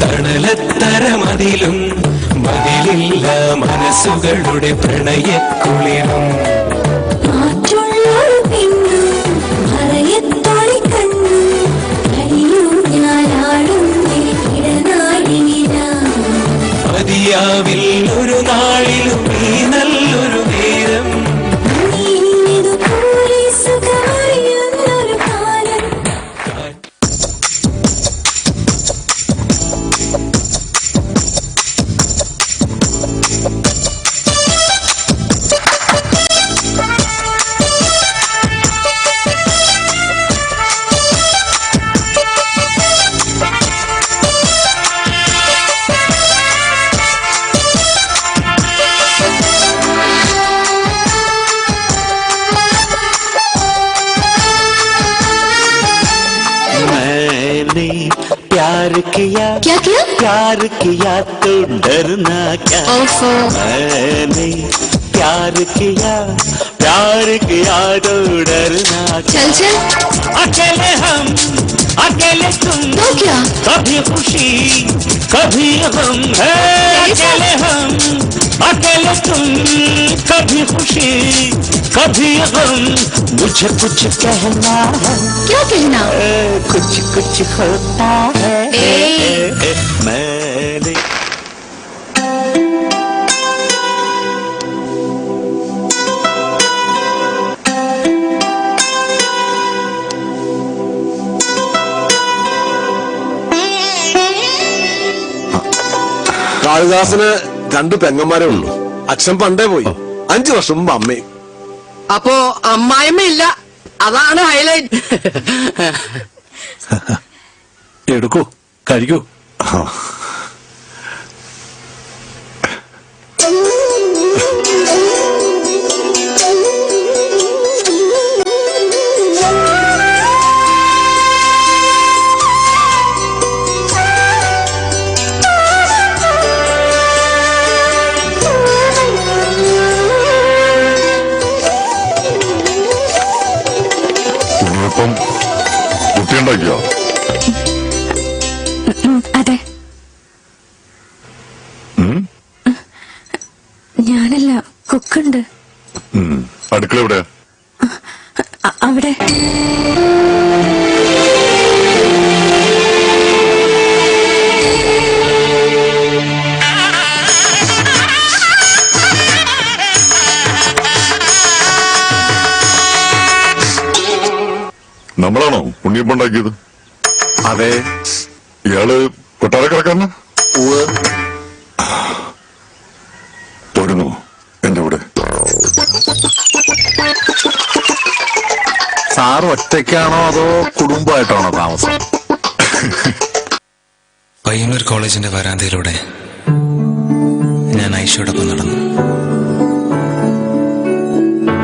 തണലത്തരമതിലും മതിലില്ല മനസ്സുകളുടെ പ്രണയക്കുളിരും മതിയാവിൽ ഒരു നാളിലും ഈ നല്ലൊരു നേരം प्यार किया क्या किया प्यार किया तो डरना क्या मैंने प्यार किया तो डरना क्या चल अकेले हम अकेले तुम तो क्या कभी खुशी कभी हम है अकेले हम अकेले तुम कभी खुशी कभी हम मुझे कुछ कहना है क्या कहना कुछ कुछ होता है मैंने കാളിദാസന് 2 പെങ്ങന്മാരേ ഉള്ളൂ. അച്ഛൻ പണ്ടേ പോയി. 5 വർഷം മുമ്പ് അമ്മയും. അപ്പോ അമ്മായിമ്മയില്ല, അതാണ് ഹൈലൈറ്റ്. എടുക്കൂ, കഴിക്കൂ. കുട്ടിയുണ്ടാക്കിയോ? അതെ, ഞാനല്ല, കുക്കുണ്ട്. അടുക്കള എവിടെയാ? അവിടെ. നമ്മളാണോ ഉണ്ണിയപ്പുണ്ടാക്കിയത്? അതെ. ഇയാള് കൊട്ടാരക്കരക്കാരനാ? പോരുന്നു എന്റെ കൂടെ. സാറ് ഒറ്റയ്ക്കാണോ അതോ കുടുംബമായിട്ടാണോ താമസം? പയ്യന്നൂർ കോളേജിന്റെ വരാന്തയിലൂടെ ഞാൻ ഐഷയോടൊപ്പം നടന്നു.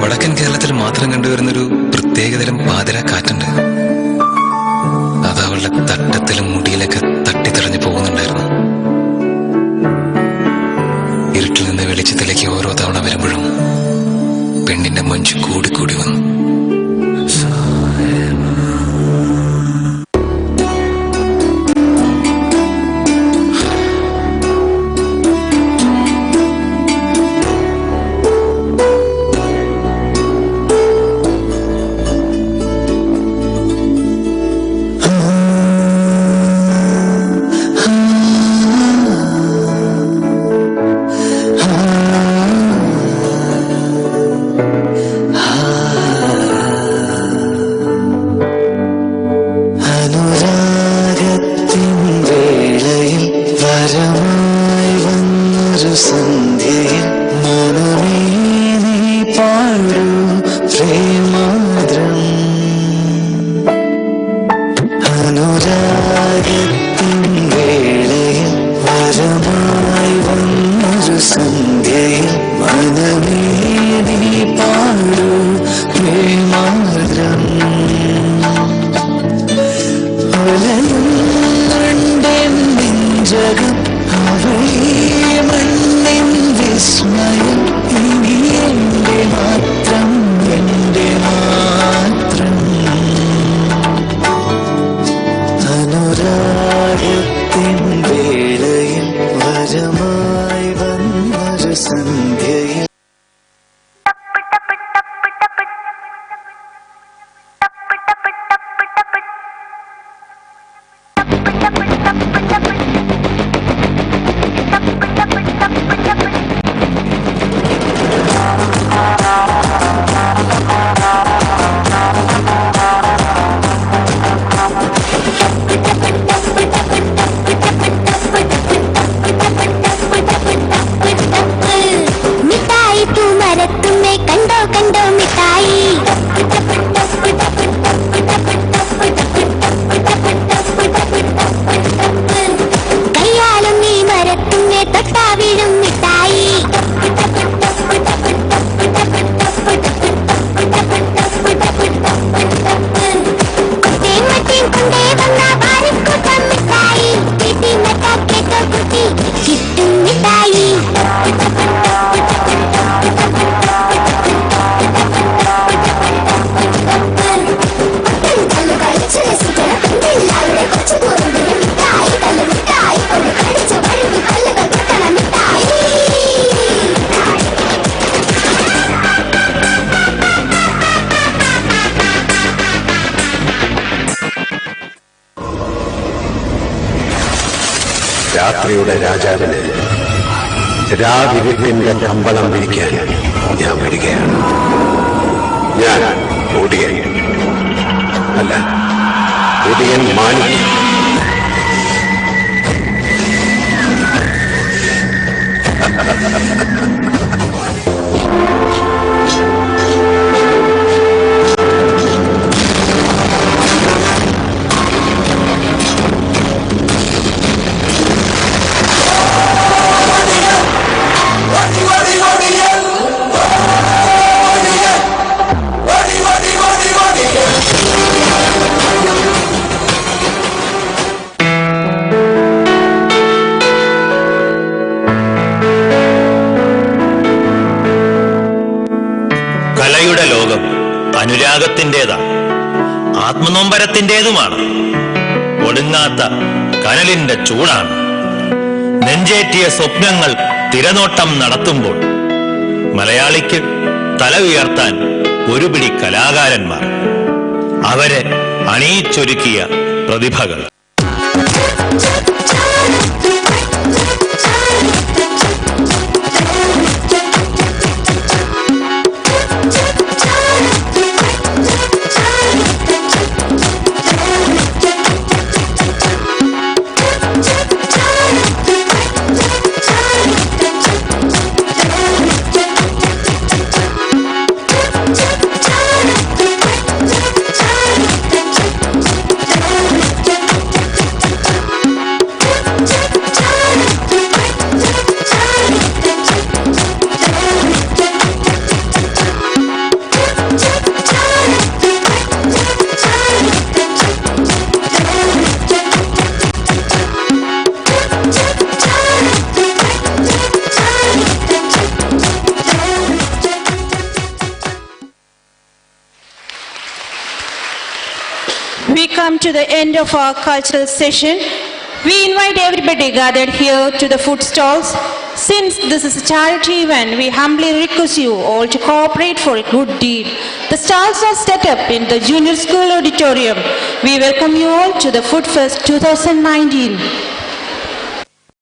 വടക്കൻ കേരളത്തിൽ മാത്രം കണ്ടുവരുന്നൊരു പ്രത്യേകതരം പാതിര കാറ്റുണ്ട്. അത് അവളുടെ തട്ടത്തിലും മുടിയിലൊക്കെ തട്ടിത്തെറിഞ്ഞു പോകുന്നുണ്ടായിരുന്നു. ഇരുട്ടിൽ നിന്ന് വെളിച്ചത്തിലേക്ക് ഓരോ തവണ വരുമ്പോഴും പെണ്ണിന്റെ മഞ്ചു കൂടിക്കൂടി വന്നു. രാത്രിയുടെ രാജാവിന് രാവിരുപ്പിന്റെ കമ്പളം വിരിക്കാൻ ഞാൻ വരികയാണ്. ഞാൻ ഒടിയൻ അല്ല, ഒടിയൻ മാണിക്യം. കലയുടെ ലോകം അനുരാഗത്തിൻ്റെതാണ്, ആത്മനൊമ്പരത്തിൻ്റെതുമാണ്. ഒടുങ്ങാത്ത കനലിന്റെ ചൂടാണ്. നെഞ്ചേറ്റിയ സ്വപ്നങ്ങൾ തിരനോട്ടം നടത്തുമ്പോൾ മലയാളിക്ക് തല ഉയർത്താൻ ഒരു പിടി കലാകാരന്മാർ, അവരെ അണിയിച്ചൊരുക്കിയ പ്രതിഭകൾ. We come to the end of our cultural session. We invite everybody gathered here to the food stalls. Since this is a charity event, we humbly request you all to cooperate for a good deed. The stalls are set up in the Junior School auditorium. We welcome you all to the Food Fest 2019.